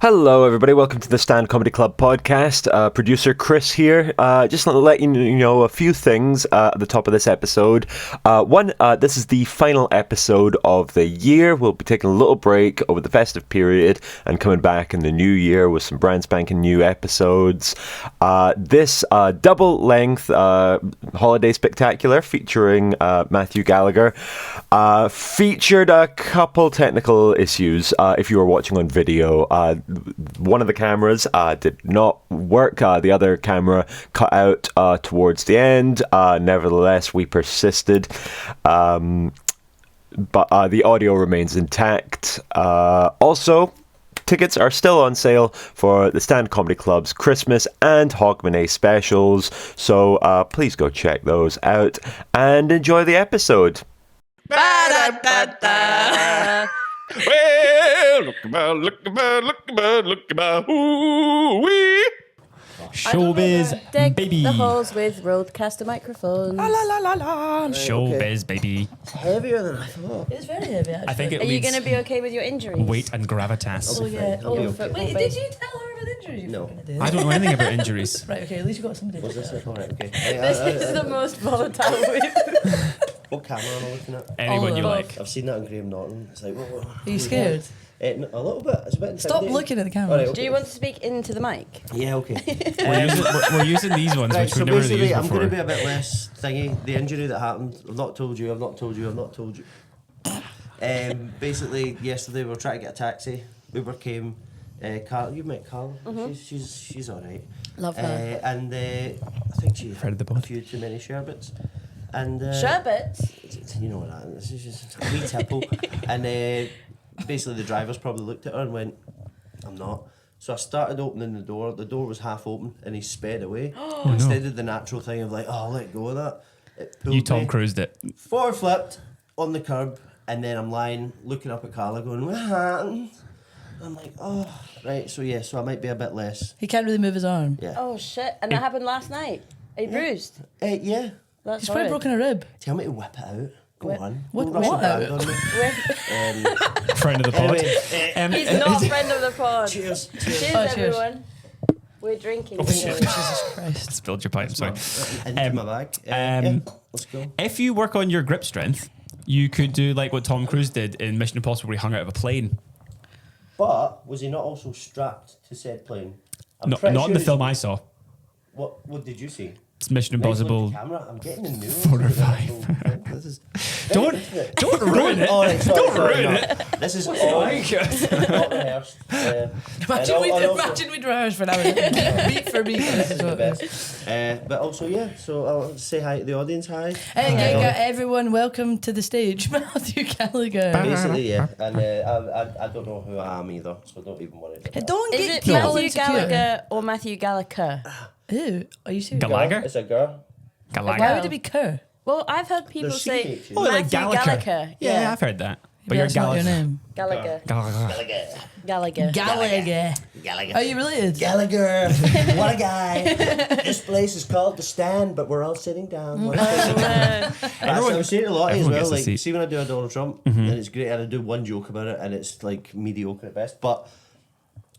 Hello, everybody. Welcome to the Stand Comedy Club podcast. Producer Chris here. Just to let you know a few things at the top of this episode. One, this is the final episode of the year. We'll be taking a little break over the festive period and coming back in the new year with some brand spanking new episodes. This double-length holiday spectacular featuring Matthew Gallagher featured a couple technical issues. If you were watching on video, one of the cameras did not work. The other camera cut out towards the end. Nevertheless, we persisted. But the audio remains intact. Also, tickets are still on sale for the Stand Comedy Club's Christmas and Hogmanay specials. So please go check those out and enjoy the episode. Ba-da-da-da. Well, look about, ooh-wee. Showbiz, Dig baby. the holes with roadcaster microphones. La la la la la. Showbiz, baby. It's heavier than I thought. It's very heavy, actually. I think it Are you leads going to be okay with your injuries? weight and gravitas. I'll be fine. I'll be okay. Wait, did you tell her about injuries? You No. fucking idiot? I don't know anything about injuries. Right, okay, at least you got somebody. Was this it? Alright, okay. This is the most volatile we've... What camera am I looking at? Anyone you All of like. I've seen that on Graham Norton. It's like, whoa. Are you scared? A little bit. It's a bit Stop intimidating. looking at the camera. Alright, okay. Do you want to speak into the mic? Yeah, okay. We're using these ones, Right, which so we've never really basically, used I'm going to be before. a bit less thingy. The injury that happened, I've not told you. Basically, yesterday we were trying to get a taxi. Uber came. Carl, you've met Carl. She's all right. Love her. And I think she Friend of the had a pod. few too many sherbets. And Sherbets? you know what that is. This is just a wee tipple. And basically the drivers probably looked at her and went, I'm not. So I started opening the door. The door was half open and he sped away. Instead of the natural thing of like, oh, I'll let go of that. It pulled You Tom me, Cruised it. forward flipped on the curb, and then I'm lying looking up at Carla going, what happened? I'm like, oh, right. So yeah, so I might be a bit less. He can't really move his arm. Yeah. Oh, shit. And that happened last night? Are you bruised? Yeah. That's He's probably horrid. broken a rib. Tell me to whip it out. Go on. What- Don't rush what it round out? on me. Friend of the pod. Anyway, He's not a friend of the pod. cheers. Cheers, Oh, cheers. everyone. We're drinking. shit. Jesus Christ. Spilled your pint, sorry. Into my bag. Yeah, let's go. If you work on your grip strength, you could do like what Tom Cruise did in Mission Impossible, where he hung out of a plane. But was he not also strapped to said plane? I'm Not pretty in the sure film I saw. What did you see? It's Mission Right, look at Impossible. the camera. I'm getting the new 4 or 5. This is Don't ruin it. Oh, right, sorry, Don't sorry, ruin no. it. This is all not rehearsed. Imagine we'd rehearse for an hour. Beat for beat. This is The what- best. But also, yeah. So I'll say hi to the audience. Hi. Everyone, welcome to the stage, Matthew Gallagher. Basically, yeah. And I don't know who I am either, so don't even worry about that. Don't Is get it people Matthew insecure. Gallagher or Matthew Gallagher? Ew, are you serious? Gallagher? It's a girl. Why Gallagher. would it be Kerr? Well, I've heard people There's say CH. Oh, Matthew like Gallagher. Gallagher. Yeah, I've heard that. But Maybe you're that's not your Gallagher. name. Gallagher. Gallagher. Gallagher. Gallagher. Are you related? Gallagher, what a guy. This place is called The Stand, but we're all sitting down. I was saying a lot as everyone well. gets a Like, seat. see when I do a Donald Trump, and it's great, and I do one joke about it, and it's like mediocre at best, but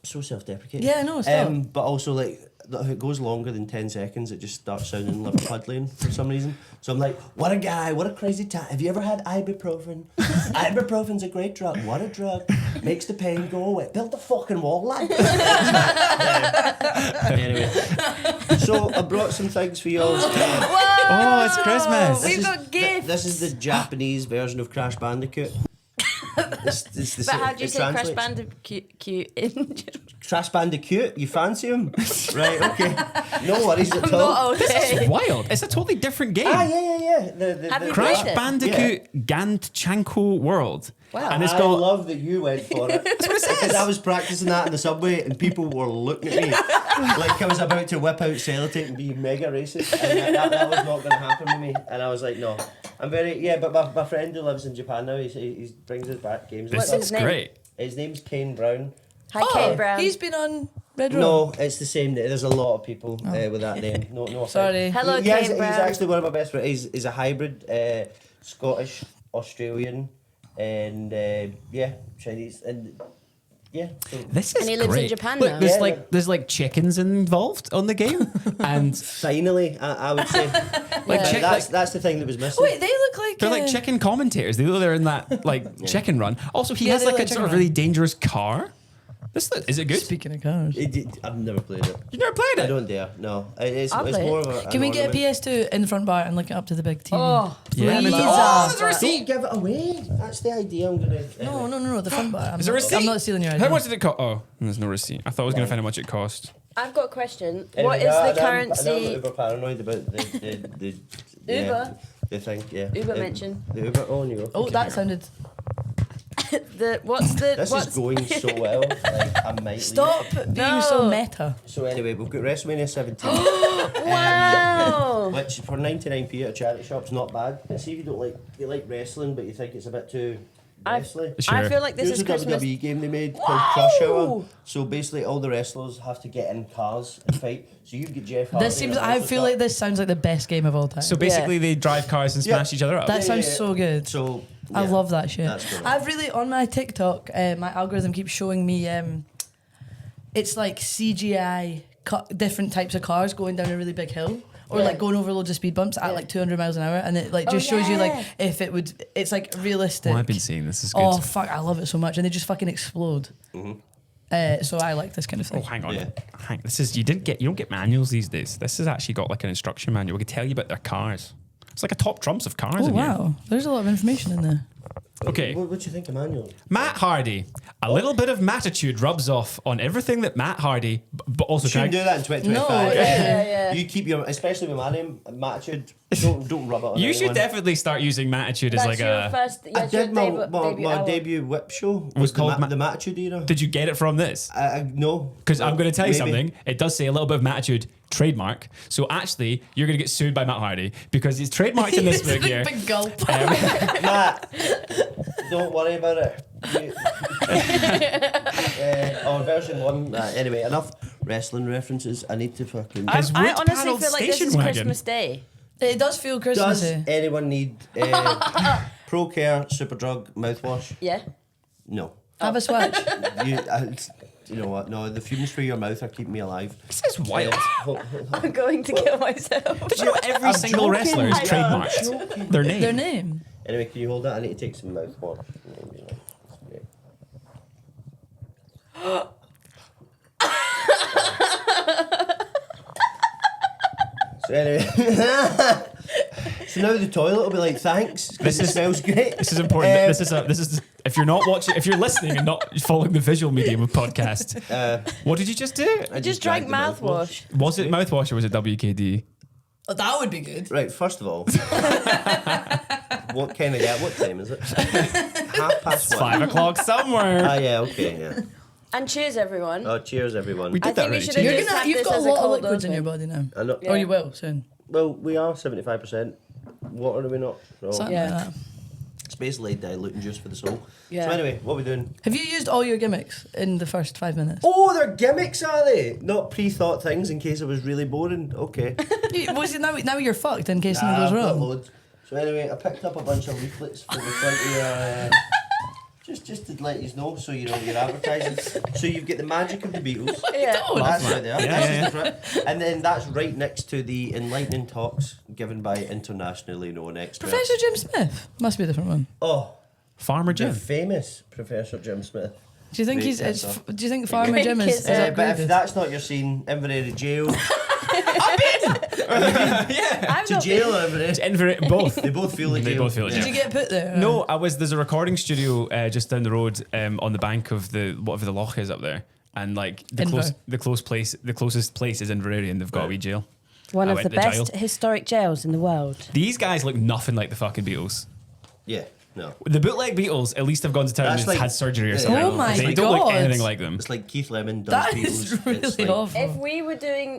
so self-deprecating. Yeah, I know, stop. But also, like, if it goes longer than 10 seconds, it just starts sounding Liverpudlian for some reason. So I'm like, what a guy, what a crazy time. Have you ever had ibuprofen? Ibuprofen's a great drug. What a drug. Makes the pain go away. Build the fucking wall, lad. Anyway, so I brought some things for you all. Oh, it's Christmas. We've got gifts. This is the Japanese version of Crash Bandicoot. But how do you say Crash Bandicoot in Crash Bandicoot? You fancy him? Right, okay. No worries at all. Not okay. It's wild. It's a totally different game. Yeah. Have you Crash played it? Bandicoot Gantchanko World. Wow. And it's I got love that you went for it. That's what it says. Because I was practicing that in the subway and people were looking at me like I was about to whip out sellotape and be mega racist. And that was not going to happen to me. And I was like, no. I'm very, but my friend who lives in Japan now, he brings us back games and What's stuff. his it's name? great. His name's Kane Brown. Hi, Kate Brown. He's been on Red Room. No, it's the same. There's a lot of people with that name. No offense. Sorry. Hello, He has- Kate he's Brown. actually one of my best friends. He's a hybrid Scottish, Australian, and Chinese. And Yeah. So This is And he lives great. in Japan Look, now. there's Yeah, there's like chickens involved on the game, and finally, I would say, that's the thing that was missing. Wait, they look like they're like chicken commentators. They look they're in that like chicken run. Also, he has they like look a like sort of chicken really dangerous car. Is it good? Speaking of cars, I've never played it. You never played I it? don't dare. No, it's I'll play more it. of a. can we get a PS2 in the front bar and link it up to the big TV? Oh, Yeah, Please. oh, there's a Don't receipt. give it away. That's the idea. I'm gonna. No, the front bar. Is there a receipt? I'm not stealing your How idea. much did it cost? Oh, there's no receipt. I thought I was going to find out how much it cost. I've got a question. Anyway, What is I'm the currency? uber paranoid about the Uber? The thing, yeah. Uber mention. The Uber. Oh, and you go. Oh, that sounded. This is going so well. Like, I might Stop leave. being so meta. So anyway, we've got WrestleMania 17. Wow. Which for 99p at a charity shop's not bad. But see if you like wrestling, but you think it's a bit too wrestling. I feel like this Here's is a Christmas. WWE game they made called Crush Hour. So basically, all the wrestlers have to get in cars and fight. So you get Jeff Hardy. This seems. and a I bunch of feel stuff. like this sounds like the best game of all time. So basically, they drive cars and smash each other up. that sounds so good. So I yeah, love that shit. that's good. I've really on my TikTok, my algorithm keeps showing me. It's like CGI different types of cars going down a really big hill. Or like going over loads of speed bumps at like 200 miles an hour, and it like just shows you like if it would. It's like realistic. Well, I've been seeing this is good. Oh fuck! I love it so much, and they just fucking explode. So I like this kind of thing. Oh, hang on. Yeah. This is you don't get manuals these days. This has actually got like an instruction manual. We can tell you about their cars. It's like a top trumps of cars. Oh in here. wow! There's a lot of information in there. Okay. What do you think, Emmanuel? Matt Hardy. A little bit of Mattitude rubs off on everything that Matt Hardy, but also Shouldn't do that in 2025. No, yeah. You keep your, especially with my name, Matitude. Don't rub it on you should anyone. definitely start using Mattitude as That's like your a. first. I That's your did my debut album. debut whip show. Was called the Matitude era. Did you get it from this? No. Because I'm going to tell you Maybe. something. It does say a little bit of Mattitude trademark. So actually, you're going to get sued by Matt Hardy because he's trademarked in this book here. Big gulp. Matt, don't worry about it. Version 1. Anyway, enough wrestling references. I need to fucking. His I wood honestly panelled feel like this station is wagon. Christmas Day. It does feel Does Christmassy. anyone need Pro Care Superdrug mouthwash? Yeah. No. Have a swatch. You know what? No, the fumes for your mouth are keeping me alive. This is wild. I'm going to kill myself. Did you know every single joking. wrestler is I know. trademarked? Their name. Their name. Anyway, can you hold that? I need to take some mouthwash. So anyway, so now the toilet will be like, thanks, because it smells great. This is important. This is if you're not watching, if you're listening and not following the visual medium of podcast, what did you just do? I Just drank the mouthwash. Was it mouthwash or was it WKD? Oh, that would be good. Right, first of all, what time is it? 1:30. 5 o'clock somewhere. Ah, yeah, okay, yeah. And cheers, everyone. Oh, cheers, everyone. We I did that think we right. should Cheers. have You're just gonna, had you've this got a as lot of cold liquids in your open. body now. I know. Yeah. Or you will soon. Well, we are 75%. Water, are we not? So Something Yeah. like that. it's basically diluting juice for the soul. Yeah. So anyway, what are we doing? Have you used all your gimmicks in the first 5 minutes? Oh, they're gimmicks, are they? Not pre-thought things in case it was really boring. Okay. Was it now you're fucked in case something I've goes got wrong? loads. So anyway, I picked up a bunch of leaflets for the front of your... just to let you know, so you know you're advertising. So you've got the magic of the Beatles. Yeah. That's right there. Yeah, This is yeah. the front. And then that's right next to the enlightening talks given by internationally known experts. Professor Jim Smith must be a different one. Oh, Farmer the Jim. famous Professor Jim Smith. Do you think Great he's? It's, dancer. do you think Farmer Jim is But But if upgraded? that's not your scene, Inverary Jail. I'm To not jail or Inverary? Both. They both feel like They jail. both feel like Did jail. you get put there? No, there's a recording studio just down the road on the bank of the whatever the loch is up there, and like the closest place is Inverary, and they've got a wee jail. One I of went the to best jail. historic jails in the world. These guys look nothing like the fucking Beatles. Yeah, no. The bootleg Beatles at least have gone to town That's and like- had surgery or Yeah. something. Oh my they don't look God. anything like them. It's like Keith Lemon does That Beatles. is It's really like, awful.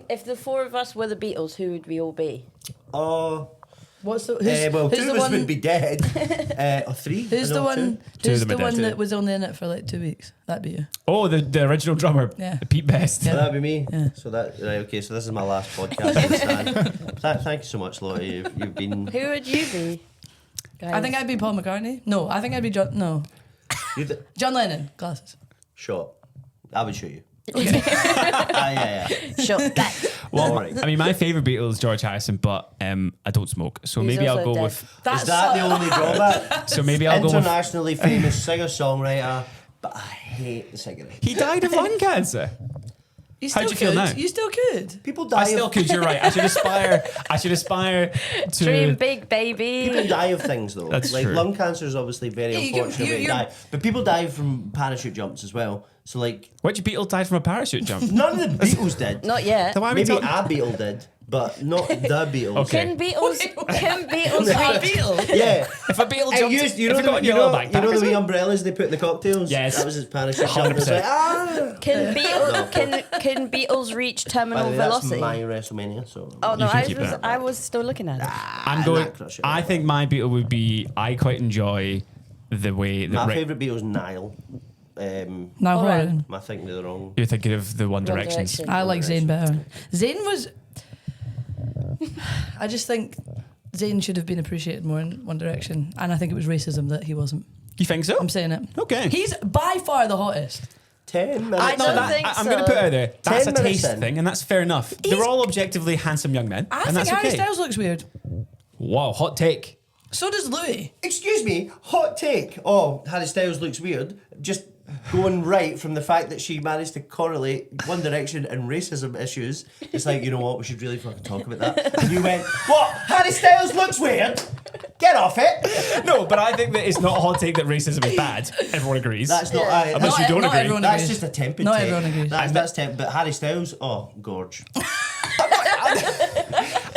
If the four of us were the Beatles, who would we all be? Oh, What's the? well, who's two the of us one? would be dead. Or three. Who's I the know, one? Two Who's of them the are dead. one that was only in it for like 2 weeks? That'd be you. Oh, the original drummer, Yeah. Pete Best. So that'd be me. Yeah. So that right, okay. So this is my last podcast. I understand. Thank you so much, Lottie. You've been. Who would you be? Guys? I think I'd be Paul McCartney. No, I think I'd be John. No, You John Lennon. Glasses. shot. I would shoot you. Yeah. Shut back. Well, Alright. I mean, my favourite Beatle is George Harrison, but I don't smoke. So He's maybe I'll also go dead. with... Is that the only drawback? So maybe I'll go with... Internationally famous singer-songwriter, but I hate the cigarette. He died of lung cancer. You How still do you feel now? You still could. People die I still of could, you're right. I should aspire to... Dream big, baby. People die of things though. That's like true. lung cancer is obviously very Yeah, you can- unfortunate when you you're- die. But people die from parachute jumps as well. So like Which Beatle died from a parachute jump? none of the Beatles did. Not yet. So why are we Maybe talking... a Beatle did, but not the Beatles. Okay. Can Beatles A reach? Beatle. Yeah. If a Beatle And jumped... you know if it got the in your little backpack you know or the wee something? umbrellas they put in the cocktails? Yes. That was his parachute jump. It was 100%. like, ah. Can Beatles reach By the terminal way, that's velocity? my WrestleMania. So Oh no, You can keep that. I was still looking at it. I'm going... not crush it. I think my Beatle would be... I quite enjoy the way that... My favourite Beatle is Niall. No, All right. Horan. I think they're wrong. You're thinking of the One One Directions. Direction. I like Zayn better. Zayn was. I just think Zayn should have been appreciated more in One Direction, and I think it was racism that he wasn't. You think so? I'm saying it. Okay. He's by far the hottest. 10 minutes. I don't think I'm so. going to put it out there. That's a 10 minutes taste in. thing, and that's fair enough. They're He's- all objectively handsome young men, I and think that's Harry okay. Styles looks weird. Wow, hot take. So does Louis. Excuse me, hot take. Oh, Harry Styles looks weird. Just going right from the fact that she managed to correlate One Direction and racism issues. It's like, you know what, we should really fucking talk about that. And you went, what? Harry Styles looks weird? Get off it. No, but I think that it's not a hot take that racism is bad. Everyone agrees. That's not. Unless you don't not agree. everyone That's agrees. just a tempered Not take. everyone agrees. That's temp. But Harry Styles, oh, gorge.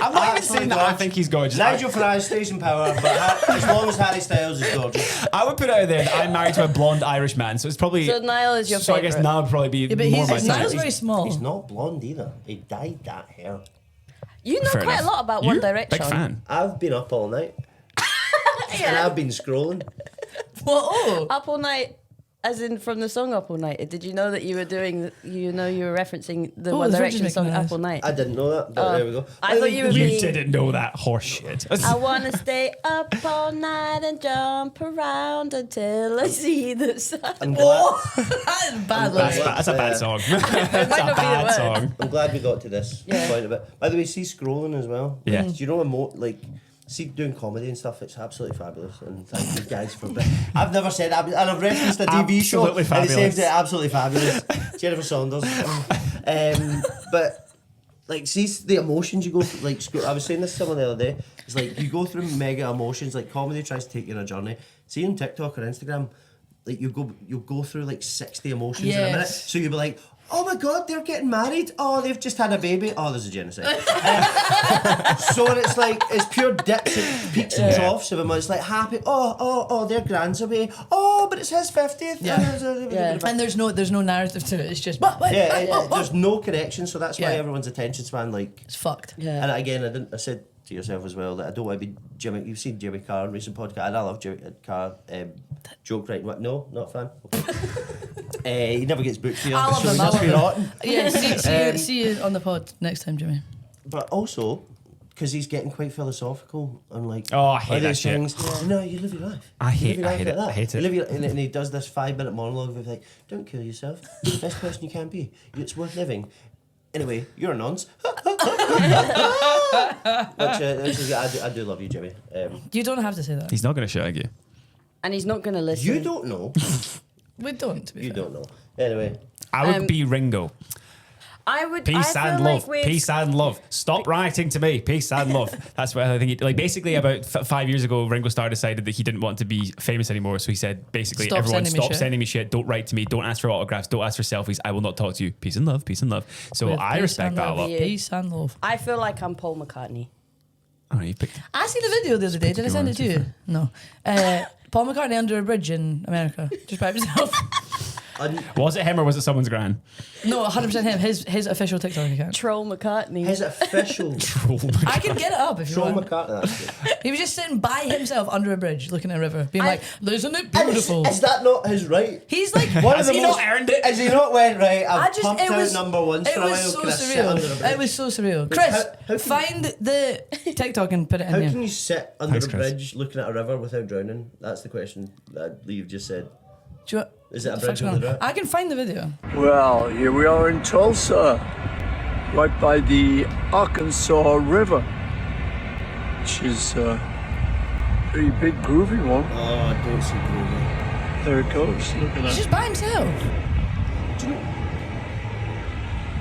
I'm not even Absolutely saying that I gorgeous. think he's gorgeous. Nigel Farage station power, but as long as Harry Styles is gorgeous. I would put it out there that I'm married to a blonde Irish man, so it's probably... So Niall is your So I guess favourite. Niall would probably be Yeah, but more my he's type. Niall's very small. He's not blonde either. He dyed that hair. You know Fair quite enough. a lot about You? One Direction. Big fan. I've been up all night. And I've been scrolling. Well, oh, Up All Night, as in from the song Up All Night. Did you know that you were doing? You were referencing the Oh, One the Direction Virgin's song making Up noise. All Night. I didn't know that, but there we go. I thought you were You being- didn't know that horse shit. I wanna stay up all night and jump around until I see the sun. I'm glad, that is bad. That's, Louis. that's a bad song. That's might a not be the bad word. song. I'm glad we got to this Yeah. point of it. By the way, see scrolling as well. Yeah. Do you know see doing comedy and stuff? It's absolutely fabulous. And thank you guys for. I've never said and I've referenced a TV show. Absolutely And it fabulous. says absolutely fabulous. Jennifer Saunders. But like, see the emotions you go through. Like, I was saying this to someone the other day. It's like you go through mega emotions. Like comedy tries to take you on a journey. See on TikTok or Instagram, like you'll go through like 60 emotions in a minute. Yes. So you'll be like, oh my god, they're getting married. Oh, they've just had a baby. Oh, there's a genocide. So it's like it's pure dips and peaks and troughs of them. It's like happy. Oh, their grand's away. Oh, but it's his 50th. Yeah. And there's no narrative to it. It's just There's no connection, so that's why Yeah. everyone's attention span it's fucked. Yeah. And again, I said to yourself as well that I don't want to be Jimmy. You've seen Jimmy Carr in recent podcast, and I love Jimmy Carr. Joke writing. What? No, not a fan. Okay. He never gets booked here. I love so him, he I must love be him. rotten. Yeah, see you on the pod next time, Jimmy. But also, because he's getting quite philosophical and like, Oh, I hate all that these shit. things. No, you live your life. I hate- You live your I life hate like it. that. I hate You it. live your, and he does this 5-minute monologue of like, don't kill yourself. You're the best person you can be. It's worth living. Anyway, you're a nonce. I do love you, Jimmy. You don't have to say that. He's not going to shag you. And he's not gonna listen. You don't know. We don't. To be You fair. don't know. Anyway, I would be Ringo. I would. Peace I and feel love. like we've- Peace and love. Stop writing to me. Peace and love. That's what I think. Like basically, about 5 years ago, Ringo Starr decided that he didn't want to be famous anymore. So he said, basically, Stop everyone sending me stop shit. sending me shit. Don't write to me. Don't ask for autographs. Don't ask for selfies. I will not talk to you. Peace and love. Peace and love. So With I peace respect and that a love. lot. Yeah. Peace and love. I feel like I'm Paul McCartney. Oh, you picked. I seen a video the other day. Did I send it to you? No. Paul McCartney under a bridge in America, just by himself. Was it him or was it someone's gran? No, 100% him. His official TikTok account. Troll McCartney. his official I can get it up if you Troll want. McCartney. That's good. He was just sitting by himself under a bridge, looking at a river, being I- like, "Isn't it beautiful?" Is that not his right? He's like, One Has of the he most, not earned it? Has he not went right? I've pumped it was out number one It for a was while. so Can I sit under a surreal. bridge? It was so surreal. Chris, how can- find the TikTok and put it in How here. can you sit under Thanks, a Chris. bridge looking at a river without drowning? That's the question that you've just said. Do you, Is it a what the fuck's bridge over going on? there? I can find the video. Well, here we are in Tulsa, right by the Arkansas River, which is a pretty big, groovy one. Oh, I don't see groovy. There it goes. Look at He's that. just by himself.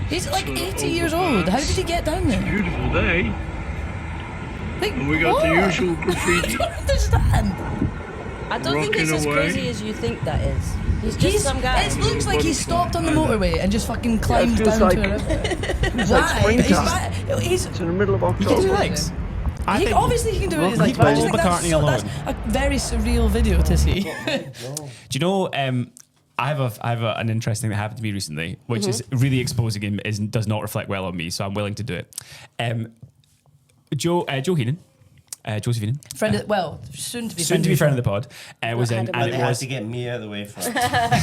He's like 80 years old. How did he get down there? Beautiful day. Like, And we got the what? usual I graffiti. don't understand. I don't think it's Rocking as away. crazy as you think that is. He's just some guy. It looks like he stopped on the motorway and just fucking climbed feels down like- to a river. It's Why? like springtime. He's It's in the middle of He can do October. legs. I he, think obviously he can do it. He's Well, like, but I just Paul think McCartney that's a very surreal video to see. Do you know? I have an interesting thing that happened to me recently, which is really exposing him. Does not reflect well on me, so I'm willing to do it. Joe Heenan, Joseph Heenan, Friend of, well, soon to be friend of the pod, was in, But and They it had was to get me out of the way first.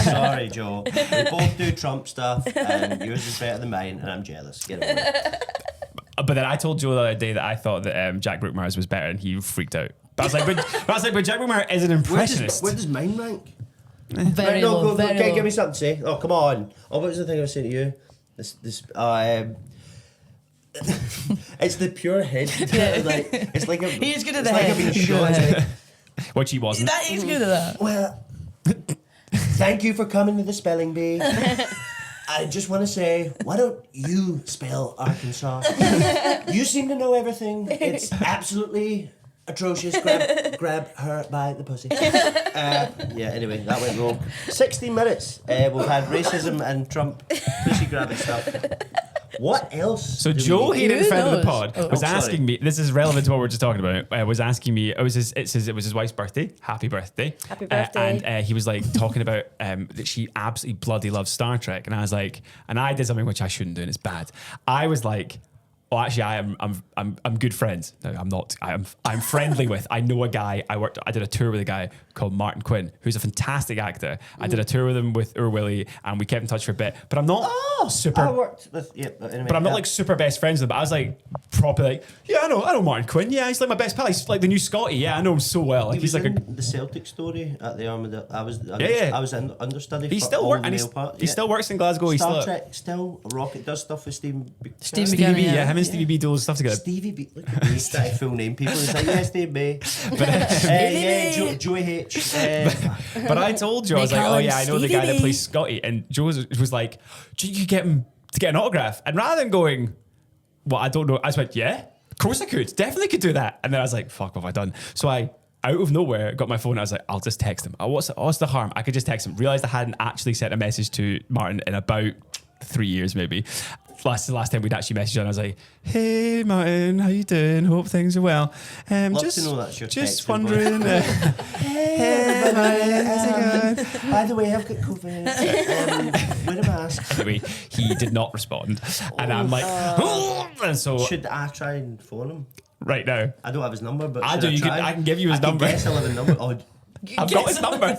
Sorry, Joe. We both do Trump stuff, and yours is better than mine, and I'm jealous. Get over it. But then I told Joe the other day that I thought that Jack Brookmyre's was better, and he freaked out. But I was like, but Jack Brookmyre is an impressionist. Where does mine rank? Very Right, no, low, go, very okay, low. give me something to say. Oh, come on. Oh, what was the thing I was saying to you? It's the pure head. Like, it's like He is good at it's the like head. I've been He's good shot. at It's the like, Which he wasn't. That is good at that. well, thank you for coming to the spelling bee. I just want to say, why don't you spell Arkansas? You seem to know everything. It's absolutely atrocious. Grab her by the pussy. Yeah, anyway, that went wrong. 60 minutes. We've had racism and Trump pussy grabbing stuff. What else? So do we Joe need? here in Who front of the knows? pod Oh, was sorry. asking me. This is relevant to what we're just talking about. Was asking me. It was his wife's birthday. Happy birthday. Happy birthday. And he was like talking about that she absolutely bloody loves Star Trek, and I was like, and I did something which I shouldn't do, and it's bad. I was like, oh, actually, I'm good friends. No, I'm not. I'm friendly with. I know a guy. I did a tour with a guy called Martin Quinn, who's a fantastic actor. I did a tour with him with Ur Willie, and we kept in touch for a bit. But I'm not super. I worked with, yeah, but anyway. But I'm not like super best friends with him. But I was like proper like, yeah, I know Martin Quinn. Yeah, he's like my best pal. He's like the new Scotty. Yeah, I know him so well. Like He was he's like in the Celtic story at the Armadillo. I was in understudy. he for still all works the and male part. he still works in Glasgow. He's Star still Trek still Rocket does stuff with Steve Steve Stevie B. Yeah. Yeah, him and Stevie B do all the stuff together. Stevie B. Look at me, starting full name people. It's like yeah, Steve B. Joey H. But I told Joe, I was They like, call oh him yeah, I know the guy Stevie that B. plays Scotty. And Joe was like, do you get him to get an autograph? And rather than going, well, I don't know, I just went, yeah, of course I could. Definitely could do that. And then I was like, fuck, what have I done? So I, out of nowhere, got my phone and I was like, I'll just text him. What's the harm? I could just text him. Realised I hadn't actually sent a message to Martin in about 3 years maybe. The last time we'd actually messaged, and I was like, "Hey Martin, how you doing? Hope things are well. Love Just to know that's your just text wondering. Hey Martin, how's it going? By the way, I've got COVID. Wear a mask. Anyway, he did not respond, and I'm like, and so Should I try and phone him? right now, I don't have his number, but I should do. You try? I can give you his I can number. guess I'll have a number. Oh, I've got his number. I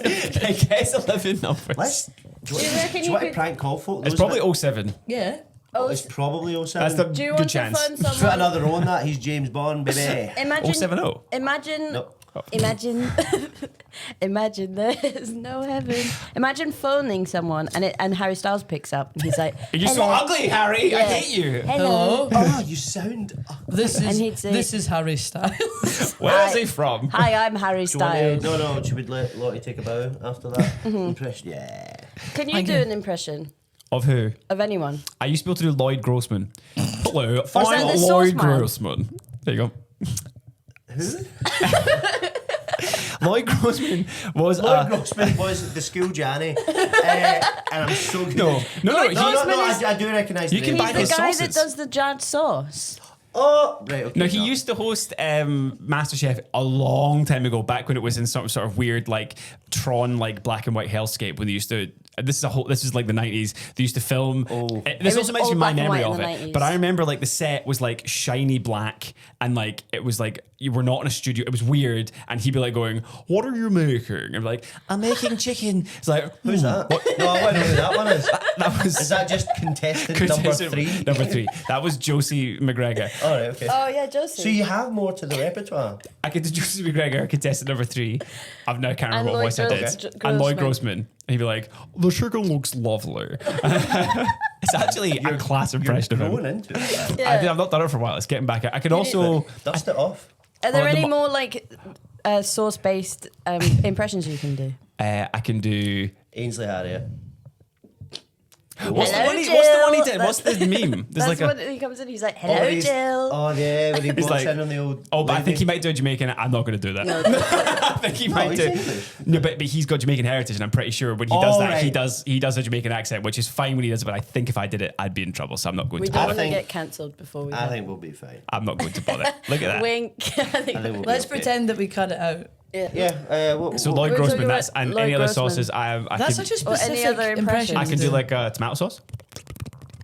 guess 11 numbers. let's. Do you reckon want you to could- prank call folk? It's probably 07. Yeah. It's probably 07. That's the Do you good want chance. to phone Put someone? another O on that. He's James Bond, baby. Imagine. 070. Imagine. No. Imagine. Imagine there's no heaven. Imagine phoning someone and Harry Styles picks up and he's like, You're so "Hello." ugly, Harry. I Yeah. hate you. Hello. Oh, you sound. This And he'd say- is Harry Styles. Where is he from? Hi, I'm Harry Do you wanna- Styles. No, should we let Lottie take a bow after that impression? Yeah. Can you do an impression Of who? of anyone? I used to be able to do Lloyd Grossman. Hello, that I'm the Lloyd sauce man? Grossman. There you go. Lloyd Grossman was Lloyd Grossman was the school Janny, and I'm so good. no. Lloyd Grossman is- I do recognise You the can name. buy The his guy sauces. that does the judge sauce. Oh, right, okay. No, he used to host MasterChef a long time ago, back when it was in sort of weird like Tron like black and white hellscape when they used to. This is like the 90s. They used to film. Oh. This It also was makes all me my black and memory white of in it. the 90s. But I remember like the set was like shiny black and like it was like you were not in a studio. It was weird, and he'd be like going, "What are you making?" And be like, "I'm making chicken." It's like, Who's that? No, I want to know who that one is. That was Is that just contestant number contestant 3? Number 3. That was Josie McGregor. All right, okay. Oh yeah, Josie. So you have more to the repertoire. I could do Josie McGregor, contestant number 3. I've now can't And remember what Lloyd voice I did. Grossman. And Lloyd Grossman. And he'd be like, the sugar looks lovely. It's actually a class impression of Going him. into it. I think I've not done it for a while. It's getting back. I could also. Dust it off. Are there Oh, the any mo- more like source-based impressions you can do? I can do. Ainsley Harriet. What's the Hello, one he did? Jill. What's the meme? There's That's like when he comes in. He's like, "Hello, Jill." Oh yeah, when he walks like, in on the old. Oh, but I think lady. he might do a Jamaican. I'm not going to do that. I think he might he's do. English. No, but he's got Jamaican heritage, and I'm pretty sure when he does Oh, that, right. he does a Jamaican accent, which is fine when he does it. But I think if I did it, I'd be in trouble. So I'm not going We to don't bother. want to think- get cancelled before we. I go. think we'll be fine. I'm not going to bother. Look at that. Wink. I think I think we'll Let's be okay. pretend that we cut it out. Yeah. So We're Lloyd talking Grossman, about that's and Lloyd any other Grossman. sauces. I That's can, such a Or specific any other impression. I can do like a tomato sauce.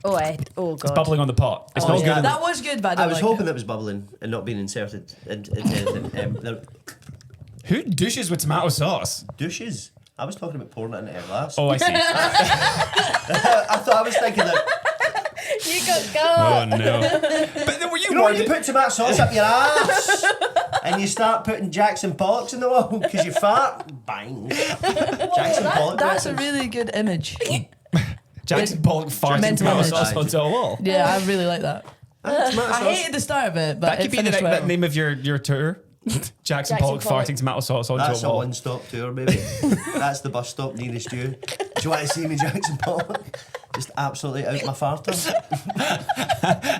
Oh, oh god. Bubbling on the pot. It's not yeah. good. That was good, but I, I don't was like hoping it. that was bubbling and not being inserted into anything. Who douches with tomato sauce? Douches. I was talking about pouring it into a glass. Oh, I see. I thought I was thinking that. You got Oh no! But then were You know when you put tomato sauce up your ass and you start putting Jackson Pollocks in the wall because you fart? Bang. Jackson Pollock. That's a reference. really good image. Jackson Pollock farting Mental tomato image. sauce onto a wall. Yeah, I really like that. Tomato I sauce. hated the start of it, but That it could be the finished well. name of your tour. Jackson Pollock Pollock. farting tomato sauce onto That's a a wall. one-stop tour, baby. That's the bus stop nearest you. Do you want to see me, Jackson Pollock? Just absolutely out my farter.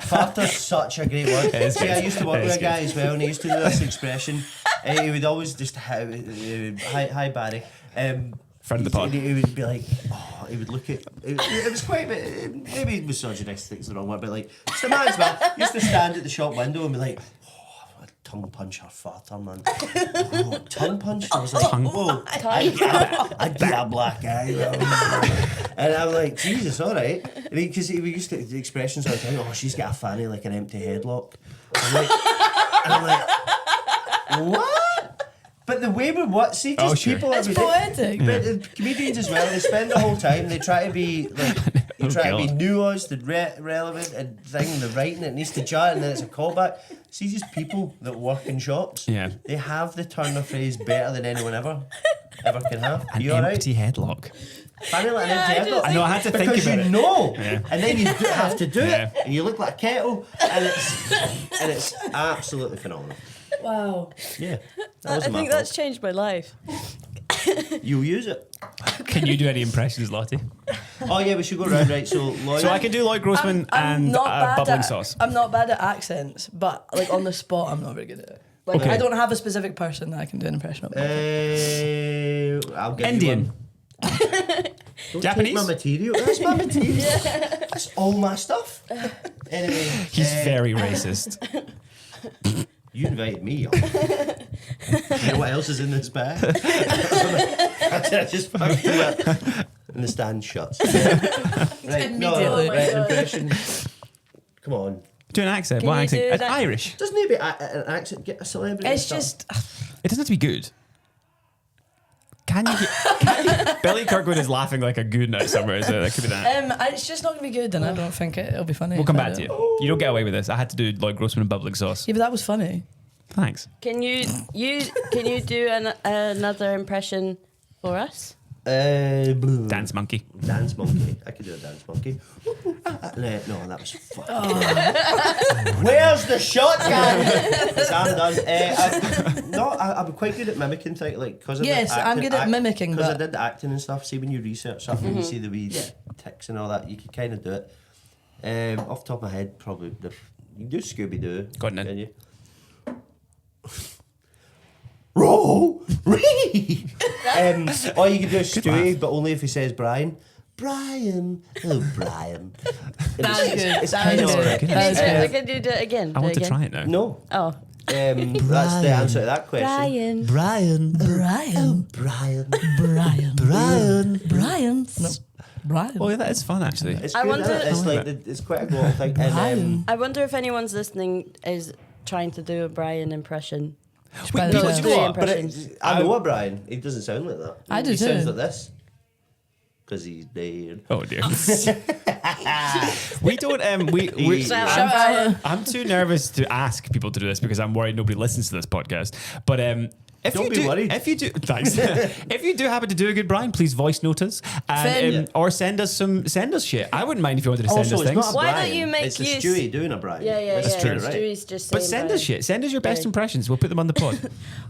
Farter's such a great word. is See, I good. used to work It with is a guy as well, and he used to do this expression. He would always just hi Barry. Friend of the pod. He would be like, oh, he would look at. It was quite a bit. Maybe misogynistic is the wrong word, but like, just a man's man used to stand at the shop window and be like, tongue punch her farter, man. Oh, tongue punch? I was like, whoa. I'd be a black eye. And I'm like, Jesus, all right. Because he used to, the expressions all the time, oh, she's got a fanny like an empty headlock. I'm like, what? But the way we what? See, just sure. people It's are poetic. But the comedians as well, they spend the whole time, they try to be like, they try to be God. nuanced and relevant and thing, the writing, it needs to jar and then it's a callback. See, just people that work in shops, Yeah. they have the turn of phrase better than anyone ever can have. An You alright? empty headlock. Fanny like an Yeah, empty I headlock. I know. I had to think Because about you it. know, Yeah. and then you have to do Yeah. it, and you look like a kettle, and it's absolutely phenomenal. Wow. Yeah, that I wasn't my think fault. that's changed my life. You'll use it. Can you do any impressions, Lottie? Oh yeah, we should go round, right? So Lloyd, So I can do Lloyd Grossman and bubbling sauce. I'm not bad at accents, but like on the spot, I'm not very good at it. Like Okay. I don't have a specific person that I can do an impression of. I'll give Indian. you one. Don't Japanese? take my material. That's my material. That's all my stuff. Anyway, He's very racist. you invited me on. You know what else is in this bag? I just fucking that. And the stand shuts. Right, no, Immediately. right, impression. Come on. Do an accent. Can What you accent? do It's that? Irish. Doesn't it be an accent? Get a celebrity. It's and stuff. just It doesn't have to be good. Can you? Billy Kirkwood is laughing like a goon now somewhere. So that could be that. it's just not gonna be good, and I don't think it'll be funny. We'll if come I back do to it. you. You don't get away with this. I had to do Lloyd Grossman and bubbling sauce. Yeah, but that was funny. Thanks. Can you do another impression for us? Dance monkey. Dance monkey. I could do a dance monkey. No, that was fun. Where's the shotgun? I'm quite good at mimicking things, like because Yes, I'm good at mimicking, because I but- did the acting and stuff. See, when you research something, and you see the wee ticks and all that, you can kind of do it. Off the top of my head, probably you can do Scooby Doo. Go on then. Can you? Roll, Ree. Or you can do Stewie, but only if he says Brian. Brian, oh Brian. That's good. It's That kind is of good. That's good. Can you do it again? I want to it try again. it now. no. Oh, That's the answer to that question. Brian. Brian. Brian. Brian. No. Brian. Oh, yeah, that is fun actually. It's I good, wonder- isn't it? It's like it's quite a global thing. And, Brian. I wonder if anyone's listening is trying to do a Brian impression. By the people way. do Three what? but impressions. I know a Brian. He doesn't sound like that. I do he sounds too. like this. Because he's dead. Oh dear. We don't. We. Shout Shout out. out. I'm too nervous to ask people to do this because I'm worried nobody listens to this podcast. But Don't be worried. If you do, thanks. If you do happen to do a good Brian, please voice note us Finn. or send us shit. I wouldn't mind if you wanted to send Also, us it's things. not a Why don't Brian, you make it's a use- Stewie doing a Brian. Yeah. That's true, right? Stewie's just But saying send us Brian. shit. Send us your best Yeah. impressions. We'll put them on the pod.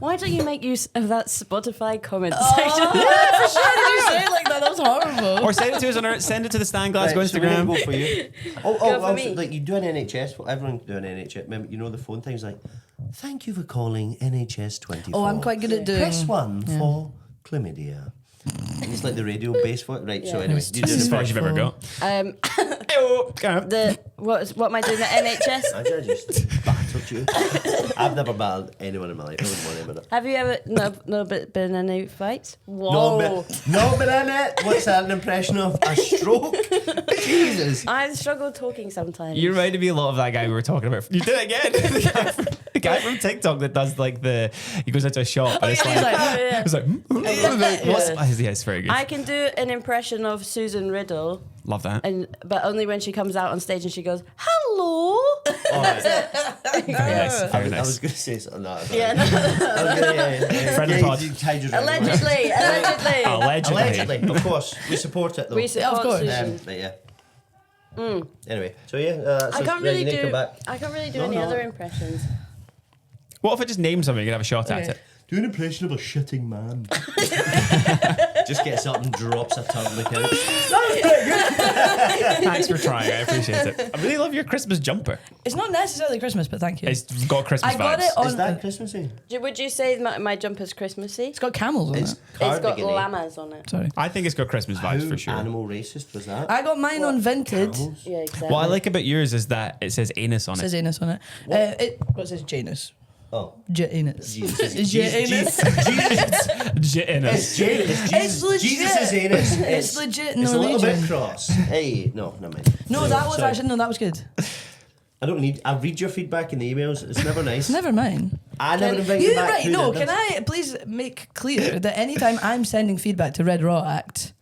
Why don't you make use of that Spotify comment Oh, section? yeah, for sure. Did you say it like that? That was horrible. Or send it to us on our, send it to the Stan Glasgow Right, so we're gonna Instagram. go for you. Go for Also, me. like you do an NHS. Well, everyone can do an NHS. Remember, you know the phone thing's like, thank you for calling NHS 24. Oh, I'm quite good at doing. Press 1 for chlamydia. It's like the radio bass for it. Right, so anyway, you This do is as the far as you've ever got. What am I doing at NHS? I just battered you. I've never battered anyone in my life. I wouldn't worry about it. Have you ever been in any fights? Whoa. No, but in it. What's that an impression of? A stroke? Jesus. I struggle talking sometimes. You reminded me a lot of that guy we were talking about. You did it again. the guy from TikTok that does like he goes into a shop and it's yeah. like, what's, yeah, it's very good. I can do an impression of Susan Riddle, Love that. but only when she comes out on stage and she goes, "Hello." Very nice. Very I nice. was going to say something. No, Yeah, no. Friend of the pod. Allegedly. Allegedly. Allegedly, of course. We support it though. We support of course. Susan. But yeah. Anyway, so yeah, that's I it. can't Right, really you need to do. come back. I can't really do No, any no. other impressions. What if I just named something? You can have a shot at Okay. it. Do an impression of a shitting man. Just gets up and drops a tongue on the couch. Thanks for trying. I appreciate it. I really love your Christmas jumper. It's not necessarily Christmas, but thank you. It's got Christmas I got vibes. it on. Is that Christmassy? Would you say my jumper's Christmassy? It's got camels on It's it. It's got cardigan-y. llamas on it. Sorry. I think it's got Christmas How vibes for sure. animal racist was that? I got mine on Vinted. Camels? Yeah, exactly. What I like about yours is that it says anus on It it. says anus on it. What says Janus? Oh. Janus. Jesus. Is Janus? Janus. It's legit. Jesus' anus. It's legit It's a little bit Norwegian. cross. Hey, no, never mind. No, that was Sorry. actually that was good. I read your feedback in the emails. It's never nice. Never mind. I never invite You you back. right? Who No, did can this? I please make clear that anytime I'm sending feedback to Red Raw Act,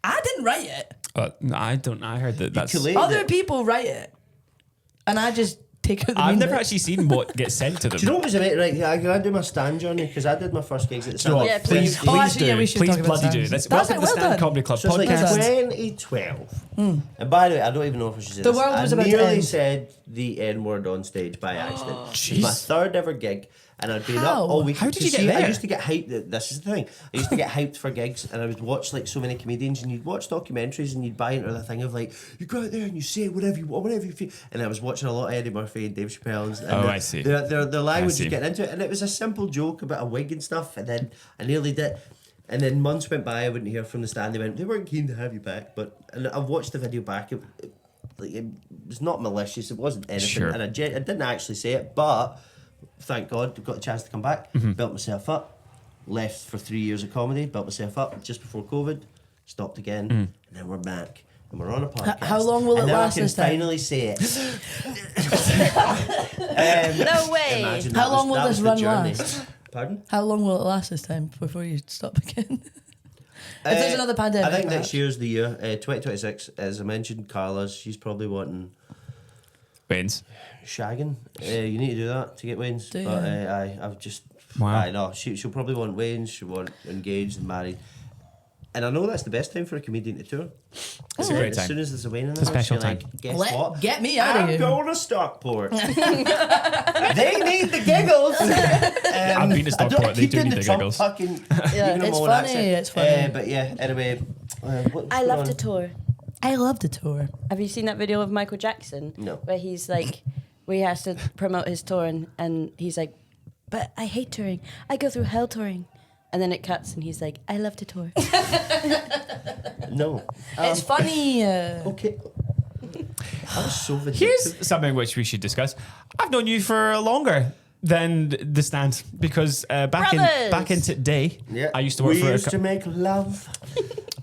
I didn't write it. No, I don't. I heard that that's. Collated Other it. people write it, and I just take out the I've mean never bit. actually seen what gets sent to them. Do you know what was about? Right, yeah, can I do my stand journey? Because I did my first gigs at the stand. what? Yeah, please, please. Oh, please actually, yeah, do. we should Please talk about bloody do. stands. Let's That's welcome it, the well Stand done. Comedy Club So it's like podcast. 2012. And by the way, I don't even know if I should say The this. world was I about to nearly end. said the N word on stage by accident. It was my Jeez. third ever gig, and I'd been How? up all week. How did to you get see it. I there? used to get hyped. This is the thing. I used to get hyped for gigs, and I would watch like so many comedians, and you'd watch documentaries, and you'd buy into the thing of like you go out there and you say whatever you want, whatever you feel. And I was watching a lot of Eddie Murphy and Dave Chappelle, and Oh, the, I see. Their language see. was getting into it, and it was a simple joke about a wig and stuff, and then I nearly did. And then months went by, I wouldn't hear from the stand. They weren't keen to have you back, but and I've watched the video back. It was not malicious. It wasn't anything, Sure. and I didn't actually say it. But thank God, I got a chance to come back. Built myself up. Left for 3 years of comedy. Built myself up just before COVID. Stopped again, and then we're back. And we're on a podcast. How long will and it now last I can this time? finally say it. No way. Imagine How that long will that this the run journey. last? Pardon? How long will it last this time before you stop again? If there's another pandemic, I think perhaps. next year's the year. 2026, as I mentioned, Carla's, she's probably wanting Wins. shagging. You need to do that to get wins. Do you? But I've just. Wow. I know. She'll probably want wins. She'll want engaged and married. And I know that's the best time for a comedian to tour. It's a great As time. soon as there's a win in It's a special time. Like, guess Let- what? get me out of I'm here. going to Stockport. They need the giggles. I've been to Stockport, they do need the giggles. Yeah, it's funny, it's funny. But yeah, anyway. I love to tour. I love the tour. Have you seen that video of Michael Jackson? No. Where he's like, where he has to promote his tour, and he's like, but I hate touring. I go through hell touring. And then it cuts, and he's like, I love to tour. No. It's funny. Okay. I was so vindictive. Here's something which we should discuss. I've known you for longer than the Stand because back in today, Yeah. I used to work we for used to make love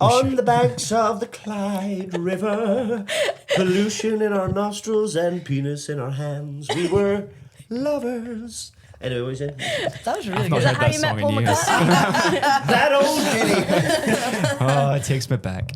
on the banks of the Clyde River. Pollution in our nostrils and penis in our hands. We were lovers. Anyway, what was it? That was really not good. that heard how that you met song Paul in years. McCartney? That old ditty. Oh, it takes me back.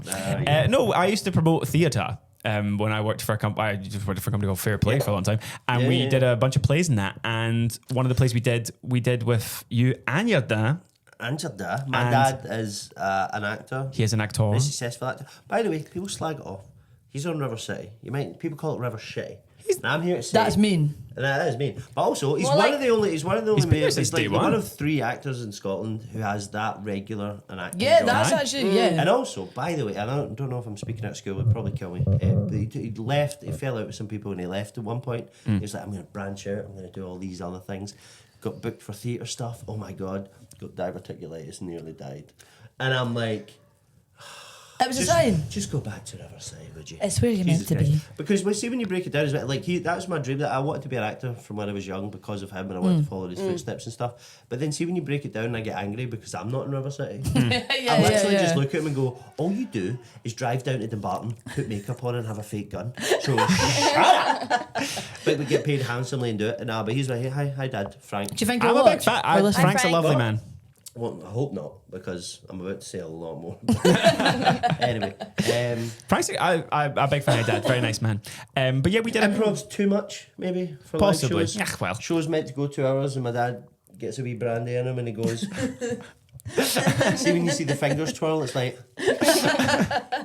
No, I used to promote theatre when I worked for a company. I just worked for a company called Fair Play for a long time, and we did a bunch of plays in that. And one of the plays we did with you and your dad. And your dad. My dad is an actor. He is an actor. A successful actor. By the way, people slag it off. He's on River City. People call it River Shitty. And I'm here to say That's mean. And that is mean. But also, he's Well, one like- of the only. He's one of the only. He's been here He's since like day one one. of 3 actors in Scotland who has that regular and acting Yeah, job. that's actually, yeah. And also, by the way, I don't know if I'm speaking out of school, it'd probably kill me. But he left, he fell out with some people and he left at one point. He was like, I'm going to branch out, I'm going to do all these other things. Got booked for theatre stuff. Oh my God. Got diverticulitis and nearly died. And I'm like, It was a sign. just go back to Riverside, would you? It's where you're meant to be. Christ. Because when you break it down, like that was my dream. That I wanted to be an actor from when I was young because of him, and I wanted to follow his footsteps and stuff. But then see when you break it down, and I get angry because I'm not in River City. I literally just look at him and go, all you do is drive down to Dumbarton, put makeup on, and have a fake gun. So shut up. But we get paid handsomely and do it. And but he's like, hi, Dad, Frank. Do you think I'm you'll a big watch? fan. Or listen? Frank's a Frank. lovely What? man. Well, I hope not, because I'm about to say a lot more. Anyway, Frank's a big fan of Dad. Very nice man. But yeah, we did improv's too much, maybe, for Possibly. live shows. Yeah, well. Show's meant to go 2 hours, and my dad gets a wee brandy in him, and he goes. See when you see the fingers twirl, it's like.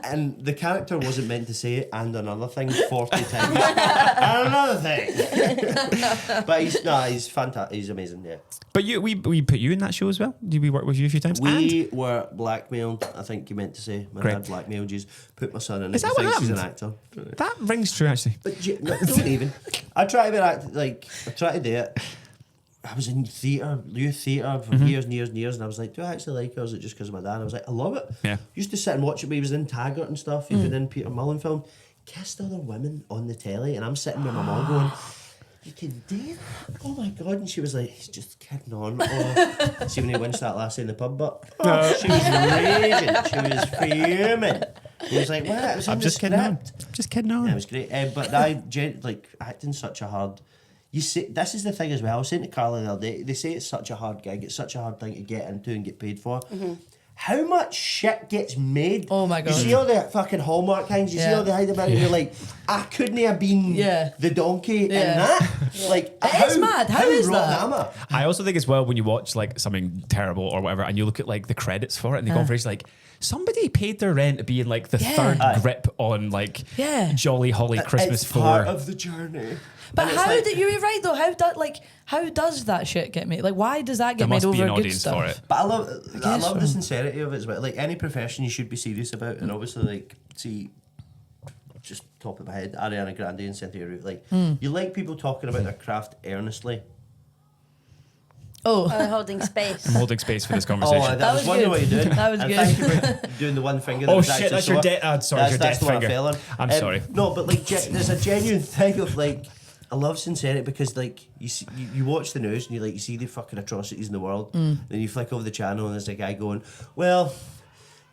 And the character wasn't meant to say it, and another thing 40 times, and another thing. But he's fantastic. He's amazing. Yeah. But we put you in that show as well. Did we work with you a few times? We were blackmailed. I think you meant to say my Great. dad blackmailed you. Put my son in. Is it. that He what thinks he's an happened? actor. That rings true actually. But don't even. I try to be I try to do it. I was in youth theatre for years and years and years, and I was like, do I actually like it, or is it just because of my dad? I was like, I love it. Yeah. Used to sit and watch it when he was in Taggart and stuff. He'd been in Peter Mullen film. Kissed other women on the telly, and I'm sitting with my mum going, you can do that? Oh my God. And she was like, he's just kidding on. Oh. See when he winched that lassie in the pub, but she was raging. She was fuming. He was like, what? It was in I'm the just kidding on. script. Just kidding on. Yeah, it was great. But acting's such a hard. You see, this is the thing as well. I was saying to Carla the other day. They say it's such a hard gig. It's such a hard thing to get into and get paid for. How much shit gets made? Oh my God. You see all the fucking Hallmark things. You see all the hide about it. You're like, I couldn't have been the donkey in that. Like, It is mad. How is rotten that? am I? I also think as well when you watch like something terrible or whatever, and you look at like the credits for it, and they go for like somebody paid their rent to be in like the third grip on like Jolly Holly Christmas It's 4. part of the journey. But And it's how like- did you're right though? How does that shit get made? Like, why does that There get made must over be an good audience stuff? for it. But I love guess the so. sincerity of it as well. Like any profession, you should be serious about, and obviously, like, see, just top of my head, Ariana Grande and Cynthia Root. Like, you like people talking about their craft earnestly. Oh, Holding space. I'm holding space for this Oh, conversation. I That was was wondering good. what you're doing. That was and good. Thank you for doing the one finger. That Oh, was shit, actually that's your sore. death- sorry, your That's death the one I finger. fell on. I'm sorry. No, but like, there's a genuine thing of like, I love sincerity because like you watch the news and you see the fucking atrocities in the world, then you flick over the channel and there's a guy going, well,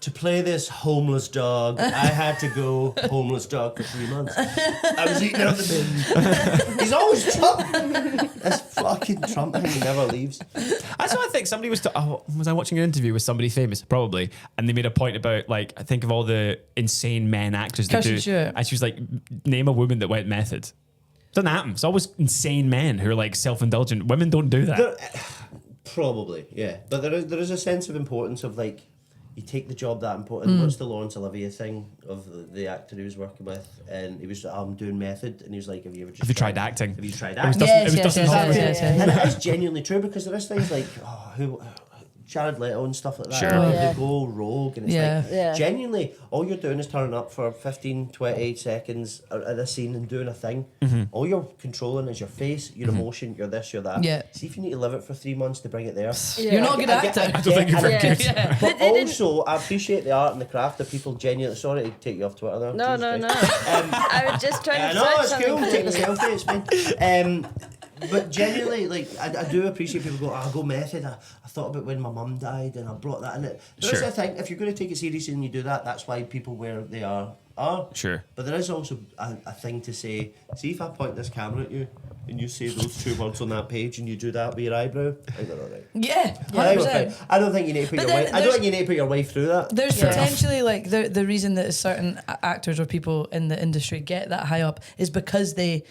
to play this homeless dog, I had to go homeless dog for 3 months. I was eating out the bin. He's always Trump. This fucking Trump thing never leaves. That's what I think. Somebody was I watching an interview with somebody famous, probably, and they made a point about like I think of all the insane men actors that Kirsten do, Stewart. and she was like, name a woman that went method. Doesn't happen. It's always insane men who are like self-indulgent. Women don't do that. Probably, yeah. But there is a sense of importance of like, you take the job that important. What's the Laurence Olivier thing of the actor he was working with? And he was, I'm doing method. And he was like, have you tried acting? Have you tried It was acting? Dustin- it was Dustin Hoffman. And it is genuinely true because there is things like, Jared Leto and stuff like that. Sure. Where Yeah. they go rogue and it's Yeah. like, Yeah. genuinely, all you're doing is turning up for 15, 20 seconds at a scene and doing a thing. All you're controlling is your face, your emotion, your this, your that. Yeah. See if you need to live it for 3 months to bring it there. You're not a good actor. I don't think you're very good. Yeah. But also, I appreciate the art and the craft of people genuinely. Sorry to take you off Twitter there. No, Jesus no, Christ. no. I was just trying to No, search it's something cool. for Take the you. selfie, it's fine. But genuinely, like, I do appreciate people go, I'll go method. I thought about when my mum died and I brought that in it. There is Sure. a thing, if you're going to take it seriously and you do that, that's why people wear they are are. Sure. But there is also a thing to say. See, if I point this camera at you and you say those 2 words on that page and you do that with your eyebrow, I think they're all right. Yeah, I think we're 100%. fine. I don't think you need to put But your then wife. I don't think you need to put your wife through that. There's potentially like the reason that certain actors or people in the industry get that high up is because they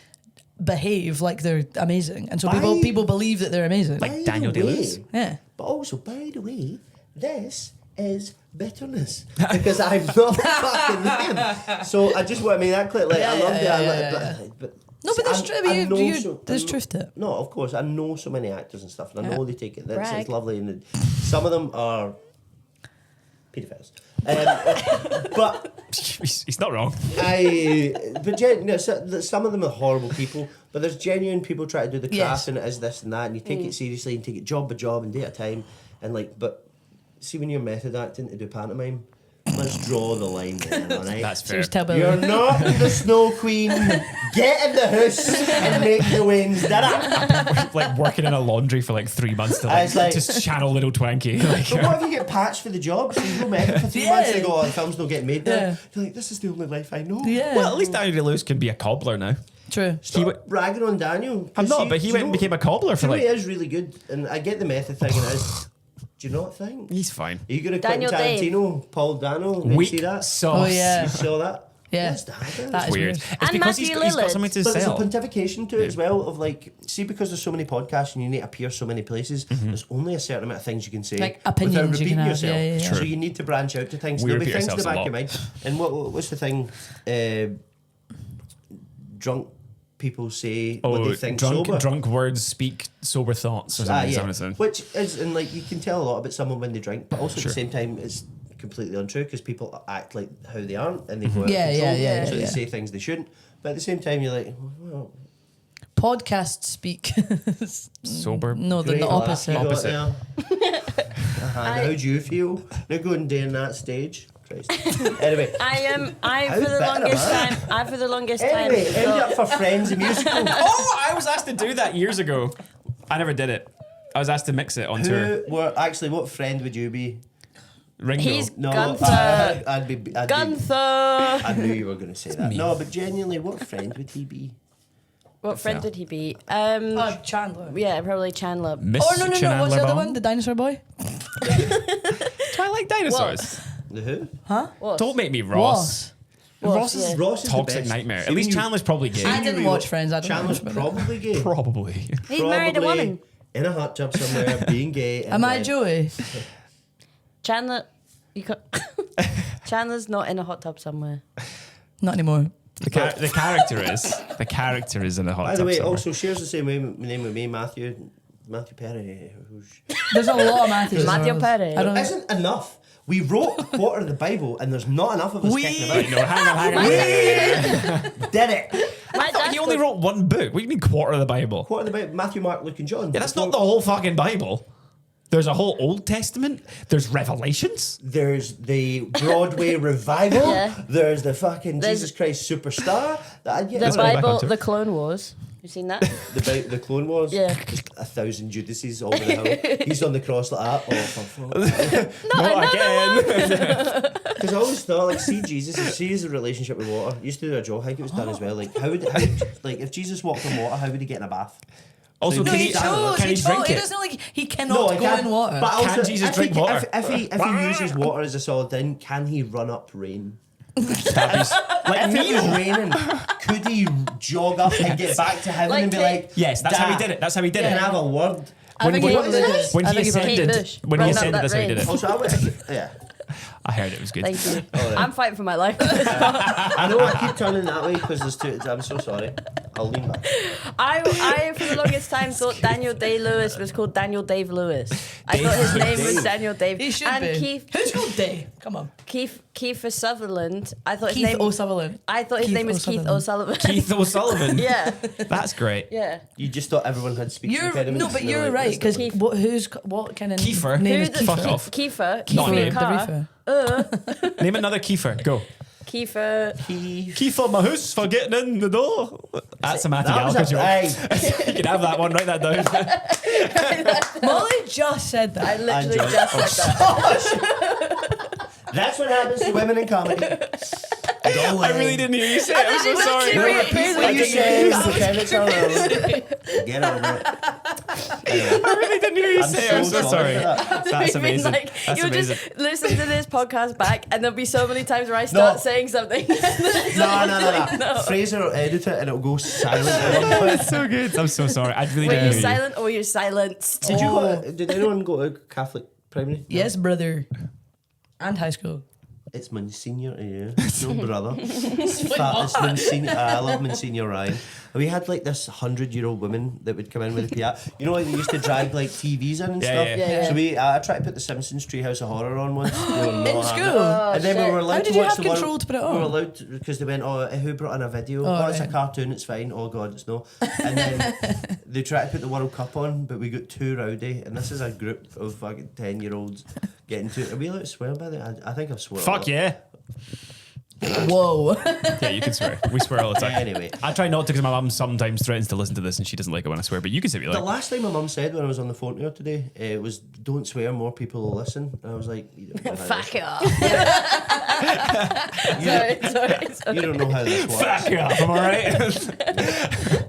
behave like they're amazing, and so people believe that they're amazing. Like Daniel Day-Lewis. Yeah. But also, by the way, this is bitterness because I'm not fucking them. So I just want to make that clear. Like, I love that. But No, but there's, there's truth to it. No, of course. I know so many actors and stuff, and I know they take it. That's Brag. it's lovely, and some of them are paedophiles. But He's not wrong. some of them are horrible people. But there's genuine people try to do the craft, Yes. and it is this and that, and you take it seriously and take it job by job and day at a time, and like. But see, when you're method acting to do pantomime, let's draw the line there, all right? That's fair. Just tell Billy. You're not the Snow Queen. Get in the house and make the wings dinner. Like working in a laundry for like 3 months to like, It's like- just channel little Twanky. Like, But what if you get patched for the job? So you go method for 3 Yeah. months and you go, oh, the film's not getting made there. Yeah. You're like, this is the only life I know. Yeah. well, at least Daniel Day-Lewis can be a cobbler now. True. Stop bragging on Daniel. I'm not, but he went and became a cobbler for He like. is really good, and I get the method thing. And it is. Do you not think? He's fine. Are you going to Daniel Quentin Dave. Tarantino, Paul Dano? Did you Weak see that? sauce. Oh, yeah. You saw that? Yeah. What's that? That is Weird. weird. It's And because Matthew he's got Lillard. something to But there's a sell. pontification to it as well of like, see, because there's so many podcasts and you need to appear so many places, there's only a certain amount of things you can say Like opinions without you repeating can have, yourself. yeah, yeah, yeah. So you need to branch out to things. We There'll be repeat things in the ourselves back a of your mind. And what's the thing? Drunk people say what they think sober. drunk words speak sober thoughts. Or something, something. Which is, and like you can tell a lot about someone when they drink, but also at the same time it's completely untrue because people act like how they aren't and they go out Yeah, of control, yeah, so they yeah. say things they shouldn't. But at the same time, you're like, well, Podcasts speak. Sober. No, they're great the laugh opposite. you got Opposite. there. How do you feel? Now going down that stage. Christ. Anyway. I How for the better, longest man? time. I for the longest Anyway, time. end up for Friends the musical. Oh, I was asked to do that years ago. I never did it. I was asked to mix it on tour. What friend would you be? Ringo. He's No, Gunther. I'd be Gunther. I knew you were going to say that. No, but genuinely, what friend would he be? What friend did he be? Chandler. Yeah, probably Chandler. Miss Oh, no. What's the other Chandler one? The dinosaur boy? I like dinosaurs. The who? What? Don't make me Ross. Ross, Ross is yeah. Ross is toxic the best. nightmare. See, At least when you- Chandler's probably gay. I didn't watch Friends. I don't know Chandler's much about it. probably gay. Probably. He married a Probably woman. in a hot tub somewhere, being gay. And Am I then- Joey? Chandler. Chandler's not in a hot tub somewhere. Not anymore. The character is. The character is in a hot By tub the way, somewhere. also shares the same name with me, Matthew Perry. There's a lot of Matthews. Matthew around. Perry. I don't know. Isn't enough. We wrote a quarter of the Bible, and there's not enough of us kicking Wait, about. no, hang on. Did it? My dad's He only wrote one book. What do you mean quarter of the Bible? Quarter of the Bible. Matthew, Mark, Luke, and John. Yeah, that's not the whole fucking Bible. There's a whole Old Testament. There's Revelations. There's the Broadway revival. Yeah. There's the fucking There's- Jesus Christ Superstar. The That's what I Bible, back on the to. Clone Wars. You seen that? The Clone Wars. Yeah. Just 1,000 Judases over the hill. He's on the cross like that. Oh, for fuck. Not again. Because I always thought, like, see his relationship with water. He used to do a joke. I think it was done as well. Like, how would like, if Jesus walked on water, how would he get in a bath? Also, No, can he he, chose, can he drink He it? doesn't like he cannot go in water. But also, Can Jesus if drink he, water? If he uses water as a solid thing, can he run up rain? Like If it was raining, could he jog up and get back to heaven Like and be Kate- like, Yes, that's how he "Dad, did it. That's how he did Can I it. have a word?" I think he when- probably did. When I he think probably ascended, did. Bush. when he Run up ascended, that that's how he did rain. it. Also, I would, yeah. I heard it was good. Thank you. Alright. I'm fighting for my life. I know I keep turning that way because there's two. I'm so sorry. I'll lean back. I for the longest time thought Daniel Day-Lewis was called Daniel Dave Lewis. I Dave thought his name Dave. was Daniel Dave. He should and be. Keith Who's called Day? Come on. Kiefer Sutherland. I thought his Keith name. O'Sullivan. I thought his Keith name was Keith O'Sullivan. O'Sullivan. Keith O'Sullivan. Yeah, That's great. yeah. You just thought everyone had speech impediments. No, but and they were you're like, right "That's because not what kind of Kiefer. name Who is the- Kiefer? Fuck off. Kiefer. Not Kiefer name. The Carr. reefer. Name another Kiefer. Go. Kiefer. Kiefer my house for getting in the door. That's a Matthew That was Gallagher a joke. aye. You can have that one. Write that down. Molly just said that. I literally John. just said that. That's what happens to women in comedy. Go I really didn't hear you say it. I'm so sorry. What you say? Pretend it's all over. Get over it. Anyway, I really didn't hear you I'm say it. I'm so sorry. for that. That's You mean, amazing. like, That's you'll amazing. just listen to this podcast back, and there'll be so many times where I start saying something. No. Fraser will edit it and it'll go silent at one point. That's so good. I'm so sorry. I really Were didn't you hear you. silent or you're silenced? Did anyone go to Catholic primary? Yes, brother. And high school. It's Monsignor to you. No brother. It's Monsignor. I love Monsignor Ryan. And we had like this 100-year-old woman that would come in with a piano. You know, like they used to drag like TVs in and Yeah, stuff. yeah. So I tried to put the Simpsons Treehouse of Horror on once. In school? And then we were allowed How to did you watch have the one. control to put it We were on? allowed to, because they went, who brought in a video? It's a right. cartoon, it's fine. Oh God, it's no. And then they tried to put the World Cup on, but we got too rowdy. And this is a group of fucking 10-year-olds getting to. Are we allowed to swear by that? I think I've sworn. a Fuck lot. yeah. Whoa. Yeah, you can swear. We swear all the time. Anyway. I try not to because my mum sometimes threatens to listen to this and she doesn't like it when I swear, but you can say what you The like. last thing my mum said when I was on the phone to her today was, "Don't swear, more people will listen." And I was like, "You don't know how Fuck this- it off. Sorry. you don't know how this works." Fuck you up, am I right?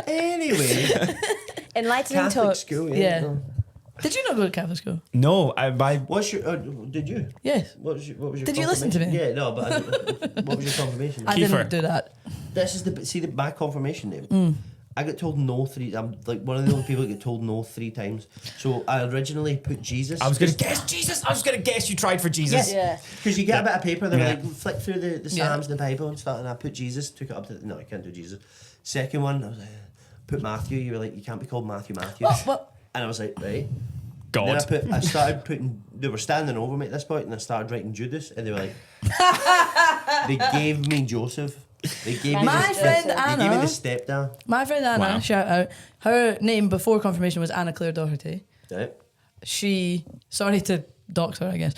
Anyway, Enlightening Catholic talk. school. Yeah. Did you not go to Catholic school? No, What's your? Did you? Yes. What was your Did you listen to me? Yeah, no, but what was your confirmation? I Kiefer. didn't do that. This is my confirmation name. I got told no 3. I'm like one of the only people that get told no 3 times. So I originally put Jesus. I was going to guess Jesus. I was going to guess you tried for Jesus. Yeah. Because you get a bit of paper, they're Yeah. like, flick through the Psalms and the Bible and stuff, and I put Jesus, took it up to, no, I can't do Jesus. Second one, I was like, put Matthew, you were like, you can't be called Matthew. What? And I was like, right. God. Then I started putting, they were standing over me at this point, and I started writing Judas, and they were like, they gave me Joseph. They gave me My friend They gave me Anna. the stepdad. My friend Anna, Wow. shout out, her name before confirmation was Anna Claire Doherty. Right? She, sorry to dox her, I guess,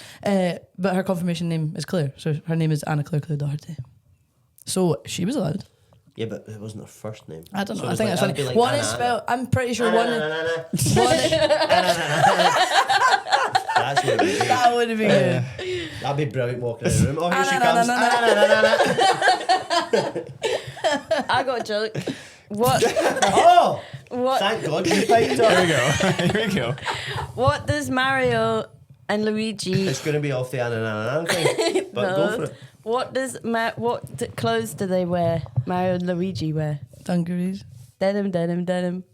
but her confirmation name is Claire, so her name is Anna Claire Doherty. So she was allowed. Yeah, but it wasn't her first name. I don't know. So it I was think like- that's I'd be funny. like, One is Anna, spelled. I'm pretty sure Anna, one. Anna, Anna. One. That's what it would be. That would have been good. That'd be brilliant walking in the room. Oh, here she Anna, comes. Anna, I got a joke. What? Oh, What? thank God you piped up. Here we go. Here we go. What does Mario and Luigi? It's going to be off the Anna thing, but go for it. What does clothes do they wear? Mario and Luigi wear dungarees. denim.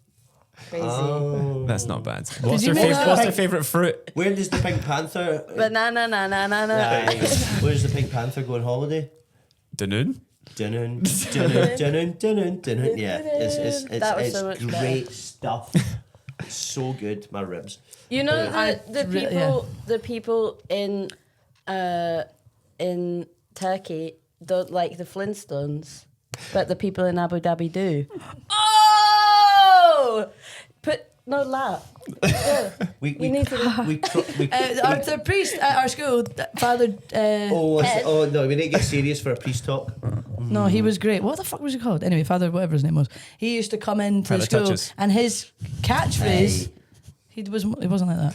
Crazy. Oh. That's not bad. What's you their, make that? what's their favourite fruit? Where does the Pink Panther? Banana, na na na na. Where does the Pink Panther go on holiday? Dunoon? Dun dun dun dun dun. Yeah, That was it's so much great stuff. It's so good, my ribs. You know the really- people the people in Turkey don't like the Flintstones, but the people in Abu Dhabi do. Oh, laugh. We need to- The priest at our school, Father. no, we need to get serious for a priest talk. No, he was great. What the fuck was he called? Anyway, Father, whatever his name was. He used to come into Father the school, Touches. and his catchphrase. Hey. He wasn't like that.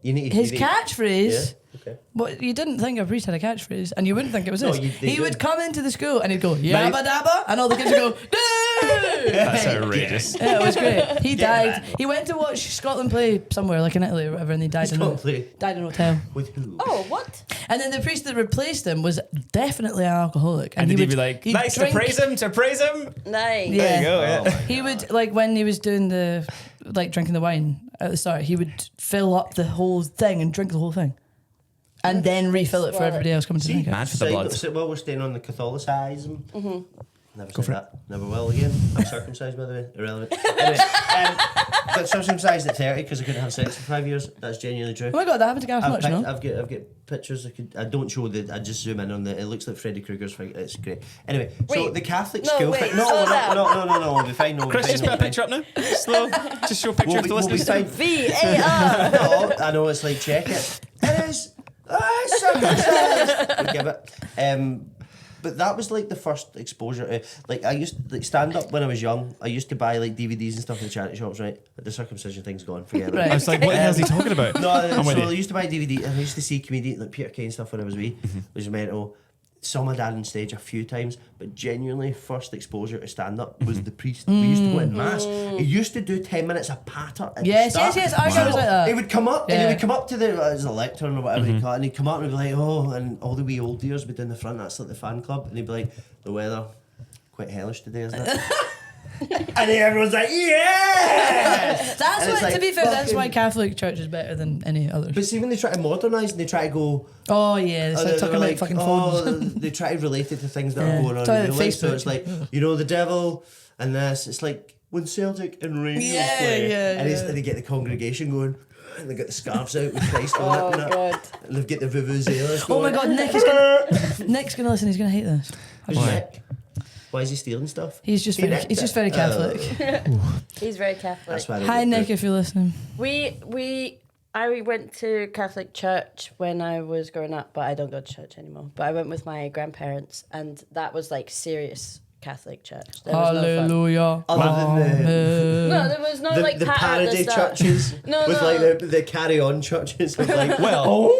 His catchphrase. Yeah. Okay. What you didn't think a priest had a catchphrase, and you wouldn't think it was No, this. they He would did. come into the school and he'd go yabba dabba, and all the kids would go. "Doo!" That's outrageous. Yeah, it was great. He died. man. He went to watch Scotland play somewhere, like in Italy or whatever, and he died in Scotland play? died in a hotel. With who? Oh, what? And then the priest that replaced him was definitely an alcoholic, And did he be would- like, he'd nice drink- to praise him? Nice. Yeah. There you go, yeah. Oh my He would, like, when he was doing the, like, drinking the wine at the start, he would fill up the whole thing and drink the whole thing. And then refill it for Swallow it. everybody else coming to drink it. Mad for the blood. While we're staying on the Catholicism. Never said that. Never will again. I'm circumcised, by the way. Irrelevant. Anyway, got circumcised at 30 because I couldn't have sex for 5 years. That's genuinely true. Oh my god, that happened to Gareth much, no? I've got pictures. I don't show the. I just zoom in on the. It looks like Freddy Krueger's finger. It's great. Anyway, so Wait. the Catholic No, school. wait, No, slow down. no. We'll be fine. No, we'll be Chris, fine, just we'll put a be picture up now. Slow. Just show a picture We'll of be, the we'll be listeners. fine. VAR. No, I know it's like check it. It is. Circumcised. We give it. But that was like the first exposure to, like, I used to like stand up when I was young. I used to buy like DVDs and stuff in the charity shops, right? But the circumcision thing's gone. Forget it. Right. I was like, what the hell is he talking about? No, I'm with so you. I used to buy DVD and I used to see comedians like Peter Kay and stuff when I was wee, which was mental. saw my dad on stage a few times, but genuinely first exposure to stand-up was the priest. We used to go in mass. He used to do 10 minutes of patter at Yes, the start. yes, yes, I was like that. He would come up, and Yeah. he would come up to the, it was a lectern or whatever he called it, and he'd come up and he'd be like, oh, and all the wee old dears would be in the front, that's like the fan club, and he'd be like, the weather, quite hellish today, isn't it? And then everyone's like, yes! That's And it's why, to like, be fair, that's why fucking- Catholic Church is better than any others. But see, when they try to modernise and they try to go, Oh yeah, it's like they're talking about like, fucking oh, phones. they try to relate it to things that Yeah. are going on Try in like real life. So Facebook. it's like, you know, the devil and this. It's like when Celtic and Rangers Yeah, play, yeah, and yeah. they get the congregation going, and they get the scarves out with Christ on Oh, it, and that, God. and they've got the vuvuzelas Oh going. my God, Nick's gonna listen. He's gonna hate this. Who's Nick? Why is he stealing stuff? He's just He very, nicked he's just it. very Catholic. He's very Catholic. That's why I don't Hi get Nick, it. if you're listening. I went to Catholic church when I was growing up, but I don't go to church anymore. But I went with my grandparents, and that was like serious Catholic church. There was no fun. Hallelujah. Other than No, there was no like the patter at the parody start. churches No, with no. like the carry-on churches with like, Well,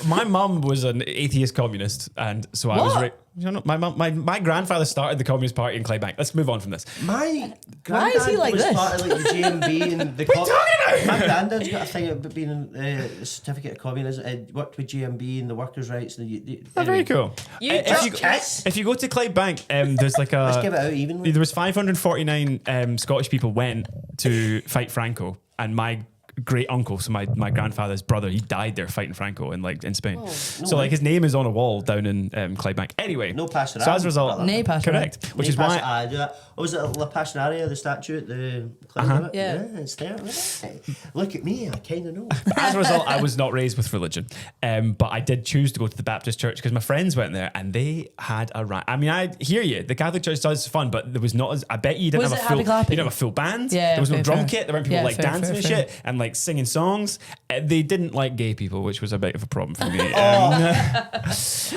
my mum was an atheist communist, and so I was. You know, my grandfather started the Communist Party in Claybank. Let's move on from this. My Why is he granddad like was this? part of like the GMB and the. What are you talking about? My granddad's got a thing about being a certificate of communism. Worked with GMB and the workers' rights. And Oh, very cool. If you go to Claybank, there's like Let's a. give it out evenly. There was 549 Scottish people went to fight Franco, and my great uncle, so my grandfather's brother, he died there fighting Franco in Spain. So like his name is on a wall down in Clydebank. Anyway, No Pastoral. so as a result, brother. Nay, Pastoral. correct, which is why. Oh, was it La Passionaria, the statue at the club? Yeah. It's there. Right. Look at me, I kind of know. As a result, I was not raised with religion, but I did choose to go to the Baptist church because my friends went there and they had a rant. I mean, I hear you. The Catholic church does fun, but there was not as. I bet you didn't Was have it a full. happy clapping? You didn't have a full band. Yeah, there was no fair, drum fair. kit. There weren't people Yeah, like fair, dancing fair, and shit and like singing songs. They didn't like gay people, which was a bit of a problem for me.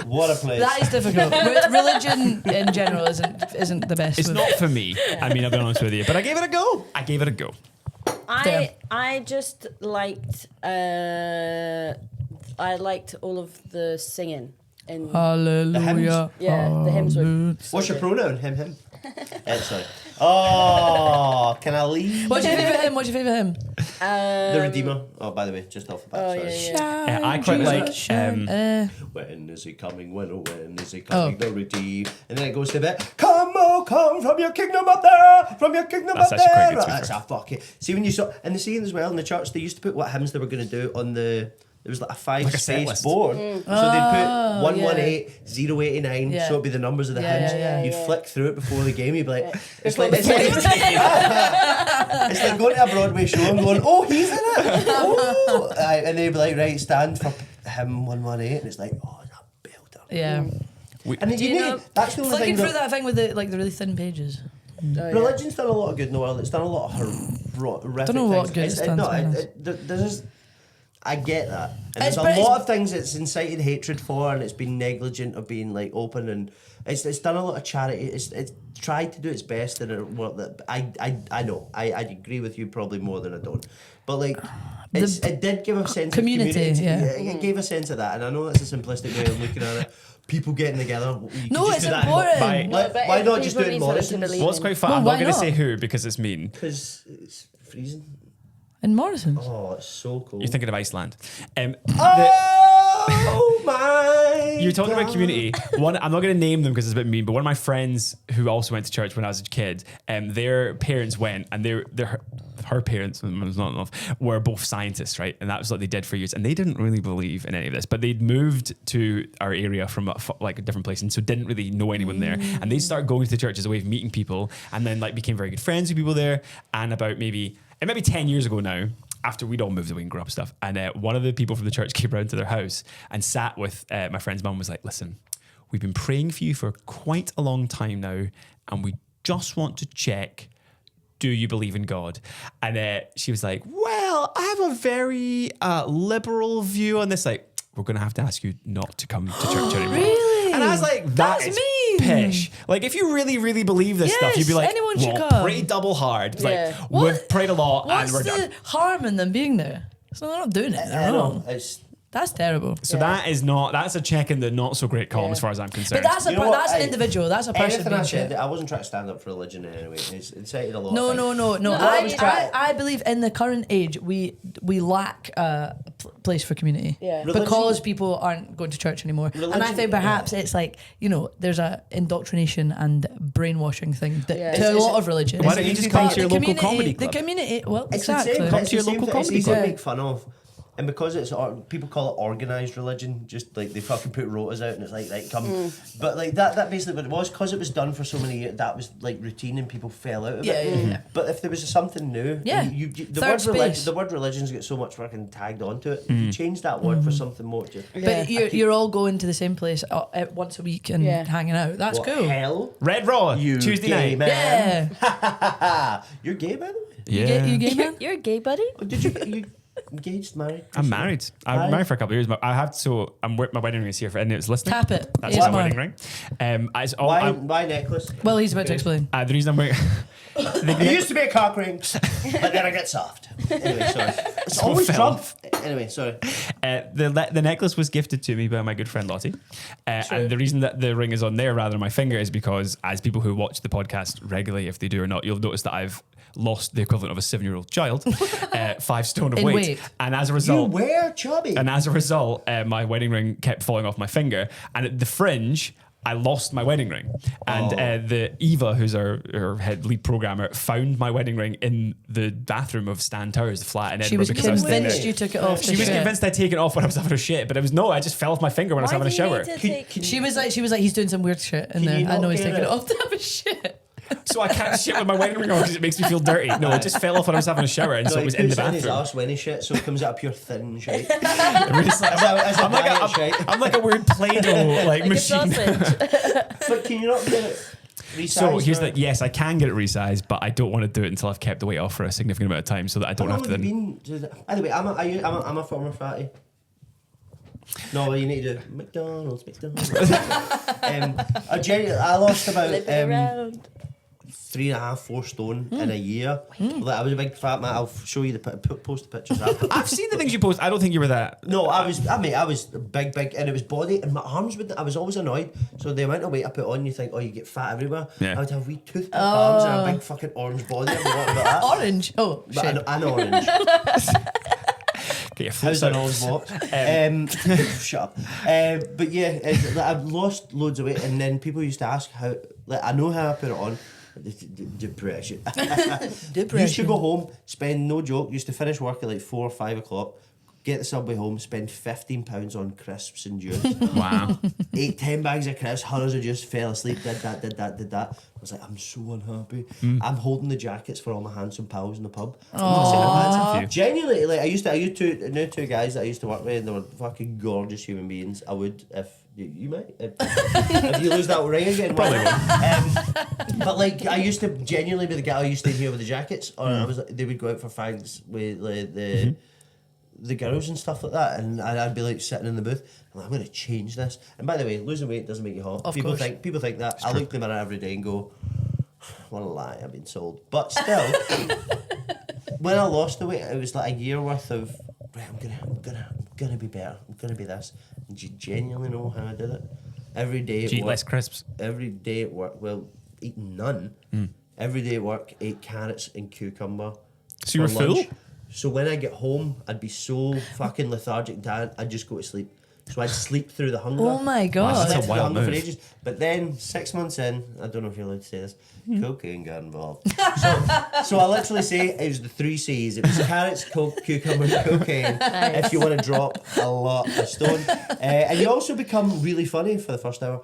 What a place. That is difficult. Religion in general isn't the best. It's not for me. I mean, I'll be honest with you, but I gave it a go. Fair. I just liked I liked all of the singing in Hallelujah. the hymns were What's your pronoun? Him. Sorry. Oh, can I leave? What's your favourite hymn? What's your favourite hymn? The Redeemer. Oh, by the way, just off the bat. sorry. Yeah, I quite like. When is he coming? When is he coming? The Redeemer. And then it goes to a bit. Come, oh, come from your kingdom up there, from your kingdom That's up actually quite there. good, to be That's fair. a fucking. See when you saw and the scene as well in the church, they used to put what hymns they were going to do on the. There was like a Like a set five-space list. board, so they'd put 118, 089, Yeah. so it'd be the numbers of the Yeah, hymns. yeah, You'd flick through it before the game. You'd be like, it's Before like, the game. it's like going to a Broadway show and going, oh, he's in it. Oh. And they'd be like, right, stand for hymn 118, and it's like, oh, that belter. Yeah. And then Do you know- that's the only Flicking thing through that thing with the really thin pages. religion's done a lot of good in the world. It's done a lot of horrific Don't know what things. good it's done, No, to be honest. there's I get that. And It's- there's but a it's- lot of things it's incited hatred for, and it's been negligent of being like open, and it's done a lot of charity. It's tried to do its best in a world that I know. I agree with you probably more than I don't. But like it did give a sense community, of community. yeah. It gave a sense of that, and I know that's a simplistic way of looking at it. People getting together. You No, could just it's do that in- important. By- No, but why if not just people do it in need something to Morrison's? believe What's in. quite fun? Well, I'm why not going to not? say who because it's mean. Because it's freezing. In Morrison's. Oh, it's so cool. You're thinking of Iceland. Oh my! You're talking about God. community. One, I'm not going to name them because it's a bit mean, but one of my friends who also went to church when I was a kid, their parents went, and her parents, was not enough, were both scientists, right? And that was what they did for years, and they didn't really believe in any of this, but they'd moved to our area from a different place, and so didn't really know anyone there. And they started going to the church as a way of meeting people, and then like became very good friends with people there. And about maybe 10 years ago now, after we'd all moved away and grew up stuff, and one of the people from the church came round to their house and sat with my friend's mum, was like, listen, we've been praying for you for quite a long time now, and we just want to check, do you believe in God? And she was like, well, I have a very liberal view on this. Like, we're going to have to ask you not to come to church anymore. Really? And I was like, That's is mean. pish. Like, if you really, really believe this stuff, Yes, you'd be like, anyone should well, come. pray double hard. It's Yeah. like, we've prayed a lot What's and we're the done. harm in them being there? So they're not doing it. I They're know. wrong. It's That's terrible. So that's a check in the not so great column Yeah. as far as I'm concerned. But that's You know what? an individual. That's a person Anything being I said, shit. I wasn't trying to stand up for religion in any way. It's incited a lot. No, of things. no. I was trying- I believe in the current age we lack a place for community. Yeah. Because Religion- people aren't going to church anymore. And I Religion- think perhaps it's like, there's a indoctrination and brainwashing thing that, Yeah. to a It's- lot of religions. Why don't you just come to your The local community- comedy club? The community, well, It's the exactly. same. Come It's to your the same local thing. It's comedy easy to club. make fun of. And because people call it organised religion, just like they fucking put rotas out and it's like, right, come. But like that basically what it was, because it was done for so many years, that was like routine and people fell out of Yeah, it. yeah, yeah. But if there was something new, Yeah. the word religion's get so much fucking tagged onto it. If you change that word for something more, just, But you're all going to the same place once a week and Yeah. hanging out. That's what cool. hell? Red Raw, You Tuesday gay night. man. Yeah. You're gay, by the way? Yeah. You gay man? You're gay, buddy. Oh, did you engaged, married? I'm married. I've Aye. been married for a couple of years. But my wedding ring is here for anyone that's listening. Tap it. That's ASMR. my wedding ring. Why necklace? Well, he's about to explain. The reason I'm wearing It used to be a cock ring, but then I get soft. Anyway, sorry. It's always fell Trump. off. Anyway, sorry. the necklace was gifted to me by my good friend Lottie, and the reason that the ring is on there rather than my finger is because, as people who watch the podcast regularly, if they do or not, you'll notice that I've lost the equivalent of a 7-year-old child, 5 stone of In weight. weight. And as a You result, were chubby. my wedding ring kept falling off my finger, and at the fringe, I lost my wedding ring. And the Eva, who's our head lead programmer, found my wedding ring in the bathroom of Stan Towers, the flat in She Edinburgh. was because I was staying convinced there. you took it off. She was convinced I'd taken it off when I was having a shit, but it was no, I just fell off my finger when I was having a shower. She was like, he's doing some weird shit in Can there. you I know not he's get taking it it? off to have a shit. So I can't shit with my wedding ring on because it makes me feel dirty. No, it just fell off when I was having a shower, and so it was in the in his bathroom. arse when he shit, so it comes out pure thin shit. It's like- I'm I'm like a weird Play-Doh like Like a machine. sausage. But can you not get it resized? So here's now? the yes, I can get it resized, but I don't want to do it until I've kept the weight off for a significant amount of time, so that I don't How have long to have you then. been? By the way, I'm a former fatty. No, you need to do McDonald's. I lost about Living around. 3.5, 4 stone in a year. Like, I was a big fat man. I'll show you post the pictures after. I've seen the things you post. I don't think you were that. No, I was big, and it was body, and my arms would. I was always annoyed. So the amount of weight I put on, you think, oh, you get fat everywhere. Yeah. I would have wee toothpick arms and a big fucking orange body. I'd be walking about that. Orange. Oh, But shit. an orange. Get your How's foot an out. orange box? Shut up. But yeah, like, I've lost loads of weight, and then people used to ask how. Like, I know how I put it on. Depression. Used to go home, spend no joke. Used to finish work at like 4 or 5 o'clock. Get the subway home, spend £15 on crisps and juice. Wow. Ate 10 bags of crisps, hundreds of juice, fell asleep, did that. I was like, I'm so unhappy. I'm holding the jackets for all my handsome pals in the pub. I'm not saying I'm bad. Genuinely, like I knew two guys that I used to work with, and they were fucking gorgeous human beings. I would if you might if you lose that ring again. Probably won't. But like I used to genuinely be the guy who used to stay here with the jackets, or I was. They would go out for fags with like, the girls and stuff like that, and I'd be like sitting in the booth. I'm like, I'm going to change this. And by the way, losing weight doesn't make you hot. Of People course. think that. I look in the mirror every day and go, what a lie, I've been sold. But still, when I lost the weight, it was like a year worth of right. I'm gonna be better. I'm gonna be this. And you genuinely know how I did it. Every day at Eat work. less crisps. Every day at work. Well, eating none. Every day at work, ate carrots and cucumber. So you were for lunch. full? So when I get home, I'd be so fucking lethargic, Dan, I'd just go to sleep. So I'd sleep through the hunger. Oh my God. That's a Slept through the wild hunger for move. ages. But then 6 months in, I don't know if you're allowed to say this, cocaine got involved. So I literally say it was the 3 C's. It was carrots, coke, cucumber, cocaine. If you want to drop a lot of stone. And you also become really funny for the first hour.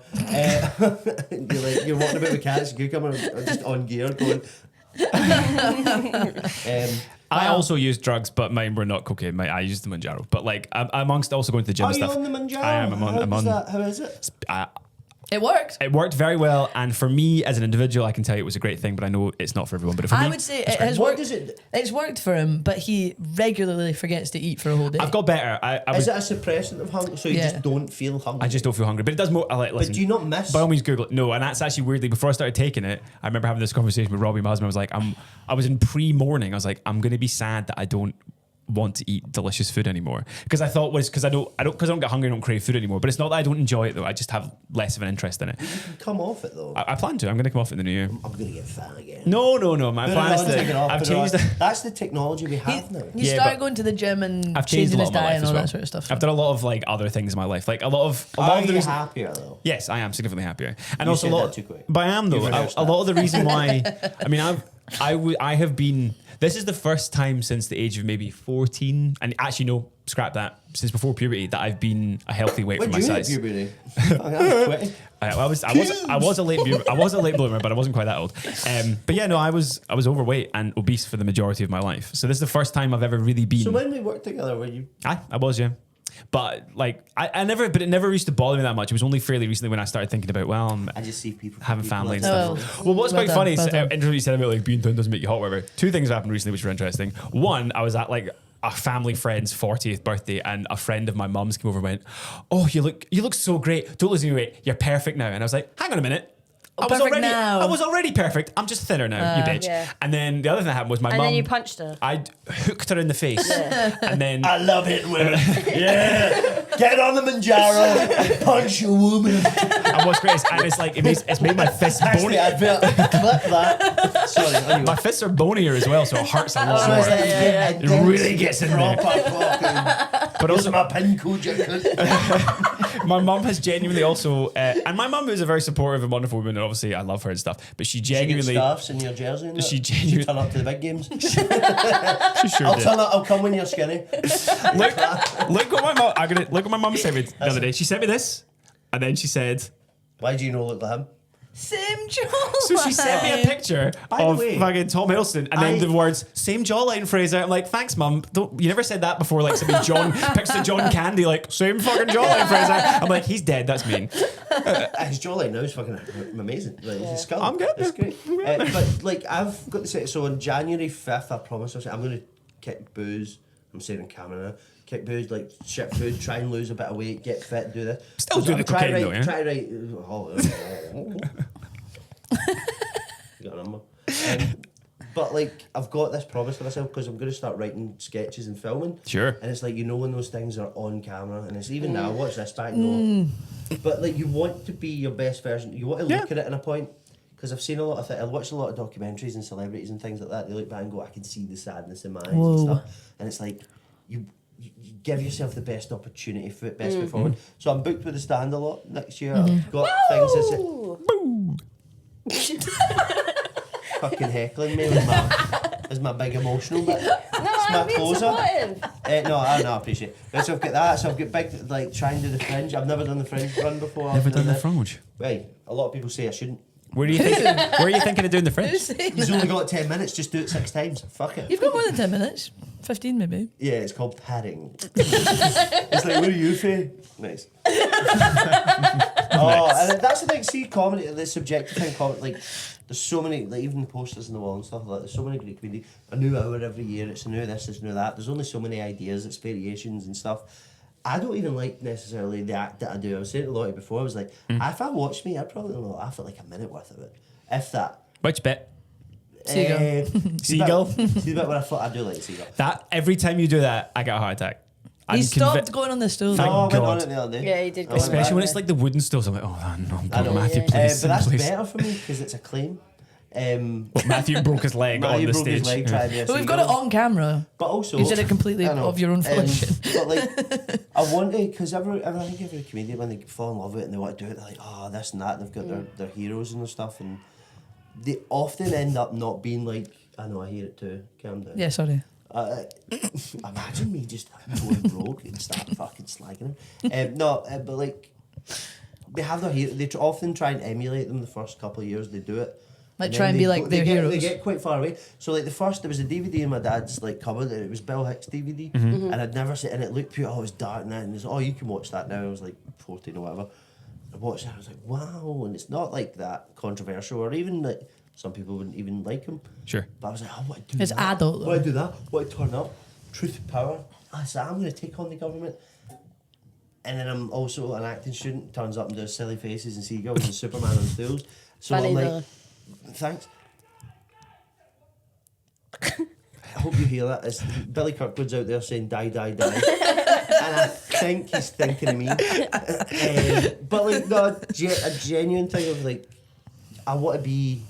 You're walking about with carrots and cucumber just on gear going... I also used drugs, but mine were not cocaine. I used the Manjaro. But like, amongst also going to the gym Are and you stuff. on the Manjaro? I am. I'm on. How is it? It works. It worked very well, and for me as an individual, I can tell you it was a great thing. But I know it's not for everyone. But for me, I would say it it's great. has What worked. does it... It's worked for him, but he regularly forgets to eat for a whole day. I've got better. I Is was, it a suppressant of hunger? So you Yeah. just don't feel hungry? I just don't feel hungry, but it does more. I like. Listen, But do you not miss... by all means, Google it. No, and that's actually weirdly. Before I started taking it, I remember having this conversation with Robbie, my husband. I was like, I was in pre-morning. I was like, I'm going to be sad that I don't want to eat delicious food anymore, because I thought was because I don't get hungry, I don't crave food anymore. But it's not that I don't enjoy it though. I just have less of an interest in it. You can come off it though. I plan to. I'm going to come off it in the new year. I'm gonna get fat again. No. My No, plan no, is I'm taking to. off, I've put it changed. on. That's the technology we have now. He Yeah, started but going to the gym and I've changed changing a his lot of my diet life and as all well. that sort of stuff. I've done a lot of like other things in my life, like a lot of Are the you reason. happier though? Yes, I am significantly happier, and You also a said lot. that too quick. But I am though. You've rehearsed A lot of that. the reason why. I mean, I have been. This is the first time since the age of maybe 14, and actually no, scrap that. Since before puberty, that I've been a healthy weight When for did my you hit size. puberty? I was 20. I was a late bloomer, but I wasn't quite that old. But yeah, no, I was overweight and obese for the majority of my life. So this is the first time I've ever really been. So when we worked together, were you? I was, yeah. But like it never used to bother me that much. It was only fairly recently when I started thinking about, I just see people having family and like- stuff. Well, what's Well quite done, funny is well done. you said about like being thin doesn't make you hot, whatever. Two things happened recently which were interesting. One, I was at like a family friend's 40th birthday, and a friend of my mum's came over and went, "Oh, you look so great. Don't lose any weight. You're perfect now." And I was like, "Hang on a minute. Perfect now. I was already perfect. I'm just thinner now, you bitch." Yeah. And then the other thing that happened was my And mum. then you punched her. I hooked her in the face, and then I love it, women. Yeah, get on the Manjaro, punch a woman. and what's great is, and it's like it's made my fists Actually, bony. I'd clip that. Sorry, anyway. My fists are bonier as well, so it hurts a lot So more. it's like, It really gets in there. But also my pin code, you cunt. My mum has genuinely also, and my mum is a very supportive and wonderful woman, and obviously I love her and stuff. But she You get genuinely, scarves in your jersey. And She that? genuinely- You turn up to the big games. she sure I'll did. turn up. I'll come when you're skinny. Look what my mum. Look what my mum sent me the other day. She sent me this, and then she said. Why do you know look like him? Same job. So she sent me a picture By the of way, fucking Tom Hiddleston, and then I- the words "same jawline" Fraser. I'm like, thanks, mum. You never said that before. Like somebody pictures of John Candy, like same fucking jawline, Fraser. I'm like, he's dead. That's mean. His jawline now is fucking amazing. Like, his skull. I'm good. It's great. But like I've got to say, so on January 5th, I promise I'm going to kick booze. I'm saying on camera now. Kick booze, like shit food, try and lose a bit of weight, get fit, do this. Still do the cocaine though, yeah? Try to write. You got a number. But like I've got this promise to myself because I'm going to start writing sketches and filming. Sure. And it's like when those things are on camera, and it's even now. Watch this back, no. But like you want to be your best version. You want to look at it in a point. Because I've seen a lot of I watched a lot of documentaries and celebrities and things like that. They look back and go, I can see the sadness in my eyes and stuff. And it's like you give yourself the best opportunity for it, best foot forward. So I'm booked with the Stand a lot next year. I've got things that's fucking heckling me as my big emotional bit. No, I'm being closer. supportive. No, I appreciate it. But so I've got that. So I've got big like trying to do the Fringe. I've never done the Fringe run before. Never done the Fringe. Right. A lot of people say I shouldn't. Where are you thinking of doing the Fringe? He's only got 10 minutes, just do it 6 times. Fuck it. You've got more than 10 minutes. 15 maybe. Yeah, it's called padding. It's like, where are you, Faye? Nice. And that's the thing, see, comedy, the subjective thing, comedy, like, there's so many, like, even the posters on the wall and stuff like that, there's so many great comedy. A new hour every year, it's a new this, it's new that. There's only so many ideas, it's variations and stuff. I don't even like necessarily the act that I do. I was saying to Lottie before, I was like, if I watched me, I'd probably only laugh at like a minute worth of it. If that. Which bit? Seagull. Seagull? See the bit where I thought I do like Seagull. That every time you do that, I get a heart attack. He stopped going on the stool. Thank I went on God. it the other day. Yeah, he did I go went Especially back when it's there. like the wooden stools. I'm like, oh, no, I know. Matthew, Yeah. please. But that's please. better for me because it's a claim. Matthew broke his leg Matthew on the broke stage. his leg trying to be a But we've got it seagull. on camera. But also, You did it completely I know. of your own volition. But like, I want to, because I think every comedian, when they fall in love with it and they want to do it, they're like, oh, this and that, and they've got their heroes and their stuff, and they often end up not being like, I know, I hear it too, calm down. Yeah, sorry. Imagine me just going rogue and start fucking slagging him. But like, they have their hero, they often try and emulate them the first couple of years they do it. Like And try then and be they like go- their they heroes. They get quite far away. So like there was a DVD in my dad's like cupboard, and it was Bill Hicks DVD, Mm-hmm. and I'd never seen, and it looked pure. Oh, it was dark now, and it was, oh, you can watch that now. I was like 14 or whatever. I watched it. I was like, wow, and it's not like that controversial, or even like some people wouldn't even like him. Sure. But I was like, oh, what do It's that? adult, though. What do that? What turn up? Truth, power. I said, I'm going to take on the government. And then I'm also an acting student, turns up and does silly faces and seagulls and Superman on stools. So Funny I'm like, though. thanks. I hope you hear that. It's Billy Kirkwood's out there saying die, die, die. And I think he's thinking of me. But like, no, a genuine thing of like, I want to be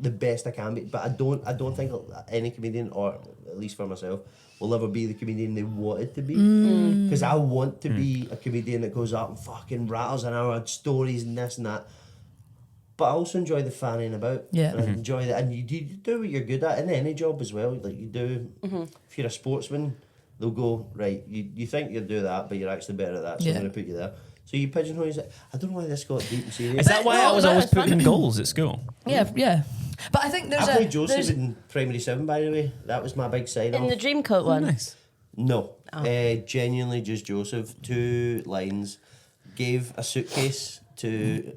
the best I can be, but I don't think any comedian, or at least for myself, will ever be the comedian they wanted to be. Because I want to be a comedian that goes up and fucking rattles an hour, stories and this and that. But I also enjoy the fanning about. Yeah. And I enjoy that. And you do what you're good at in any job as well. Like you do, if you're a sportsman, they'll go, right, you think you'll do that, but you're actually better at that, so I'm going to put you there. So you pigeonhole yourself. I don't know why this got deep and serious. Is that why I was always that's putting in goals at school? Yeah. But I think there's I played Joseph in Primary 7, by the way. That was my big sign-off. In the Dreamcoat one. Nice. No. Genuinely just Joseph. 2 lines. Gave a suitcase to...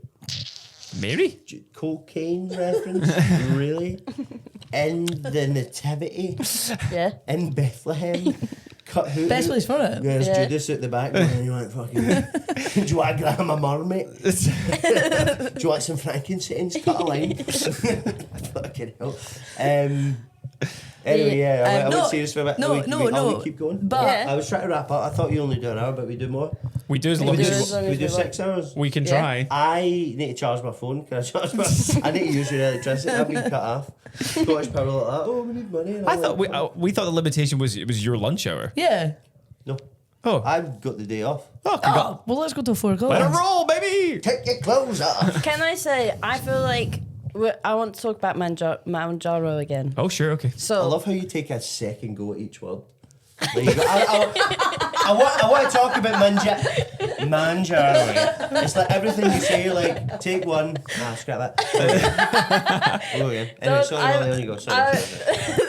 Mary? Cocaine reference? Really? In the Nativity? Yeah. In Bethlehem? Cut who? best place for it. There's Yeah. Judas at the back, and you went fucking. Do you want to grab a marmite? Do you want some frankincense? Cut a line. Fucking hell. Anyway, yeah, I went serious for a bit. No. Keep going. But- Yeah. I was trying to wrap up. I thought you only do an hour, but we do more. We do as We long do, as long we as do we 6 hours. we can Yeah. try. I need to charge my phone. Can I charge my? I need to use your electricity. I've been cut off. Scottish Power like that. Oh, we need money. And I I'm thought like, we thought the limitation was it was your lunch hour. Yeah. no. Oh, I've got the day off. Oh, well, let's go till 4 o'clock. let it roll, baby. Take your clothes off. Can I say, I feel like I want to talk about Manjaro again. Oh, sure, okay. So I love how you take a second go at each word. There you go. I want to talk about Manjaro. It's like everything you say, like, take one. Scrap that. Go again. Anyway, sorry, Molly, on you go. Sorry.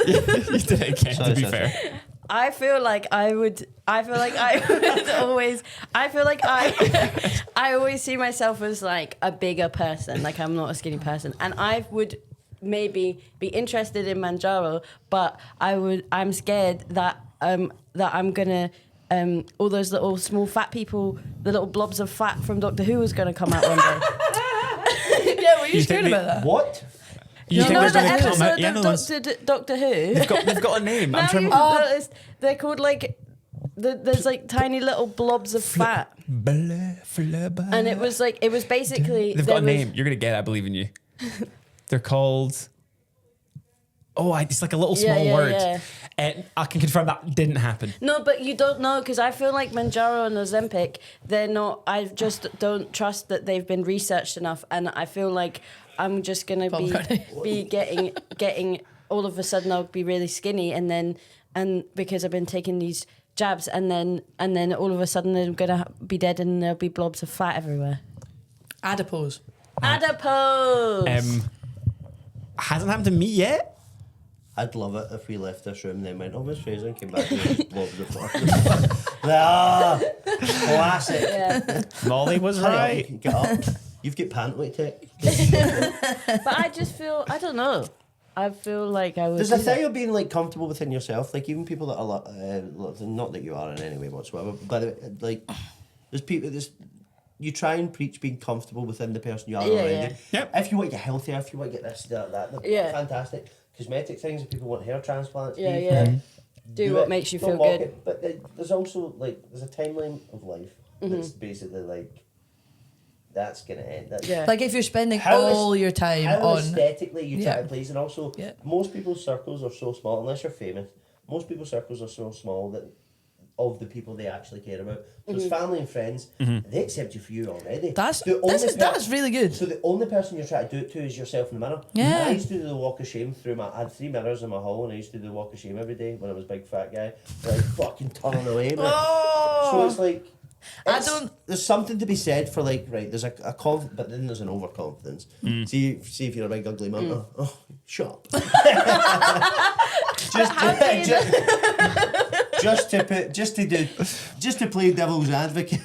You did it again, Sorry, to be sorry. fair. I feel like I would always. I feel like I always see myself as like a bigger person. Like I'm not a skinny person, and I would maybe be interested in Manjaro, but I'm scared that I'm gonna. All those little small fat people, the little blobs of fat from Doctor Who is going to come out one day. Yeah, were you You scared think about that? What? You think know they're the going to come out? episode Yeah, of no, ones- Doctor Who? they've got a name. I'm Now trying you've noticed they're called like there's like tiny little blobs of fat, and it was basically They've got a name. You're going to get it. I believe in you. They're called... Oh, it's like a little small word. Yeah. And I can confirm that didn't happen. No, but you don't know because I feel like Manjaro and Ozempic, they're not. I just don't trust that they've been researched enough, and I feel like I'm just gonna be getting all of a sudden I'll be really skinny, and because I've been taking these jabs, and then all of a sudden I'm gonna be dead, and there'll be blobs of fat everywhere. Adipose. Adipose. Hasn't happened to me yet. I'd love it if we left this room and then went, oh, Miss Fraser, and came back and blobs of fat. Classic. Yeah. Molly was right. Get up. You've got pant weight tech. But I just feel, I don't know. I feel like I would. There's a do that. thing of being like comfortable within yourself. Like even people that are not that you are in any way whatsoever, but like there's people. You try and preach being comfortable within the person you are already. yeah. Yep. If you want to get healthier, if you want to get this, that, Yeah. fantastic. Cosmetic things. If people want hair transplants, Yeah, be yeah. fit, Do what it. makes you Don't feel mock good. it. But there's also like there's a timeline of life that's basically like that's gonna end. That's, Yeah. Like if you're spending How all your time How on... aesthetically you try Yeah. to please, and also Yeah. most people's circles are so small. Unless you're famous, most people's circles are so small that of the people they actually care about. So it's family and friends. They accept you for you already. That's The only that's really good. So the only person you're trying to do it to is yourself in the mirror. Yeah. I used to do the walk of shame I had 3 mirrors in my hall, and I used to do the walk of shame every day when I was a big fat guy. Like fucking turning away. Man. So it's like there's something to be said for like, right, there's a but then there's an overconfidence. See if you're a big ugly man. Oh, shut up. just to play devil's advocate.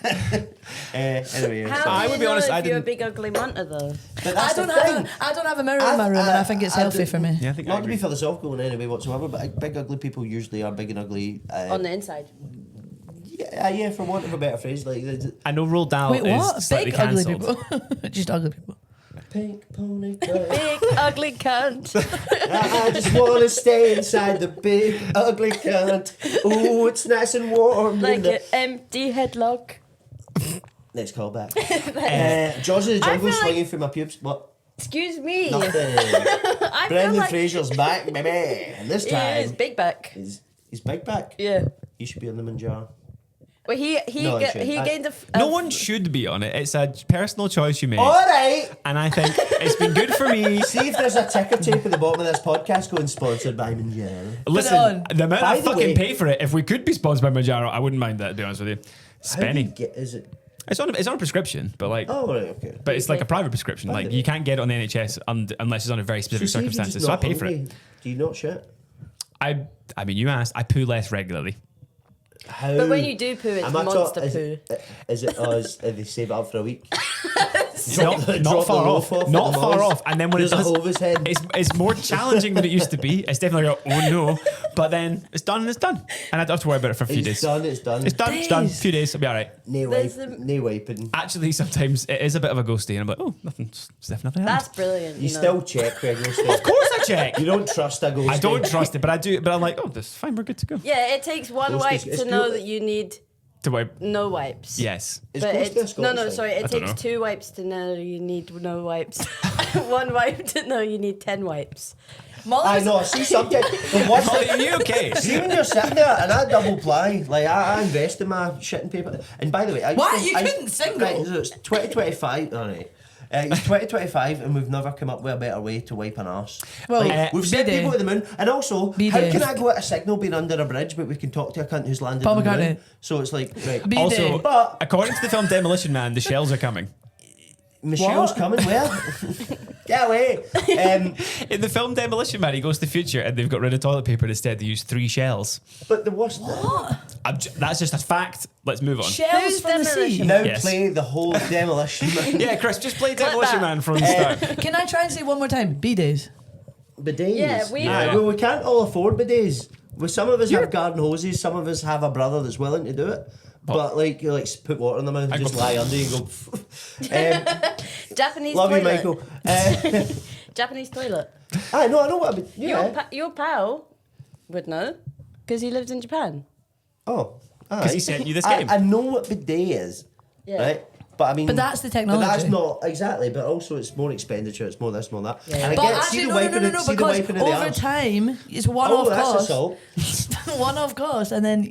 Anyway, How sorry. I do would you be know honest, if I you're a didn't- big ugly munter though? But I that's the thing. don't have a mirror in my room, and I think it's healthy for me. Yeah, I think I Not to agree. be philosophical in any way whatsoever, but big ugly people usually are big and ugly. On the inside. Yeah, for want of a better phrase, like I know Roald Dahl Wait, is what? slightly Big ugly cancelled. people? Just ugly people. pink pony girl. Big ugly cunt. I just want to stay inside the big ugly cunt. Ooh, it's nice and warm. Like in the... an empty headlock. Next call back. Jaws of the Jungle feel swinging through my pubes. What? Excuse me. Nothing. I feel Brendan like Fraser's back, baby. And this yeah, time, his big back. he's big back. Yeah. He should be on the Manjaro. Well, he No, it shouldn't. gained a. No one should be on it. It's a personal choice you make. All right. And I think it's been good for me. See if there's a ticker tape at the bottom of this podcast going sponsored by Manjaro. Listen, on. the amount By I the fucking way- pay for it, if we could be sponsored by Manjaro, I wouldn't mind that, to be honest with you. It's How do you penny. get? Is it? It's on a prescription, but like, Oh, right, okay. but it's like a private prescription. By Like the you way- can't get it on the NHS unless it's under very specific see if you're circumstances. just So I not pay for hungry. it. Do you not shit? I mean, you asked. I poo less regularly. How? But when you do poo, it's Am I monster is poo. Is it us? They save it up for a week? Not, Drop not the far loaf off. off Not at the far Moz. off. And then when There's it a does, hole of his head. it's more challenging than it used to be. It's definitely like, oh no. But then it's done and it's done. And I don't have to worry about it for a few It's days. done. It's done. It's done. It's done. A Days. few days. I'll be all right. No There's wipe. a- No wiping. Actually, sometimes it is a bit of a ghosty, and I'm like, oh, nothing's nothing. That's brilliant. You know. still check regularly. Of course I check. You don't trust a ghost. I don't trust it, but I do. But I'm like, oh, this is fine. We're good to go. Yeah, it takes one Ghost wipe is- it's to know good. that you need To wipe. no wipes. Yes. Is But ghost a it's, no, Scottish thing? sorry. It I don't takes know. 2 wipes to know you need no wipes. 1 wipe to know you need 10 wipes. I know. See something. The worst Oh, thing- are you okay? See when you're sitting there and I double ply, like I invest in my shit and paper. And by the way, What? You couldn't single? Right, so it's 2025. All right. It's 2025 and we've never come up with a better way to wipe an arse. Well, Like, we've sent bidet. people to the moon, and also, Bidet. how can I go at a signal being under a bridge, but we can talk to a cunt who's landed Paul on the moon? McCartney. So it's like, right. Bidet. Also, But- according to the film Demolition Man, the shells are coming. Michelle's What? coming. Where? Get away. In the film Demolition Man, he goes to the future and they've got rid of toilet paper. Instead, they use 3 shells. But the worst. That's just a fact. Let's move on. Shells Who's from the sea. Demolition Now Yes. play the whole demolition man. Yeah, Chris, just play Clip Demolition that. Man from the start. Can I try and say one more time? B-days. Bidets. Yeah, we- Well, we can't all afford bidets. Well, some of us have garden hoses. Some of us have a brother that's willing to do it. But like, you like put water in the mouth and just lie under you and go. Japanese Love you, toilet. Michael. Japanese toilet. I know what. Yeah. Your pal would know because he lives in Japan. Oh. Because he sent you this game. I know what bidet is. Yeah. Right. But I mean, But that's the But that's technology. not exactly. But also, it's more expenditure. It's more this, more that. Yeah. And But again, actually, see the no, wiping of because the over arse. time, it's Oh, one-off that's cost. assault. One-off cost, and then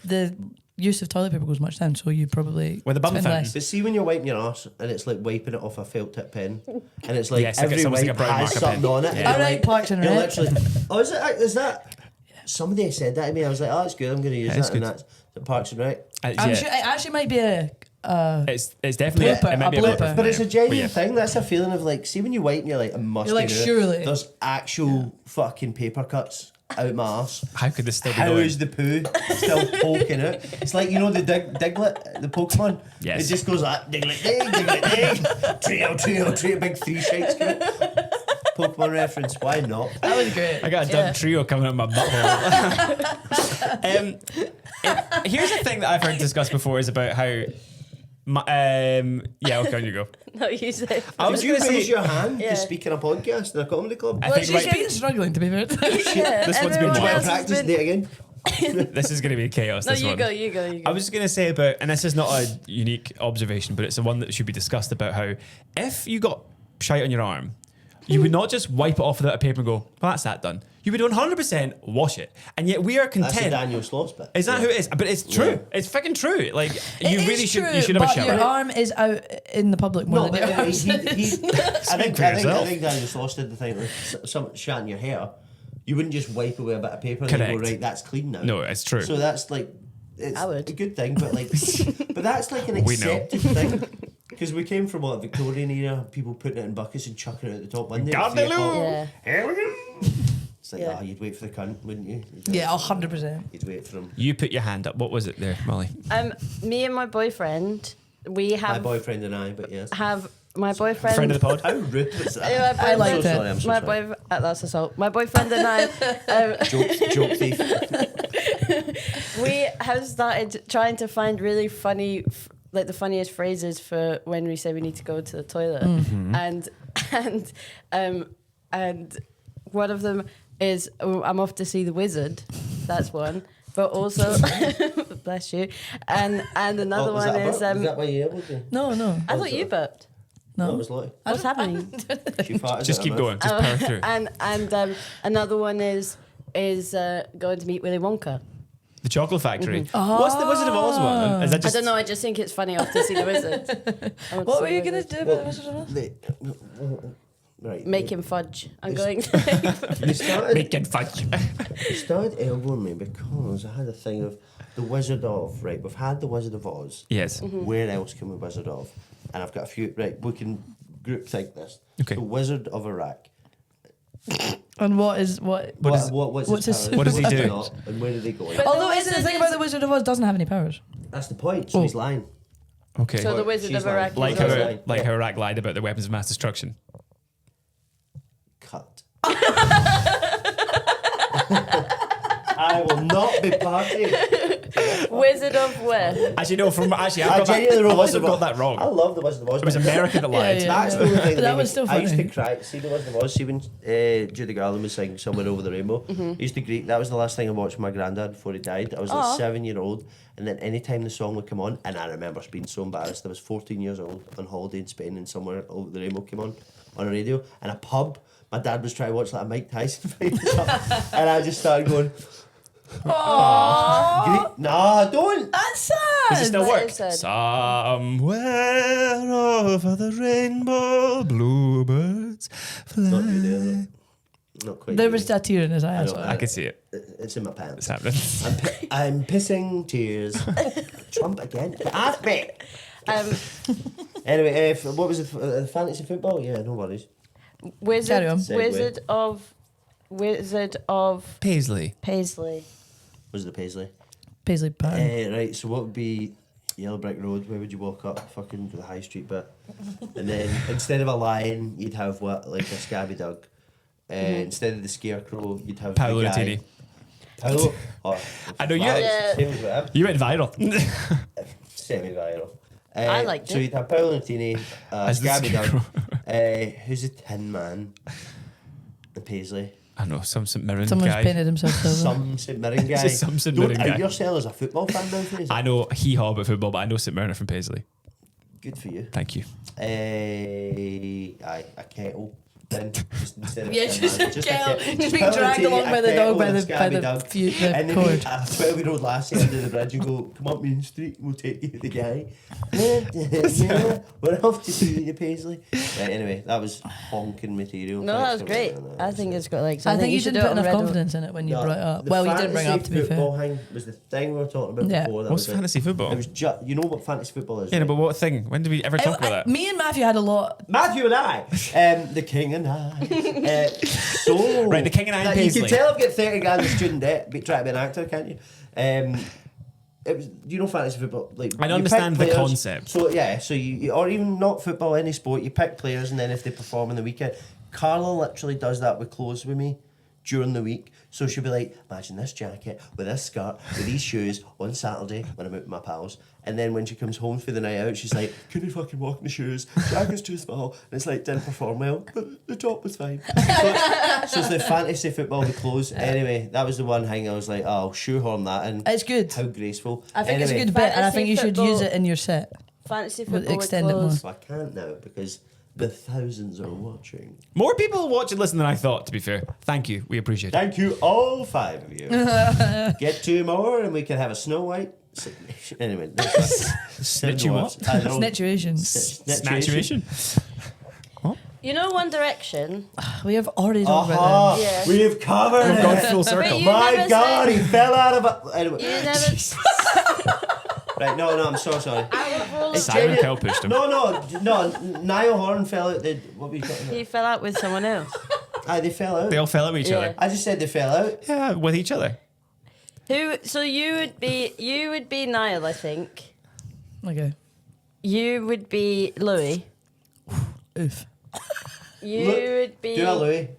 the use of toilet paper goes much down, so you probably With a bum spend fountain. less. But see when you're wiping your arse and it's like wiping it off a felt tip pen, and it's like Yes, like every it's almost wipe like a brown has marker something pen. on it. Yeah. and All you're right, like- Parks and you're Rec. literally. Oh, is that? Somebody said that to me. I was like, oh, that's good. I'm going to use it's that. And good. that's the Parks and Rec. I'm Yeah. sure it actually might be a. It's definitely Blooper, it might be a blooper. But it's a genuine yeah. thing. That's a feeling of like, see when you wipe and you're like, I must You're like, do it. surely. There's actual fucking paper cuts out my arse. How could this still be How going? is the poo still poking out? It's like, you know, the Diglett, the Pokemon? Yes. It just goes like, Diglett dig, trio, big 3 shakes come out. Pokemon reference, why not? That was great. I got a dumb trio coming out of my butthole. Here's the thing that I've heard discussed before is about how. Yeah, okay, on you go. No, you say. I was Did you going to raise say your hand Yeah. to speak in a podcast in a comedy club? I Well, think she's right- been struggling, to be fair. Yeah, This one's been everyone wild. else has Practice been- it again. this is going to be chaos. No, this you one. go, you go, you go. I was just going to say about, and this is not a unique observation, but it's the one that should be discussed about how if you got shite on your arm, you would not just wipe it off without a paper and go, well, that's that done. You would 100% wash it. And yet we are That's the content. Daniel Sloss bit. Is that who it is? But it's true. Yeah. It's fucking true. Like, It you is really should, true, you should have a but shower. your arm is out in the public more No, than but your arms. I think for yourself. Daniel Sloss did the thing with some shat in your hair. You wouldn't just wipe away a bit of paper and then go, Correct. right, that's clean now. No, it's true. So that's like, it's I would. a good thing, but like, but that's like an We know. accepted thing. Because we came from what, Victorian era, people putting it in buckets and chucking it out the top window. at 3 o'clock. Yeah. Here we go. It's like, Yeah. you'd wait for the cunt, wouldn't you? Yeah, 100%. You'd wait for him. You put your hand up. What was it there, Molly? Me and my boyfriend, we My have boyfriend and I, but yes. my boyfriend. Friend of the pod. How rude was that? Yeah, my I liked I'm so it. sorry, I'm so my sorry. boy, that's assault. My boyfriend and I, Joke thief. we have started trying to find really funny, like the funniest phrases for when we say we need to go to the toilet. And and one of them is I'm off to see the wizard. That's one. But also, bless you. And another one is is that why you able to? No. I thought you burped. No, it was Lottie. What's happening? She farted Just at keep her going. mouth. Just power through. And another one is going to meet Willy Wonka. The Chocolate Factory. What's the Wizard of Oz one? Is that I just don't know. I just think it's funny off to see the wizard. What were you going to do about the Wizard of Oz? Right. Making fudge. I'm going. You started, making fudge? you started elbowing me because I had a thing of the Wizard of. Right, we've had the Wizard of Oz. Yes. Where else can we Wizard of? And I've got a few. Right, we can group think this. Okay. The Wizard of Iraq. And What's his his powers? What does he do? Not, and where do they go? Although The isn't the wizard thing is- about the Wizard of Oz doesn't have any powers. That's the point. So he's lying. Okay. So the Wizard She's of Iraq. lying. like is how also- like how Iraq lied about the weapons of mass destruction. Cut. I will not be partying. Wizard of where? Actually, no. I I've genuinely wrote must have Wizard of got Oz. that wrong. I love the Wizard of Oz. It was America that lied. Yeah. That's the only thing That made was me- still I used to funny. cry. See the Wizard of Oz. See when Judy Garland was singing "Somewhere Over the Rainbow." I used to greet. That was the last thing I watched with my granddad before he died. I was like 7-year-old, and then anytime the song would come on, and I remember being so embarrassed. I was 14 years old on holiday in Spain, and Somewhere Over the Rainbow came on a radio, and a pub. My dad was trying to watch like a Mike Tyson fight, or something, and I just started going. Aww. Nah, don't. That's sad. Does it still That work? is sad. Somewhere over the rainbow, bluebirds fly. Not you there, though. Not quite. There you. was a tear in his eye. I know, I can see it. It's in my pants. It's happening. I'm pissing tears. Trump again. Ask me. Anyway, what was it? Fantasy football? Yeah, no worries. Carry on. Wizard of Paisley. Paisley. Was it the Paisley? Paisley pattern. Right, so what would be Yellow Brick Road? Where would you walk up? Fucking to the High Street bit. And then instead of a lion, you'd have what? Like a Scabby Dog. Instead of the Scarecrow, you'd have Paolo the guy. Nutini. Paolo? Oh, I know you- wow, Yeah. same as what You went viral. semi-viral. I liked so it. you'd have Paolo Nutini, As the Scabby Dog. Scarecrow. Who's the Tin Man? The Paisley. I know, some St. Mirren Someone's guy. painted himself silver. Some St Mirren guy. Some St. Don't Mirren out guy. yourself as a football fan now, Fraser. I know hee-haw about football, but I know St. Mirren are from Paisley. Good for you. Thank you. Aye, a kettle. Then just instead of Yeah, a tin just man, a a kettle. kettle. Just being Paolo dragged Nutini, along a by the kettle dog by and a the Scabby the Dog. the And then cord. a 12-year-old lassie under the bridge and go, come up Main Street, we'll take you to the guy. Yeah, we're off to see you, Paisley. Right, anyway, that was honking material. No, that Thanks was for great. that. I think it's got legs. I think you should didn't do put it on enough Red confidence in it when you brought it up. The Well, you didn't bring it up, fantasy to be fair. football thing was the thing we were talking about Yeah. before. That What's was fantasy football? It was just, you know what fantasy football is? Yeah, no, right? but what thing? When did we ever talk about that? Me and Matthew had a lot. Matthew and I, the King and I. So Right, the King and I and Now, you Paisley. can tell I've got 30 grand in student debt, trying to be an actor, can't you? It was, you know, fantasy football. Like I you understand pick the players. concept. So yeah, so you or even not football, any sport, you pick players, and then if they perform in the weekend, Carla literally does that with clothes with me during the week. So she'll be like, imagine this jacket with this skirt with these shoes on Saturday when I'm out with my pals. And then when she comes home for the night out, she's like, couldn't fucking walk in the shoes. Jacket's too small. And it's like, didn't perform well, but the top was fine. So it's the fantasy football with clothes. Anyway, that was the one thing I was like, oh, I'll shoehorn that in. It's good. How graceful. I think it's a Anyway, good bit, and I Fantasy think you should football. use it in your set. Fantasy We'll football with extend it more. clothes. So I can't now because the thousands are watching. More people watch and listen than I thought, to be fair. Thank you. We appreciate it. Thank you, all 5 of you. Get 2 more and we can have a Snow White. Anyway, Snitch you what? Snitchuation. Snatchuration. You know One Direction? We have already talked about Aha! Yeah. We've covered We've gone it. full But circle. you My never God, said- he fell out of it. Anyway, You never. right? No, I'm so sorry. It's Simon genuine- Cowell pushed him. No. Niall Horan fell out. What were you talking He about? fell out with someone else. Aye, they fell out. They all fell at each Yeah. other. I just said they fell out. Yeah, with each other. Who? So you would be Niall, I think. Okay. You would be Louis. Oof. You Look, would be. Do a Louis.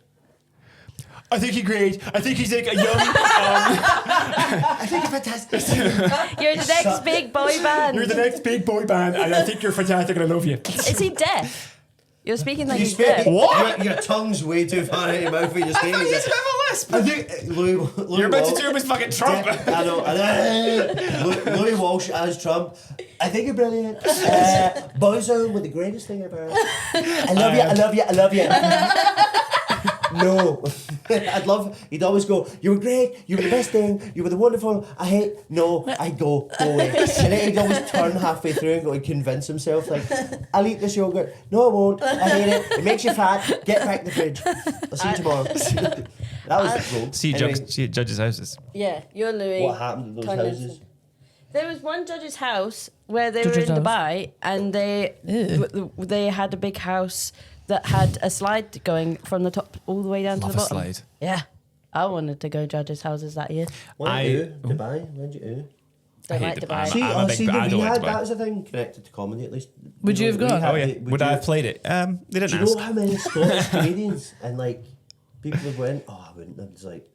I think he's great. I think he's like a young. I think you're fantastic. You're the next big boy band. You're the next big boy band, and I think you're fantastic, and I love you. Is he deaf? You're speaking like You he's speak, dead. your tongue's way too far out of your mouth when you're saying Yes, it. have a lisp. I think Louis You're about to Walsh- do him as fucking Trump. I know. Louis Walsh as Trump. I think you're brilliant. Boyzone with the greatest thing ever. I love you. I love you. I love you. No. He'd always go, you were great, you were the best thing, you were the wonderful, I hate, no, I'd go away. And then he'd always turn halfway through and go and convince himself, like, I'll eat this yogurt. No, I won't. I hate it. It makes you fat. Get back in the fridge. I'll see you tomorrow. That was the goal. See Anyway, judges' houses. Yeah, you're Louis. what happened to those Condensed. houses? There was one judge's house where they Judge's were in house? Dubai, and Ew. they had a big house that had a slide going from the top all the way down Love to the a bottom. slide. Yeah, I wanted to go judges' houses that year. Why you? Dubai? Why'd you do? Don't hate like Dubai. Dubai. I'm a big- I don't we like had Dubai. that as a thing connected to comedy at least. Would you have We gone? had Oh yeah. the- Would I have played it? They Do didn't you ask. know how many Scottish comedians and like people have went? Oh, I wouldn't. I'm just like,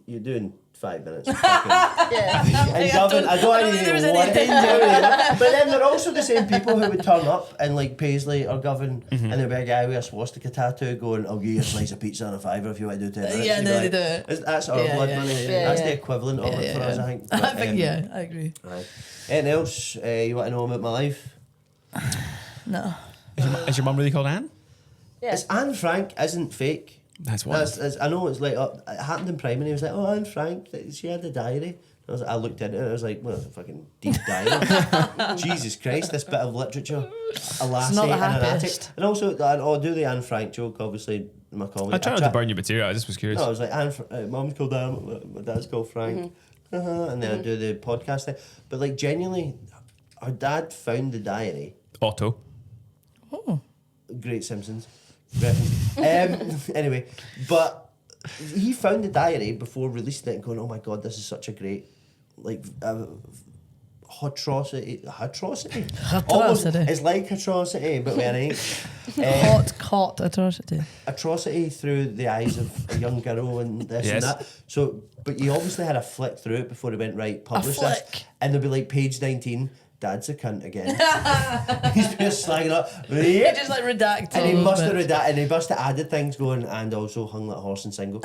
you're doing 5 minutes. And Gavin, I don't think there was even any want to danger. do it. But then they're also the same people who would turn up and like Paisley or Gavin and there'd be a guy with a swastika tattoo going, I'll give you a slice of pizza and a fiver if you want to do 10 minutes. Yeah, You'd be no, like, they do it. That's our Yeah, blood yeah, money. yeah, That's yeah. the equivalent of it for us, I think. I But, think, yeah, I agree. Right. Anything else you want to know about my life? No. Is your mum really called Anne? Yeah. It's Anne Frank isn't fake. That's what. I know it's like it happened in primary. He was like, "Oh, Anne Frank, she had a diary." I looked into it and I was like, "Well, it's a fucking deep diary." Jesus Christ, this bit of literature, a lassie not the in an attic, happiest. and also I'll do the Anne Frank joke. Obviously, in my comedy. I tried not to burn your material. I just was curious. No, I was like, Mum's called Anne, my dad's called Frank, and then I do the podcast thing. But like genuinely, our dad found the diary. Otto. Oh. Great Simpsons reference. Anyway, but he found the diary before releasing it and going, oh my god, this is such a great like atrocity. Almost, Atrocity. it's like atrocity but with an H. Hot atrocity. Atrocity through the eyes of a young girl and this and Yes. that. So but you obviously had a flick through it before he went, right, publish this, flick. and there'll be like page 19, Dad's a cunt again. He's just slagging up. He just like redacted. And he all must of have it. and he must have added things going, and also hung like a horse and single.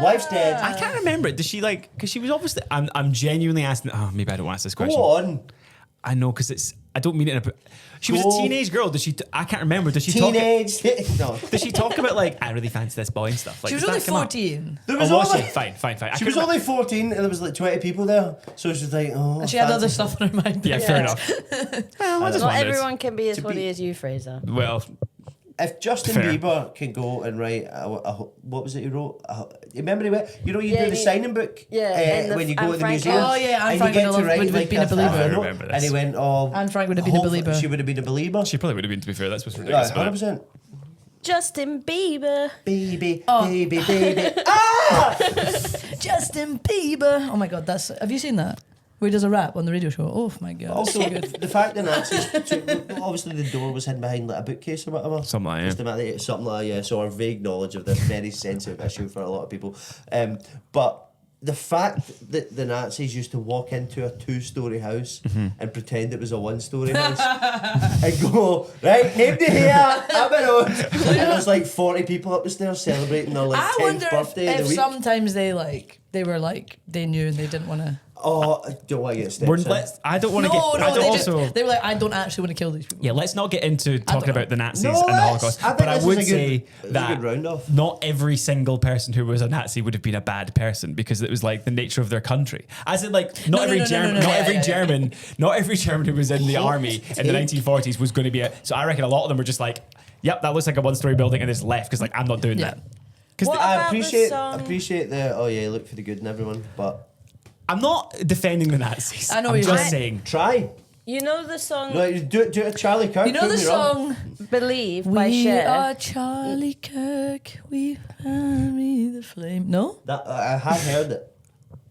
Wife's dead. I can't remember it. Does she like? Because she was obviously. I'm genuinely asking. Oh, maybe I don't want to ask this question. Go on. I know because it's. I don't mean it. She was Go. a teenage girl. Does she? I can't remember. Does she talk? Teenage. No. Does she talk about like I really fancy this boy and stuff? Like, She was does only that come up? 14. There Oh, was was she? only, Fine. I she was couldn't only 14 and there was like 20 people there. So she was like, oh. And she had other fancy- stuff on her mind. Yeah, fair enough. Well, I just Not wondered. everyone can be as To funny be- as you, Fraser. Well, If Justin Fair. Bieber can go and write, what was it he wrote? You remember he went, you Yeah, do the he- signing book? yeah, in the when you go Anne to the Frank museum. house. Oh, yeah, Anne and Frank you get would to have write loved- would have like been a believer. note, I remember and he this. went, oh. Anne Frank would have been a hopefully believer. She would have been a believer. she probably would have been, to be fair. That's what's Yeah, ridiculous about it. 100%. Justin Bieber. Baby, Oh. baby, baby. Justin Bieber. Oh my god, that's. Have you seen that? Where he does a rap on the radio show. Oh my god. Also, so good. the fact that Nazis, obviously the door was hidden behind like a bookcase or whatever. Something like that, Just about it, something like that, yeah. So our vague knowledge of this very sensitive issue for a lot of people. But the fact that the Nazis used to walk into a 2-story house and pretend it was a 1-story house and go, right, nobody here, I'm in on. And there's like 40 people up the stairs celebrating their like I 10th wonder birthday if of the week. sometimes they were like they knew and they didn't want to. Oh, I don't want to get steps We're, in. I don't want to No, get. no, I don't they also. just they were like I don't actually want to kill these people. Yeah, let's not get into talking know. about the Nazis No, and the let's. Holocaust. I think But I this is would a good- say it's a that good round-off. not every single person who was a Nazi would have been a bad person because it was like the nature of their country. As in, like, not No, every no, no, German, no, no, not yeah, every yeah, yeah. German, not every German who was in the army in the 1940s was going to be a. So I reckon a lot of them were just like, yep, that looks like a 1-story building, and just left because like I'm not doing Yeah. that. Because What I about the appreciate song- the oh yeah, look for the good in everyone, but I'm not defending the Nazis. I know I'm what you're just saying. saying. try. You know the song No, do it Charlie Kirk. You know the prove me wrong. song Believe by We Cher? are Charlie Kirk, we carry the flame. No? That I had heard it.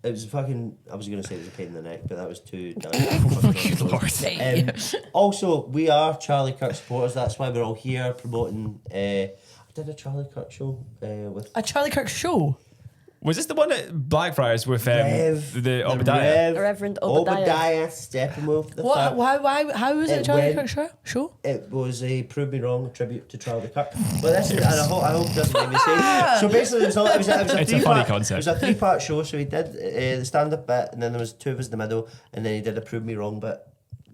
It was fucking. I was gonna say it was a pain in the neck, but that was too. Good Lord. Also, we are Charlie Kirk supporters. That's why we're all here promoting. I did a Charlie Kirk show with. A Charlie Kirk show. Was this the one at Blackfriars with the Obadiah? Reverend Obadiah. Steppenwolf. How was it It Charlie went- Kirk show? It was a Prove Me Wrong tribute to Charlie Kirk. Well, this is, and I hope it doesn't make me say. So basically, it was a It's a funny three-part- concept. It was a 3-part show. So he did the stand-up bit, and then there was 2 of us in the middle, and then he did a Prove Me Wrong bit,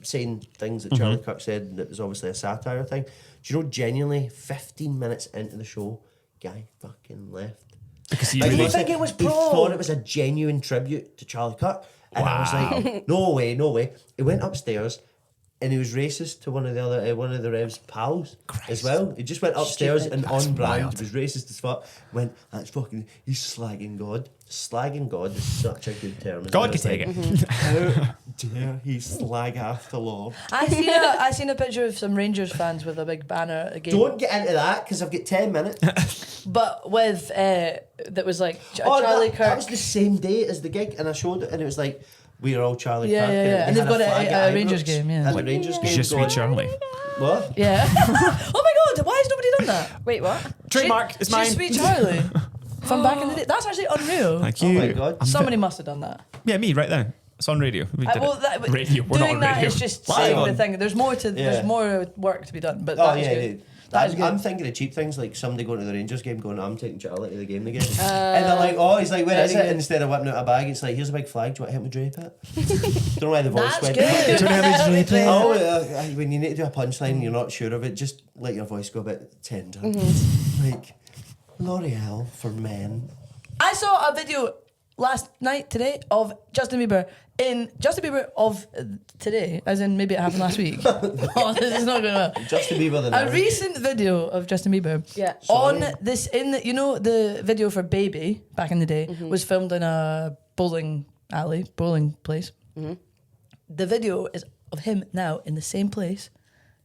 saying things that Charlie Kirk said, and it was obviously a satire thing. Do you know, genuinely, 15 minutes into the show, guy fucking left. Because he Like, really he think it was He pro? thought it was a genuine tribute to Charlie Kirk. And I was like, no way. He went upstairs and he was racist to one of the Rev's pals as well. He just went upstairs and on brand, wild. was racist as fuck. Went, he's slagging God. Slagging God is such a good term. God can take it. How dare he slag after law? I seen a picture of some Rangers fans with a big banner at a game. Don't get into that because I've got 10 minutes. But with that was like Oh, Charlie that Kirk. was the same day as the gig, and I showed it, and it was like, we are all Charlie Yeah, Kirk. yeah, yeah. And they they've had got flag a at Rangers Ibrox. game, yeah. At the Rangers game. Je suis going, Charlie. What? Yeah. Oh my God! Why has nobody done that? Wait, what? Trademark. It's mine. Sweet Charlie from back in the day. That's actually unreal. Thank Oh you. my God. Somebody must have done that. Yeah, me right there. It's on radio. We did it. Radio. We're not doing on that radio. is just Live saying on. the thing. There's more to. Yeah. There's more work to be done. But Oh that is yeah, good. dude. That is good. I'm thinking of cheap things like somebody going to the Rangers game going, I'm taking Charlie to the game again. And they're like, oh, he's like, where is it? very good. And instead of whipping out a bag, it's like, here's a big flag, do you want to help me drape it? Don't know why the voice That's went. good. Oh, when you need to do a punchline and you're not sure of it, just let your voice go a bit tender. Like, L'Oreal for men. I saw a video today, of Justin Bieber of today, as in maybe it happened last week. Oh, this is not going well. Justin Bieber the A now. recent video of Justin Bieber. Yeah. On Sorry. this, the video for Baby back in the day was filmed in a bowling place. The video is of him now in the same place,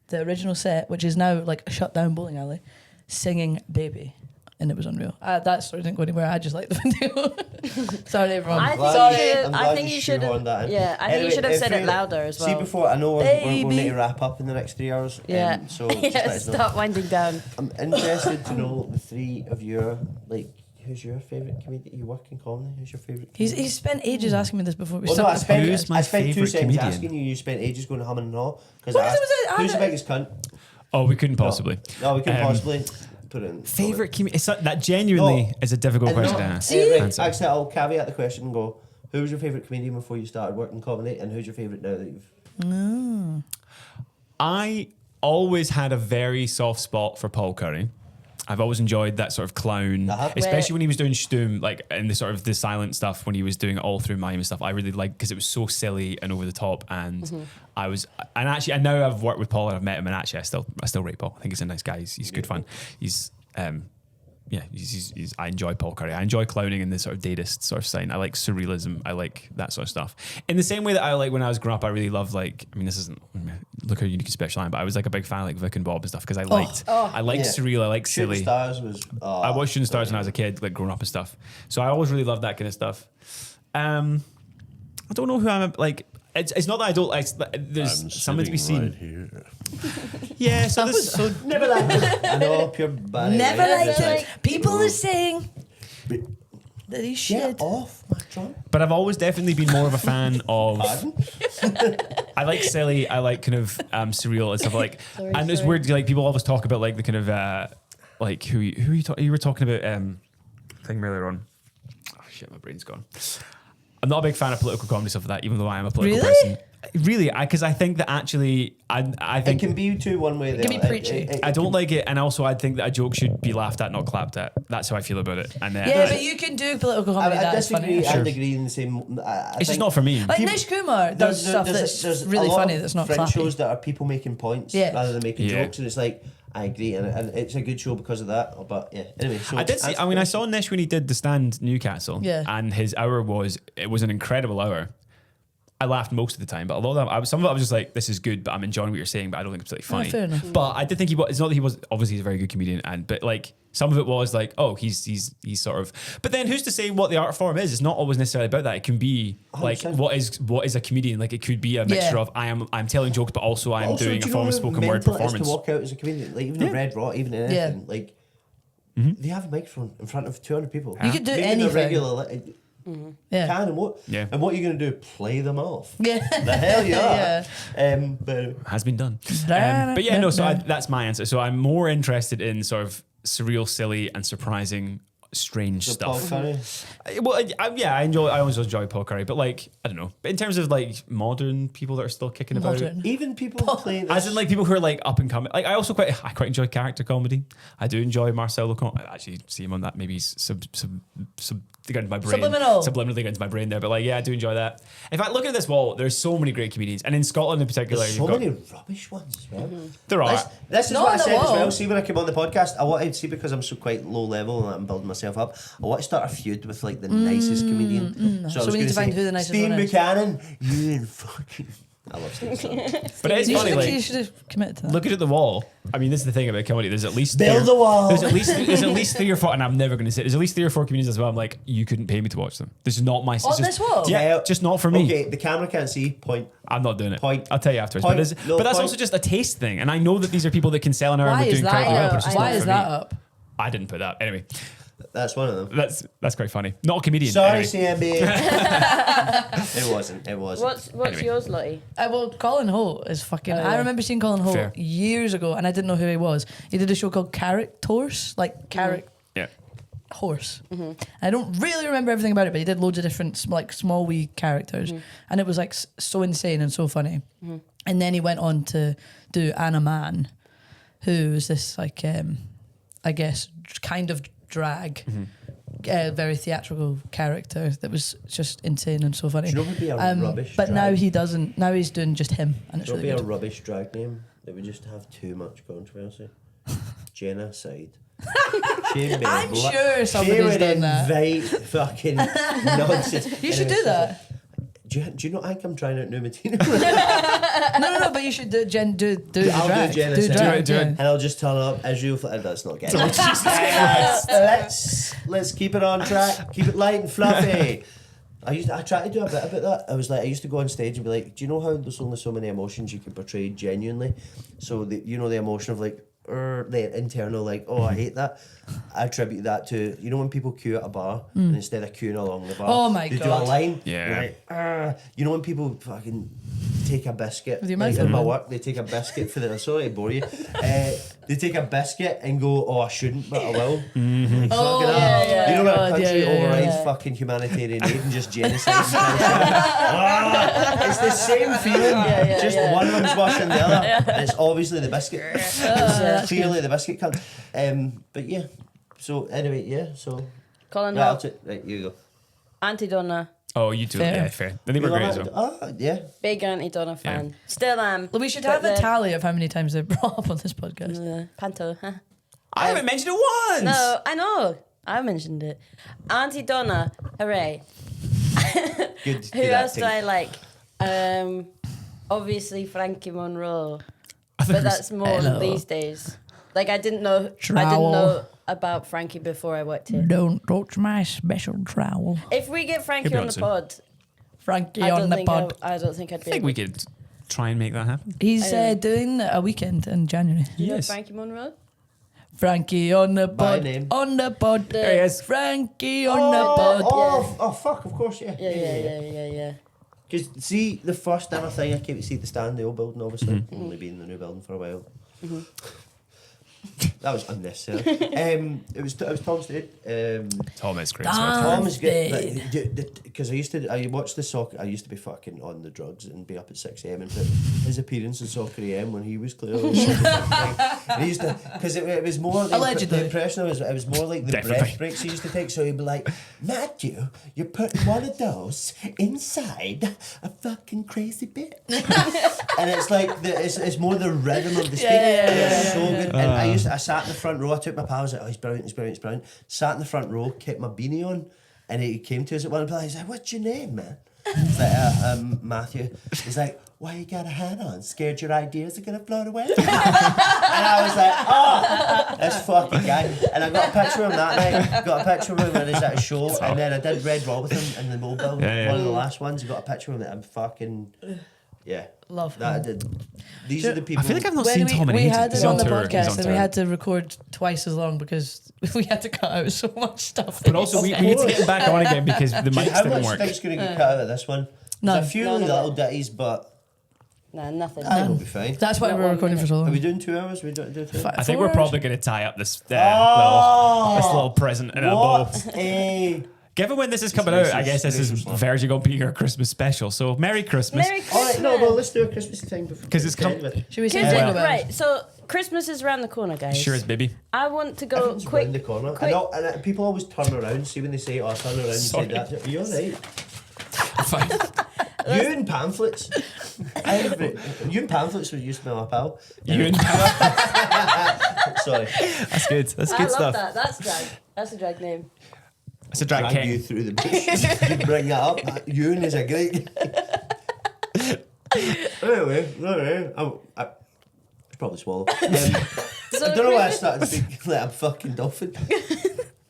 the original set, which is now like a shut down bowling alley, singing Baby. And it was unreal. That story didn't go anywhere. I just liked the video. Sorry, everyone. I think glad you you- should. I'm I glad think you you should. shoehorned that in. Yeah, I think Anyway, you should have if said it you- louder as well. See, before, I know we're going to need Baby. to wrap up in the next 3 hours. Yeah. So just let Yeah. us know. Start winding down. I'm interested to know the 3 of your, like, who's your favourite comedian? You work in comedy. Who's your favourite comedian? He's spent ages asking me this before we Well, no, I started. Who's my spent 2 favourite seconds comedian? asking you. You spent ages going to hum and haw. Because What I was asked, it? who's the biggest cunt? Oh, we couldn't possibly. No, we couldn't Um, possibly put it in. Favorite comedian? That genuinely No. is a difficult And question no, to ask. right, answer. actually, I'll caveat the question and go, who was your favourite comedian before you started working comedy, and who's your favourite now that you've... I always had a very soft spot for Paul Curry. I've always enjoyed that sort of clown, especially when he was doing Stum, like in the sort of the silent stuff when he was doing it all through mime and stuff. I really liked because it was so silly and over the top, and I know I've worked with Paul and I've met him, and actually I still rate Paul. I think he's a nice guy. He's good fun. He's I enjoy Paul Curry. I enjoy clowning in the sort of datist sort of sign. I like surrealism. I like that sort of stuff. In the same way that I like when I was growing up, I really loved this isn't look how unique and special I am, but I was like a big fan of like Vic and Bob and stuff because I liked surreal. I liked Shooting silly. Stars was... I watched Shooting Stars when I was a kid, like growing up and stuff. So I always really loved that kind of stuff. I don't know who I'm like. It's not that I don't like. There's something to be seen. Yeah, so this. Never liked it. I know, pure bad. Never Right. liked It's it. People are saying that he Get should. off my drum. But I've always definitely been more of a fan of. Pardon? I like silly. I like kind of surreal and stuff like. And it's weird. Like people always talk about like the kind of like who you were talking about thing earlier on. Oh shit, my brain's gone. I'm not a big fan of political comedy stuff like that, even though I am a political person. Really, because I think that actually, I It think can be too one way. can be preachy. I don't like it, and also I think that a joke should be laughed at, not clapped at. That's how I feel about it. And Yeah, but you can do political comedy. I That's disagree funny. and agree in the same. it's just not for me. Like Nish Kumar does stuff that's really funny. That's not French clappy. shows that are people making points Yeah. rather than making Yeah. jokes, and it's like I agree, and it's a good show because of that. But yeah, anyway. So I did see. I mean, I saw Nish when he did the Stand Newcastle, Yeah. and his hour was an incredible hour. I laughed most of the time, but a lot of them, some of it I was just like, "This is good," but I'm enjoying what you're saying, but I don't think it's particularly funny. fair enough. But I did think he was. It's not that he was. Obviously, he's a very good comedian, but like some of it was like, "Oh, he's sort of." But then, who's to say what the art form is? It's not always necessarily about that. It can be like 100%. what is a comedian? Like it could be a mixture of I'm telling jokes, but also I'm Also, doing do a you form know of how spoken word mental it is performance. to walk out as a comedian, like even in Red Raw, even in anything, like They have a microphone in front of 200 people. You could do Making a anything. regular Yeah. can and what? Yeah. And what are you going to do? Play them off? Yeah. The hell you are. Yeah. But Has been done. But yeah, no. So that's my answer. So I'm more interested in sort of surreal, silly, and surprising, strange Paul stuff. Curry. Well, I always enjoy Paul Curry, but like I don't know. But in terms of like modern people that are still kicking about, Modern. Even people playing as in like people who are like up and coming. Like I quite enjoy character comedy. I do enjoy Marcel Lecomte. I actually see him on that. Maybe they got into my brain. Subliminally got into my brain there. But like, yeah, I do enjoy that. In fact, look at this wall. There's so many great comedians, and in Scotland in particular, There's so many rubbish ones as well. There are. This is Not what I on the said as wall. well. See, when I came on the podcast, I wanted to see, because I'm so quite low level and I'm building myself up, I want to start a feud with like the nicest comedian. So I was we need gonna to find say, who the nicest Steve one is. Buchanan, you and fucking. I love Steve Buchanan. But it's You funny. should, Like, you should have committed to that. looking at the wall. I mean, this is the thing about comedy. There's at least Build the wall. There's at least 3 or 4, and I'm never going to say it. There's at least 3 or 4 comedians as well. I'm like, you couldn't pay me to watch them. This is not my. On this wall? Yeah, just not for me. Okay, the camera can't see. Point. I'm not doing it. Point. I'll tell you afterwards. Point. But that's Point. also just a taste thing, and I know that these are people that can sell an hour Why and we're is doing that? incredibly well. I know, But it's just Why not is for that me. up? I didn't put that anyway. That's one of them. That's quite funny. Not a comedian. Sorry, anyway. CMB. It wasn't. What's Anyway. yours, Lottie? Well, Colin Holt is fucking. yeah. I remember seeing Colin Holt Fair. years ago, and I didn't know who he was. He did a show called Horse, like Carrot Yeah. Horse. I don't really remember everything about it, but he did loads of different like small wee characters, and it was like so insane and so funny. And then he went on to do Anna Mann, who is this like I guess kind of drag. Very theatrical character that was just insane and so funny. Do you know what would be a rubbish But now drag? he doesn't. Now he's doing just him, and it's It would really be a good. rubbish drag name that would just have too much controversy. Genocide. I'm sure somebody's done that. Invite fucking nonsense. You should Anyway, do that. Do you not think I'm trying out new material? No, but you should do the I'll drag. do genocide. drag, Do it. yeah. And I'll just turn up Israel. That's not getting. Let's keep it on track. Keep it light and fluffy. I tried to do a bit about that. I used to go on stage and be like, do you know how there's only so many emotions you can portray genuinely? So the emotion of like, the internal like, oh, I hate that. I attribute that to, you know, when people queue at a bar and instead of queuing along the bar, Oh my they do a God. line. Yeah. You're like, you know when people fucking take a biscuit, With your like mouth in my open. work, they take a biscuit for the, sorry to bore you, they take a biscuit and go, oh, I shouldn't, but I will. Like, Oh, fucking hell. yeah, you know when a God, country yeah, yeah, overrides yeah. fucking humanitarian aid and just genocide? It's the same feeling, just one of them's worse than the other. And it's obviously the biscuit. It's clearly the biscuit cunt. But yeah, so anyway, yeah, so. Colin Right, Holt, right, you go. Auntie Donna, Oh, you do. Fair. Yeah, fair. Then they were You great love as it? well. Oh, yeah. big Auntie Donna fan. Still am. Well, we should But have a then- tally of how many times they've brought up on this podcast. Panto. Huh? I haven't mentioned it once. No, I know. I mentioned it. Auntie Donna, hooray. Good. Who else do I like? Obviously Frankie Monroe. But that's more Hello. these days. Like I didn't know Trowel. about Frankie before I worked here. Don't touch my special trowel. If we get Frankie He'll be on on the soon. pod, Frankie I on don't the think pod. I don't think I'd be I think able we could try and make that happen. He's doing a weekend in January. to know Yes. Frankie Monroe. Frankie on the By pod. name. On the pod. There he is. Frankie on the pod. Oh, fuck, of course, yeah. Yeah. Because, see, the first ever thing I came to see the stand, the old building, obviously, only been in the new building for a while. That was unnecessary. It was Tom Stade. Tom is great. Tom is Stade. good because I watched the soccer. I used to be fucking on the drugs and be up at 6 a.m. and put his appearance in Soccer AM when he was clearly. And he used to, because it was more the, Allegedly. the impression was it was more like the Definitely. breath breaks he used to take. So he'd be like, Matthew, you're putting one of those inside a fucking crazy bit. And it's like it's more the rhythm of the state. And it's so good. And I sat in the front row. I took my pal. I was like, oh, he's brilliant. Sat in the front row, kept my beanie on, and he came to us at one point. He's like, "What's your name, man?" It's like, Matthew. He's like, "Why you got a hat on? Scared your ideas are gonna float away?" And I was like, "Oh, this fucking guy." And I got a picture of him that night. Got a picture of him when he's at a show, and then I did Red Raw with him in the mobile. Yeah. One of the last ones. I got a picture of him that I'm fucking. Yeah. Love That him. these are the people. I feel like I've not When seen Tom in we ages. had He's him on the tour. He's podcast on and tour. we had to record twice as long because we had to cut out so much stuff. But also, we need to get him back on again because the mics How didn't much work. stuff's going to get cut out of this one? None. There's a few None of little it. ditties, but No, nothing. I think we'll be fine. That's why Not we're one recording for minute. so Are long. we doing 2 hours? We don't do 2 hours? I think 4 we're hours? probably going to tie up this Oh! little present in a bow. What a... Given when this is coming It's out, I guess this is racist. verging on being our Christmas special. So Merry Christmas. Merry All right, no, well, Christmas. let's do a Christmas thing before. 'Cause it's end come- with. Should we say Because jingle bells? right, so Christmas is around the corner, guys. Sure is, baby. I want to go Everyone's quick. round the corner. quick- And people always turn around. See when they say, "Oh, turn around," and say Sorry. that. Are you all right? Fine. You and pamphlets. You and pamphlets were used to be my pal. You and Sorry. That's good. That's I good love stuff. that. That's drag. That's a drag name. It's a drag Drag you king. through the bush. You bring that up. Ewan is a great. Anyway, I should probably swallow. So I don't know why I started speaking like I'm fucking dolphin.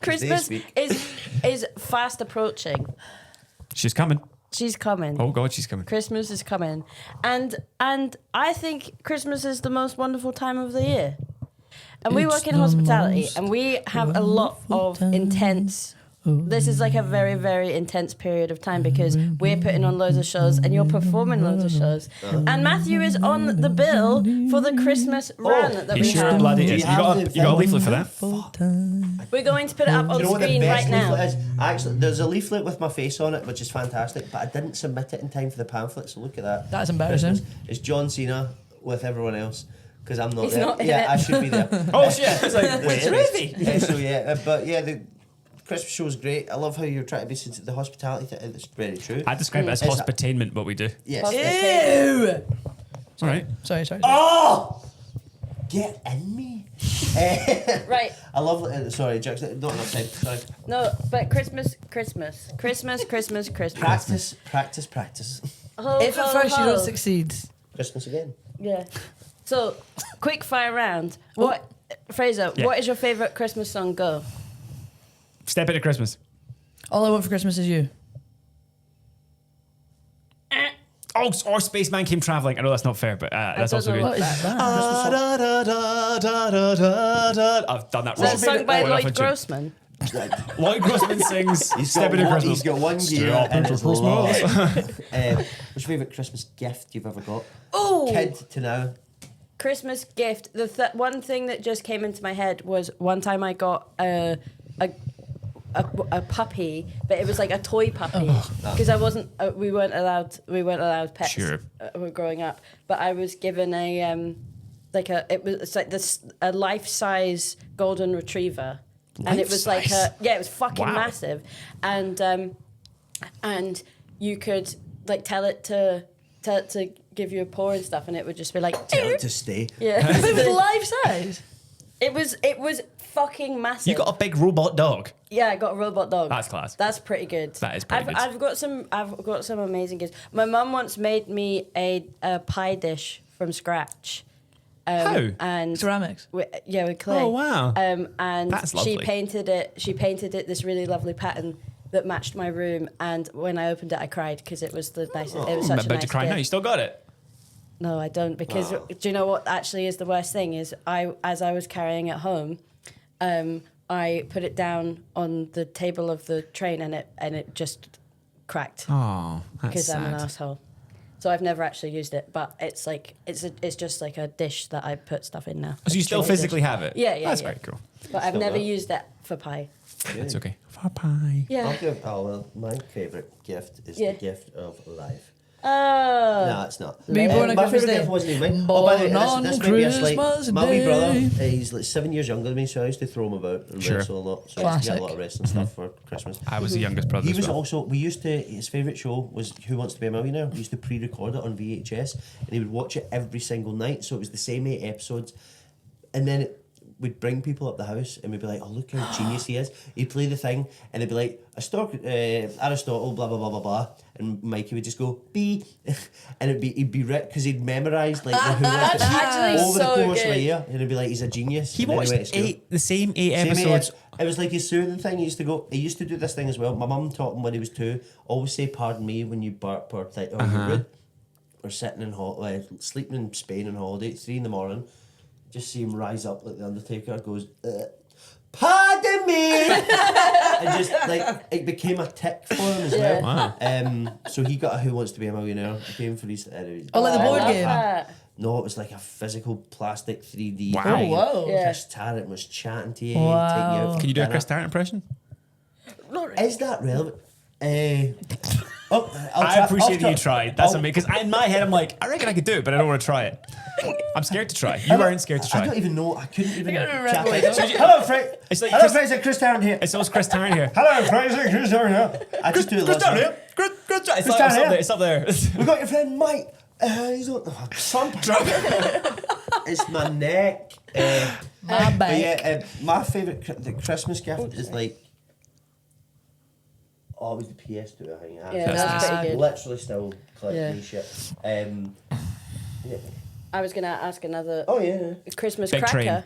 Christmas speak. is fast approaching. She's coming. She's coming. Oh God, she's coming. Christmas is coming, and I think Christmas is the most wonderful time of the year. And we It's work in the hospitality, most and we have a lot of intense. This is like a very, very intense period of time because we're putting on loads of shows and you're performing loads of shows. And Matthew is on the bill for the Christmas run that He we sure have. bloody Do is. you You got have a, you got a leaflet for that? We're going to put it up on Do you know what the screen best right now. leaflet is? Actually, there's a leaflet with my face on it, which is fantastic, but I didn't submit it in time for the pamphlet, so look at that. That's embarrassing. It's John Cena with everyone else, because I'm not He's there. not in yeah, it. I should be there. Oh shit! It's like, wait, Anyways, really? so yeah, but yeah, the Christmas show is great. I love how you're trying to be the hospitality thing. It's very true. I describe it as It's- hospitainment. What we do. Yes. Ew! All right. Sorry. Oh, get in me. Right. I love. Sorry, Jack. Not enough time. Sorry. No, but Christmas. Practice. Ho, If at ho, first you ho. don't succeed, Christmas again. Yeah. So, quick fire round. What, Fraser? Yeah. What is your favorite Christmas song? Go. Step into Christmas. all I want for Christmas is you. Oh, or Spaceman Came Traveling. I know that's not fair, but that's don't also know good. What is that? I've done that Is wrong. that sung by Went off Lloyd a tune. Grossman? Lloyd Grossman sings Step into Christmas. He's got one gear Step and into it's Christmas. long. What's your favourite Christmas gift you've ever got? Oh, Kid to now. Christmas gift. The one thing that just came into my head was one time I got a puppy, but it was like a toy puppy because I wasn't. We weren't allowed pets. Sure. When we were growing up, but I was given a it's like this a life-size golden retriever, and it was like Life-size? it was fucking Wow. massive, and you could like tell it to give you a paw and stuff, and it would just be like Tell it to stay. yeah. It was life size. It was fucking massive. You got a big robot dog. Yeah, I got a robot dog. That's class. That's pretty good. That is pretty good. I've got some amazing gifts. My mum once made me a pie dish from scratch. How? And Ceramics. with clay. Oh, wow. And That's she lovely. painted it this really lovely pattern that matched my room. And when I opened it, I cried because it was the nicest. It was I'm such a about nice to cry gift. now. You still got it. No, I don't, because do you know what actually is the worst thing is as I was carrying it home, I put it down on the table of the train and it just cracked Oh, that's because I'm an sad. asshole. So I've never actually used it, but it's like it's just like a dish that I put stuff in now. So you still It's a dish. physically have it? Yeah, That's yeah. very cool. But I've Still never got it. used that for pie. That's okay. For pie. Yeah. My favourite gift is Yeah. the gift of life. Oh. No, it's not. Were you born on my Christmas favourite Day? gift wasn't even mine. Born By the way, on this may be a slight. Christmas My wee brother, Day. he's like 7 years younger than me, so I used to throw him about and Sure. wrestle a lot. So I used to get a Classic. lot of wrestling stuff for Christmas. I was the youngest brother He as was well. also, we used to, his favourite show was Who Wants to Be a Millionaire. We used to pre-record it on VHS and he would watch it every single night. So it was the same 8 episodes. And then we'd bring people up the house and we'd be like, oh, look how genius he is. He'd play the thing and it'd be like, Aristotle, blah, blah, blah, blah, blah. And Mikey would just go, B. And he'd be right, because he'd memorised like the Who Wants to actually over the so course of a good. year. And he'd be like, he's a genius. He And then watched went to school. the same eight Same episodes. It was like his soothing thing. He used to go. He used to do this thing as well. My mum taught him when he was 2. Always say "pardon me" when you burp or you rude. we're sitting sleeping in Spain on holiday at 3 a.m. Just see him rise up like the Undertaker, goes, pardon me! And just like it became a tick for him as well. Wow. So he got a Who Wants to Be a Millionaire. It came for his. Oh, like the board I love game? that. No, it was like a physical plastic 3D. Wow. thing. Oh, wow. Yeah. Chris Tarrant was chatting to you, Wow. taking you out for Can you do a dinner. Chris Tarrant impression? Is that relevant? I appreciate that you tried. That's amazing. Because in my head, I'm like, I reckon I could do it, but I don't want to try it. I'm scared to try. You weren't scared to I try. don't even know. I couldn't even. I don't remember chat what it. it was. Hello, Frank. It's like Hello, Chris- Frank. It's Chris Tarrant here. It's always Chris Tarrant here. Hello, Frank. It's Chris Tarrant here. I just do it. Chris lots Tarrant of- here. Chris Tarrant. Chris Tarrant here. It's up there. We got your friend Mike. He's on. Son. It's my neck. My But back. yeah, my favourite the Christmas gift is like. Oh, it was the PS2, I think. Yeah, that's pretty good. Literally still collecting Yeah. these shit. Yeah. I was gonna ask another Oh yeah. Christmas Big cracker. Train.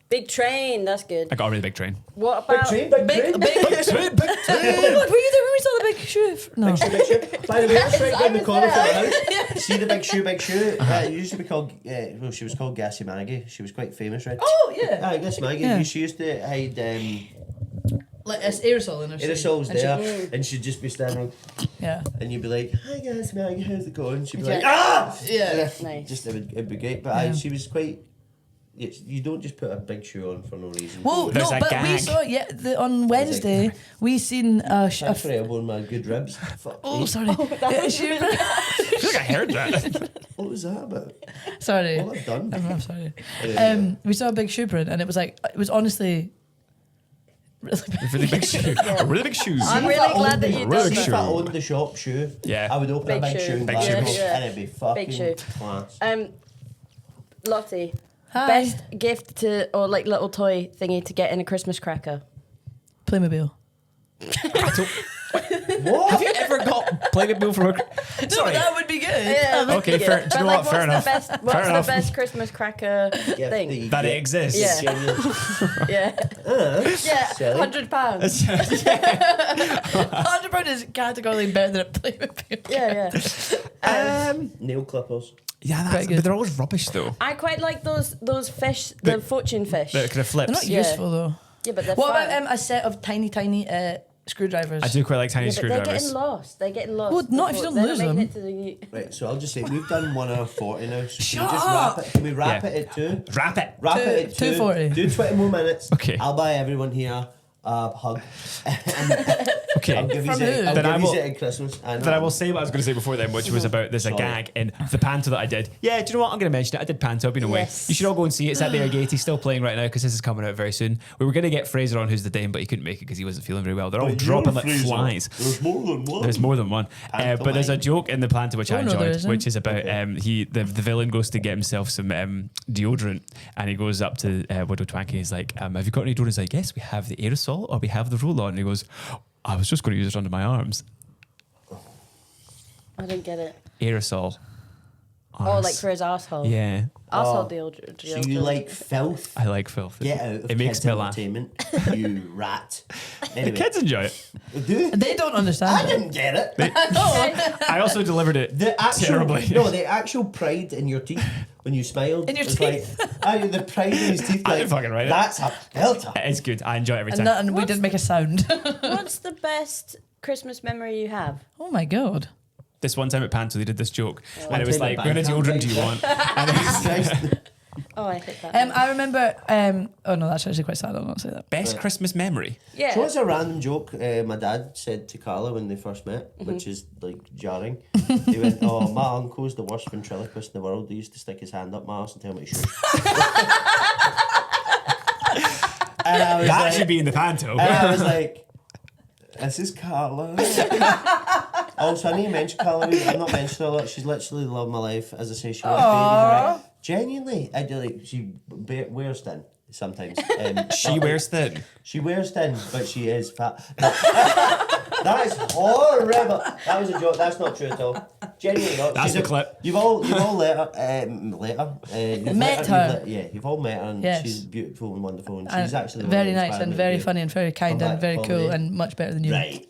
Big Train, that's good. I got a really big train. What Big about train, big Big, train. big, Big train, big oh my God, were you there when we saw the big shoe? No. Big shoe. By the way, that's right I down the was corner from there. the house. See the big shoe, big shoe. It used to be called. Well, she was called Gassy Maggie. She was quite famous, right? Oh, yeah. Aye, Gassy Maggie. Yeah. She used to hide Like it's aerosol in her sleeve. aerosols And she- there, and she'd just be standing, Yeah. and you'd be like, "Hi, Gassy Maggie, how's it going?" She'd be like, "Ah!" Yeah. Nice. Just it'd be great, but Yeah. she was quite. You don't just put a big shoe on for no reason. Well, There's no, a but we gag. saw on Wednesday we seen a Thanks for elbowing my good ribs. Fuck oh me. sorry. Yeah, she- I feel like I heard that. What was that about? sorry. What have I done? I'm sorry. Yeah. We saw a big shoe print and it was honestly really big. Really big shoe. Really big shoes. I'm See if really I glad owned that the- you Really done big See if shoe. I owned the shop shoe, Yeah. I would open Big a big shoe. shoe and Big buy shoe. it, Yeah. and it'd be fucking Big shoe. class. Lottie, Hi. best gift to or like little toy thingy to get in a Christmas cracker? Playmobil. What? Have you ever got Playmobil from a... Sorry. that would be good. Yeah, Okay, fair. Do you know what? Fair enough. What's Fair the enough. best Christmas cracker Yeah, thing? That it exists. Yeah. Genuine. Yeah, yeah, Silly. £100. £100 is categorically better than a Playmobil. Yeah. Nail clippers. Yeah, Pretty good. but they're always rubbish though. I quite like those fish, the fortune fish. They're kind of flips. They're not Yeah. useful though. Yeah, but they're What fun. about a set of tiny screwdrivers? I do quite like tiny Yeah, but they're screwdrivers. getting lost. They're getting lost. Well, not if you don't They're lose making them. it to the- Right, so I'll just say we've done 1 hour 40 now. So Shut can we just up! wrap it? Can we wrap Yeah. it at 2? Wrap it. Wrap Two- it at 2. 2:40. Do 20 more minutes. Okay. I'll buy everyone here a hug. Okay. I'll give you From it. who? I'll Then I give you will- it at Christmas. Then I will say what I was going to say before then, which was about there's a Sorry. gag in the panto that I did. Yeah, do you know what? I'm going to mention it. I did panto, I've been away. Yes. You should all go and see it. It's at the Airgate. He's still playing right now because this is coming out very soon. We were going to get Fraser on, who's the dame, but he couldn't make it because he wasn't feeling very well. They're all dropping like flies. There's more than one. There's more than one, but there's a joke in the panto which I Oh, no, there enjoyed, isn't. which is about the villain goes to get himself some deodorant, and he goes up to Widow Twanky. He's like, "Have you got any deodorant?" He's like, "Yes, we have the aerosol or we have the roll-on." And he goes, "I was just going to use it under my arms." I didn't get it. Aerosol. Oh, Arms. like for his asshole. Yeah, Asshole deodorant. So you like filth? I like filth. Get out of It makes kids me laugh. entertainment, you rat. The Anyway, kids enjoy it. do They don't understand. I didn't get it. I also delivered it The actual, terribly. no, the actual pride in your teeth when you smiled. In your was teeth? Like, the pride in his teeth. I Like, didn't fucking write it. That's a filter. It's good. I enjoy it every time. And we didn't make a sound. What's the best Christmas memory you have? Oh my God. This one time at Panto, they did this joke, and One it was time at like, "What kind of Bandcamp, deodorant do you want?" And it was Christ. Oh, I hate that. I remember. Oh no, that's actually quite sad. I'll not say that. best Christmas memory. Yeah. So it's a random joke my dad said to Carla when they first met, Mm-hmm. which is like jarring. He went, "Oh, my uncle's the worst ventriloquist in the world. He used to stick his hand up my arse and tell me to shoot." And I was That like, should be in the Panto. and I was like, "This is Carla." Also, I need to mention Carla. I'm not mentioning her a lot. She's literally the love of my life. As I say, she wears babies, right? Genuinely, I do like. She wears thin sometimes. She wears thin. She wears thin, but she is fat. That is horrible. That was a joke. That's not true at all. Genuinely not. That's She's the clip. You've all met her. Met her. You've all met her, and Yes. she's beautiful and wonderful, and And she's actually the one very that nice inspired and me very to do funny and very kind comeback and very cool comedy. and much better than you. Right.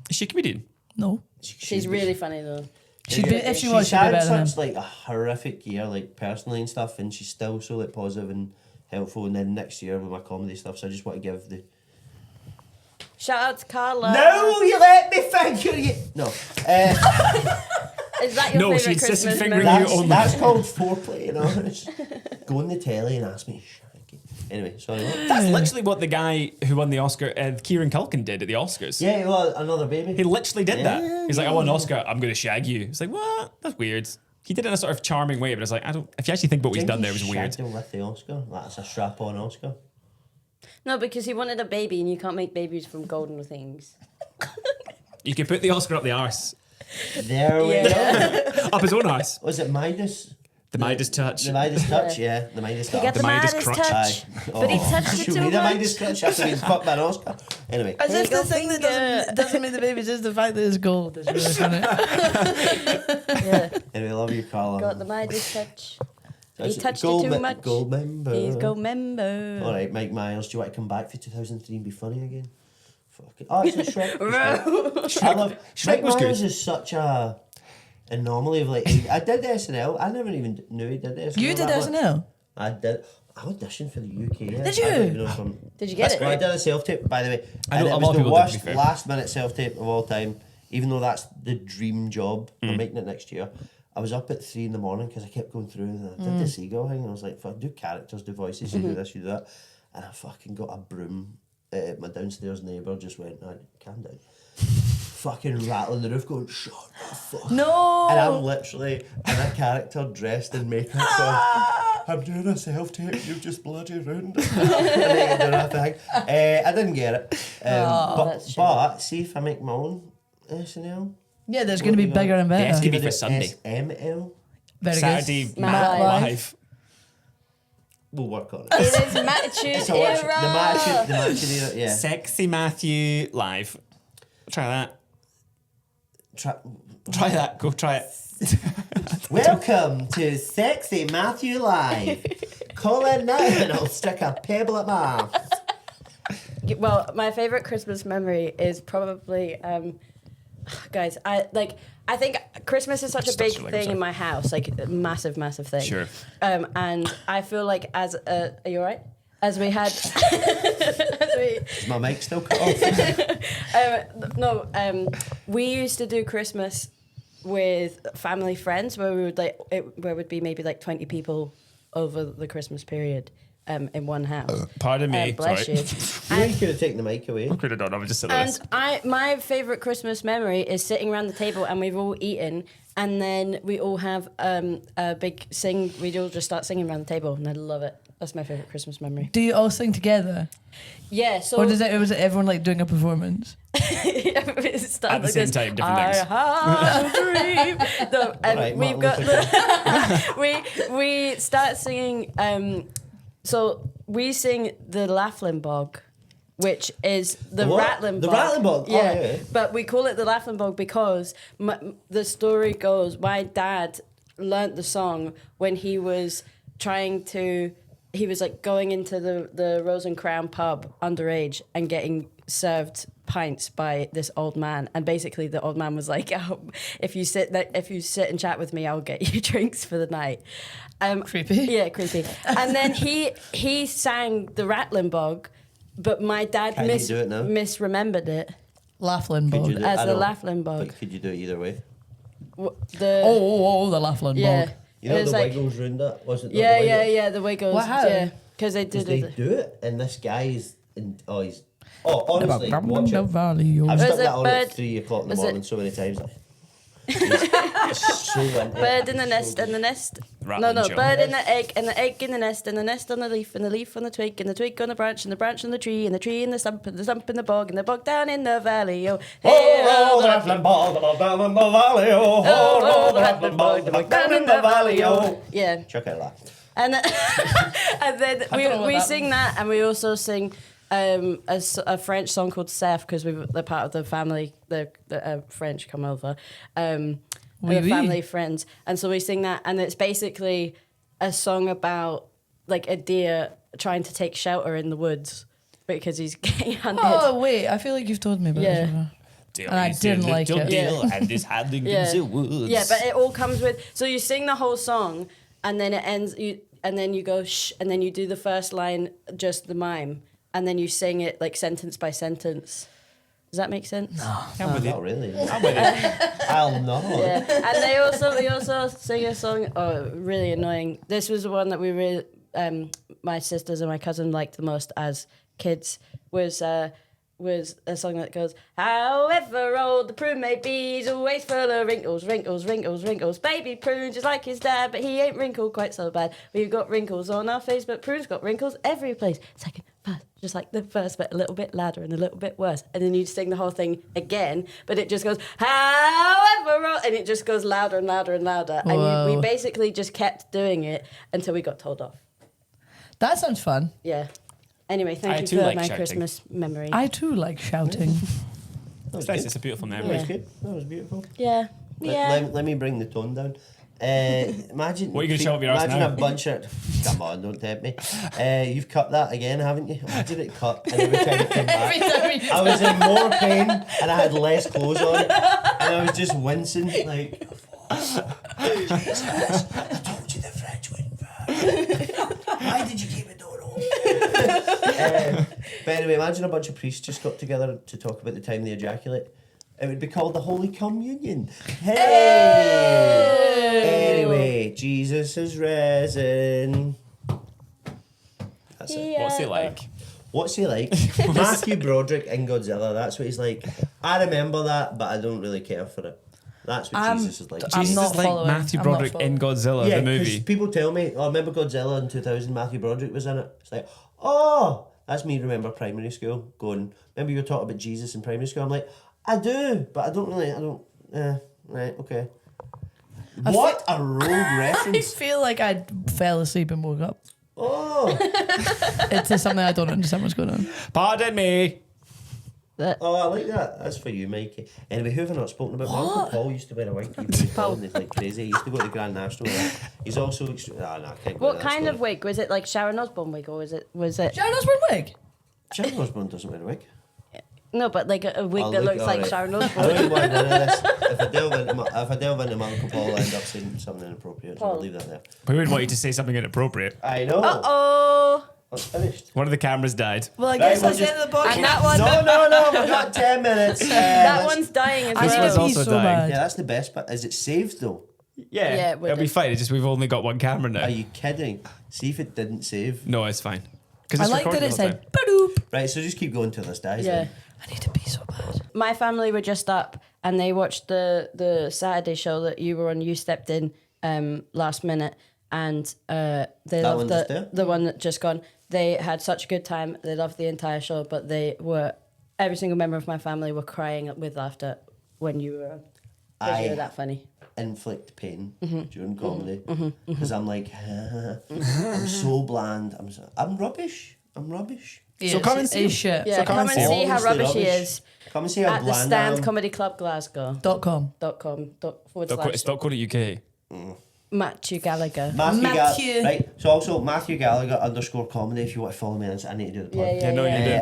Is she a comedian? No. She's really funny though. She'd be, if she was, she'd be had better than him. such like a horrific year, like personally and stuff, and she's still so like positive and helpful. And then next year with my comedy stuff, so I just want to give the. Shout out to Carla. No, you let me finger you. No, Is that your No, she favourite insisted Christmas fingering memory? you only. that's called foreplay. You know, It's go on the telly and ask me. Anyway, sorry. What? That's literally what the guy who won the Oscar, Kieran Culkin, did at the Oscars. Yeah, well, another baby. He literally did that. Yeah. He's like, I won an Oscar, I'm going to shag you. It's like, what? That's weird. He did it in a sort of charming way, but it's like, I don't. If you actually think about what he's done there, it was weird. Shagged him with the Oscar. That's a strap-on Oscar. No, because he wanted a baby and you can't make babies from golden things. You could put the Oscar up the arse. There we go. Up his own arse. Was it Midas? The Midas touch. The Midas touch, yeah. The Midas touch. He got the Midas Midas crutch. touch. Aye. But he touched it Shoot too me the much. Midas touch after being fucked by an Oscar. Anyway. As There if you go, the thing that doesn't make the babies is the fact that it's gold. It's really funny. Yeah, Anyway, love you, Carla. got the Midas touch. That's He it. touched Gold it too me- much. Gold member. He's gold member. All right, Mike Myers, do you want to come back for 2003 and be funny again? Fuck it. Oh, it's a Shrek. I love Shrek Mike was good. Myers is such a anomaly of like. I did SNL. I never even knew he did SNL. You did that much. SNL? I did. I auditioned for the UK. Yeah. Did you? I don't even know if I'm- Did you get it? Well, I did a self tape, by the way. I know And a it lot was of the people did, to worst be fair. last minute self tape of all time. Even though that's the dream job, Mm. I'm making it next year. I was up at 3 in the morning because I kept going through and I did the seagull thing. And I was like, fuck, do characters, do voices, you do this, you do that. And I fucking got a broom. My downstairs neighbour just went, no, calm down. Fucking rattling the roof, going, shut the fuck. No. And I'm literally in a character dressed in makeup going, I'm doing a self-tape, you've just bloody ruined it. And then doing a thing. I didn't get it. But see if I make my own SNL. Yeah, there's going to be bigger and better. Yes, give me Give for it Sunday. SML. Very Saturday good. Matt Live. We'll work on it. It is Matthew It's a watch, era. the match era, yeah. Sexy Matthew Live. Try that. Try that. Go try it. Welcome to Sexy Matthew Live. Call in now and I'll stick a pebble at my ass. Well, my favorite Christmas memory is probably, guys. I think Christmas is such a big Starts with thing Lego in my house, like a massive thing. Sure. And I feel like are you alright? As we had, Is my mic still cut off? we used to do Christmas with family friends where we would where would be maybe like 20 people over the Christmas period. In one house. Pardon me. Bless Sorry. you. You could have taken the mic away. Could have done. I was just saying this. And my favourite Christmas memory is sitting around the table and we've all eaten and then we all have a big sing. We all just start singing around the table and I love it. That's my favourite Christmas memory. Do you all sing together? Yeah, so... Or was it everyone like doing a performance? it started At the like same this, time, different I things. have a dream. No, Right, we've Martin got Luther we start singing. So we sing the Laughlin Bog, which is the what? Rattling The Bog. Rattling Bog? Oh, yeah. But we call it the Laughlin Bog because the story goes, my dad learnt the song when he was trying to. He was like going into the Rose and Crown pub underage and getting served pints by this old man, and basically the old man was like, oh, if you sit and chat with me, I'll get you drinks for the night. Creepy. Yeah, creepy. And then he sang the Rattling Bog, but my dad Can you do it now? misremembered it Laughlin Could Bog. you do- as I the know, Laughlin Bog. But could you do it either way? The The Laughlin yeah. Bog. You know It was the like- Wiggles ruined that, wasn't it? Yeah, The yeah, Wiggles? yeah. The Wiggles. What, how? Yeah, because they did They it. do it, and this guy's honestly, watch it. Valley. I've Was stuck it that on at bird- 3 o'clock in the was it- morning so many times. It's so into Bird it. in the nest, and the nest. Rattling No, Joe. bird in the egg, and the egg in the nest, and the nest on the leaf, and the leaf on the twig, and the twig on the branch, and the branch on the tree, and the tree in the stump, and the stump in the bog, and the bog down in the valley. Oh, hey, Oh, the Rattling Bog, the bog down in the valley, oh, the Rattling Bog, the bog down in the valley, oh. Yeah, Check out that. and and then don't know what we that sing that, and we also sing a French song called Seth because they're part of the family. The French come over. Oui, We're oui. family friends, and so we sing that, and it's basically a song about like a deer trying to take shelter in the woods because he's getting hunted. Oh wait, I feel like you've told me about this Yeah. before. deal. And I He's a didn't like little it. deal, and this handling Yeah. the woods. Yeah, but it all comes with. So you sing the whole song, and then it ends. And then you go shh, and then you do the first line, just the mime, and then you sing it like sentence by sentence. Does that make sense? No. I'm with Not you. really. I'm with you. I'll not. Yeah. And they also sing a song. Oh, really annoying. This was the one that we really, my sisters and my cousin liked the most as kids. Was a song that goes, however old the prune may be, he's always full of wrinkles, wrinkles, wrinkles, wrinkles. Baby prune just like his dad, but he ain't wrinkled quite so bad. We've got wrinkles on our face, but prune's got wrinkles every place. Second, first, just like the first, but a little bit louder and a little bit worse. And then you sing the whole thing again, but it just goes, however old, and it just goes louder and louder and louder. And we basically just kept doing it until we got told off. That sounds fun. Yeah. Anyway, I thank you too for like my shouting. Christmas memory. I too like shouting. It's nice. It's a beautiful That memory. was good. That was beautiful. Yeah. Yeah. Let me bring the tone down. Imagine. What are you gonna show up your arse Imagine now? a bunch of. Come on, don't tempt me. You've cut that again, haven't you? Imagine it cut, and every time it came back, Every time you I was in more pain, and I had less clothes on, and I was just wincing like. Jesus, I told you the fridge went bad. Why did you keep the door open? But anyway, imagine a bunch of priests just got together to talk about the time they ejaculate. It would be called the Holy Communion. Hey! Anyway, Jesus is risen. That's it. What's he like? What's he like? Matthew Broderick in Godzilla. That's what he's like. I remember that, but I don't really care for it. That's what Jesus is like. I'm Jesus not is like following. Matthew I'm not Broderick in following. Godzilla, Yeah, the movie. because people tell me, oh, remember Godzilla in 2000, Matthew Broderick was in it. It's like, oh, that's me remember primary school going, remember you were talking about Jesus in primary school? I'm like, I do, but I don't, right, okay. What a rogue I reference. feel like I fell asleep and woke up. Oh, It's just something I don't understand what's going on. Pardon me. oh, I like that. That's for you, Mikey. Anyway, who have I not spoken about? My Uncle Paul used to wear a wig. He was bald and like crazy. He used to go to the Grand National. He's also, I can't go What into that kind of story. wig? Was it like Sharon Osbourne wig or was it? Sharon Osbourne wig? Sharon Osbourne doesn't wear a wig. No, but like a wig Oh, that look, looks like alright. Sharon I Osbourne. don't want none of this. If I delve into my Uncle Paul, I end up saying something inappropriate. So I'll Paul. leave that there. We wouldn't want you to say something inappropriate. I know. Oh, That's finished. One of the cameras died. Well, I Right, guess we'll that's the end of the podcast. and that one, No, we've got 10 minutes. that let's- one's dying as I This need was to well. pee also so dying. bad. Yeah, that's the best part. Is it saved though? Yeah, Yeah, it would it'll be have. fine. It's just we've only got one camera now. Are you kidding? See if it didn't save. No, it's fine. Because I it's like that recording it the whole time. said, ba-doop. Right, so just keep going till this dies. Yeah. Then. I need to pee so bad. My family were just up and they watched the Saturday show that you were on. You stepped in last minute and they That loved one just there? the one that just gone. They had such a good time. They loved the entire show, but every single member of my family were crying with laughter when you were on. Because you were that funny. Inflict pain Mm-hmm. during comedy because I'm like, I'm so bland. I'm rubbish. I'm rubbish. So come and see him. shit. Yeah, come and see see how Obviously rubbish he rubbish. is Come and see how at the bland I Stand am. Comedy Club Glasgow. .com. It's .co.uk. Matthew Gallagher. Matthew. Right. So also Matthew Gallagher _ comedy. If you want to follow me, on Insta, I need to do the plug. Yeah, no, you do.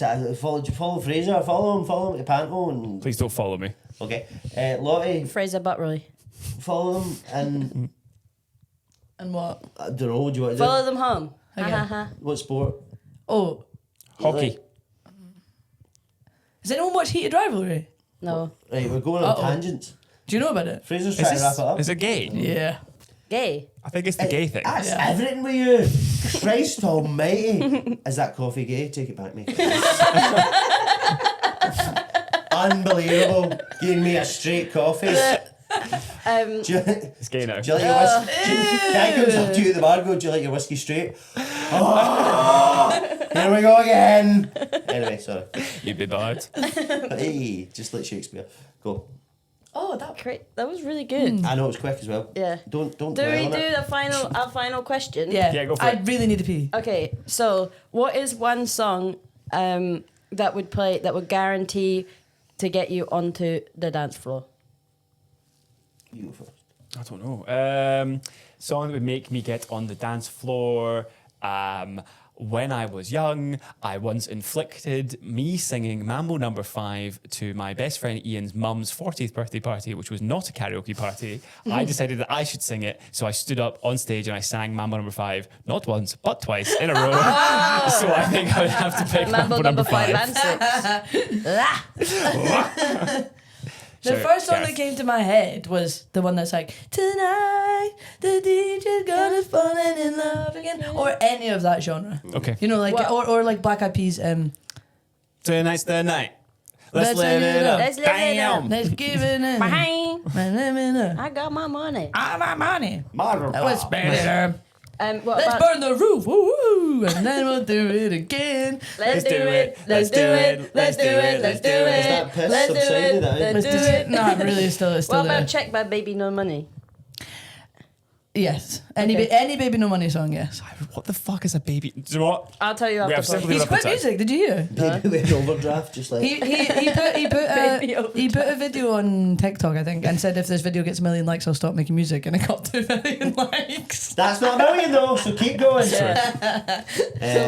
And follow Fraser. Follow him to Panto and Please don't follow me. okay. Lottie, Fraser Buttery. follow them and And what? I don't know. What do you want to Follow do? them home. Okay. Ha, ha, ha. What sport? Oh, Hockey. does anyone watch Heated Rivalry? No. Right, we're going on Uh-oh. tangents. Do you know about it? Fraser's Is trying to wrap it up. it gay? Yeah. Gay. I think it's the gay thing. That's Yeah. everything with you. Christ almighty. Is that coffee gay? Take it back, mate. Unbelievable. Giving me a straight coffee. Do you, It's gay now. do you like your whiskey? Guy comes up to you at the bar and goes, do you like your whiskey straight? Oh, here we go again. Anyway, sorry. You'd be bad. Hey, just like Shakespeare. Go. Oh, that. Great. That was really good. I know it's quick as well. Yeah. Don't Do dwell we on do it. our final question? Yeah. Yeah, go for I it. really need to pee. Okay, so what is one song that would guarantee to get you onto the dance floor? You go first. I don't know. Song that would make me get on the dance floor. when I was young, I once inflicted me singing Mambo Number 5 to my best friend Ian's mum's 40th birthday party, which was not a karaoke party. I decided that I should sing it, so I stood up on stage and I sang Mambo Number 5, not once, but twice in a row. So I think I would have to pick Mambo number 5 5. and 6. The first song that came to my head was the one that's like, tonight the DJ's got us falling in love again, or any of that genre. Okay. You know, like or like Black Eyed Peas. Tonight's the night. Let's live it up. Let's live it up. Damn. Let's give it in. Bang. I I got my money. my money. Let's burn it up. What Let's about- burn the roof. Woo woo. And then we'll do it again. Let's do it. Let's do it. Let's do it. Let's do Is that it. piss Let's do subsided it. now? Let's do Let's it. No, it really is still What there. about Check by Baby No Money? Yes. Any Okay. any Baby No Money song, yes. What the fuck is a baby? Do you know what? I'll tell you We after. have simply- He's up the quit time. music, did you hear? Baby with overdraft, just like. He put a video on TikTok, I think, and said if this video gets 1 million likes, I'll stop making music, and it got 2 million likes. That's not a million though, so keep going. So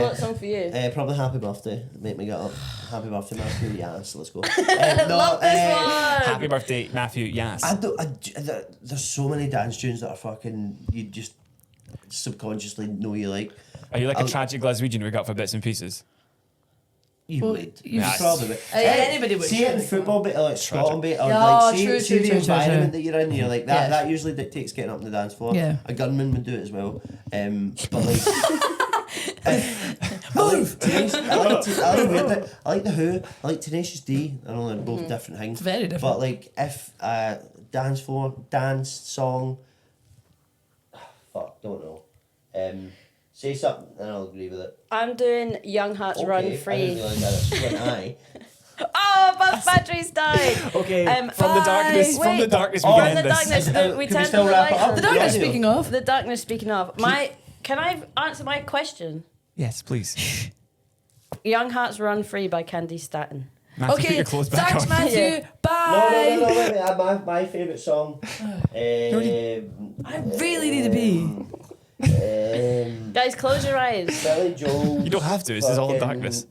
what song for you? Probably Happy Birthday. Make me get up. Happy Birthday, Matthew. Yes, let's go. Love this one. Happy birthday, Matthew. Yes. There's so many dance tunes that are fucking. You just subconsciously know you like. Are you like a tragic Glaswegian we got for bits and pieces? You Well, would. you- You probably would. Anybody would. See it in football, but like Scotland, bit, or Yeah, like true, see true, the true, environment true. that you're in. You're like that. Yeah. That usually dictates getting up on the dance floor. Yeah. A gunman would do it as well. But like. Move! I like the Who. I like Tenacious D. I know they're both different things. Very different. But like, if dance floor, dance song, fuck, don't know. Say something and I'll agree with it. I'm doing Young Hearts Run I Free. didn't realise that it's when I. Oh, Buzz Battery's died. Okay. From From the darkness. From the Wait. darkness. We Oh, can From end the this. darkness, we Can we turn still to the wrap it light. up? The darkness, Yeah. speaking of. The darkness, speaking of. Can I answer my question? Yes, please. Young Hearts Run Free by Candy Staton. Matthew, put Okay, your clothes back thanks, on. Matthew. Yeah. Bye. No, wait. My favourite song. I really need to pee. Guys, close your eyes. Billy Joel. You don't have to, this is all in fucking, darkness.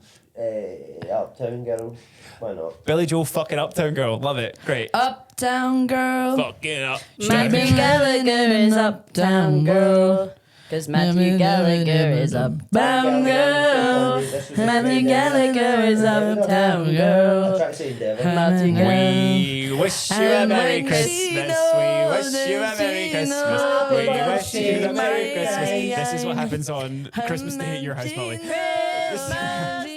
Uptown Girl. Why not? Billy Joel fucking Uptown Girl. Love it. Great. Uptown girl. Fucking up. Matthew Gallagher is Uptown Girl. Cause Matthew Gallagher is Uptown Girl. Matthew Gallagher is Uptown I Girl. try to say Devon. Matthew Gallagher. We wish you a And Merry when Christmas. she We knows wish you a that Merry she Christmas. knows We that wish she you a Merry might Christmas. die. This is what happens on Christmas Day at your house, Molly. Christmas.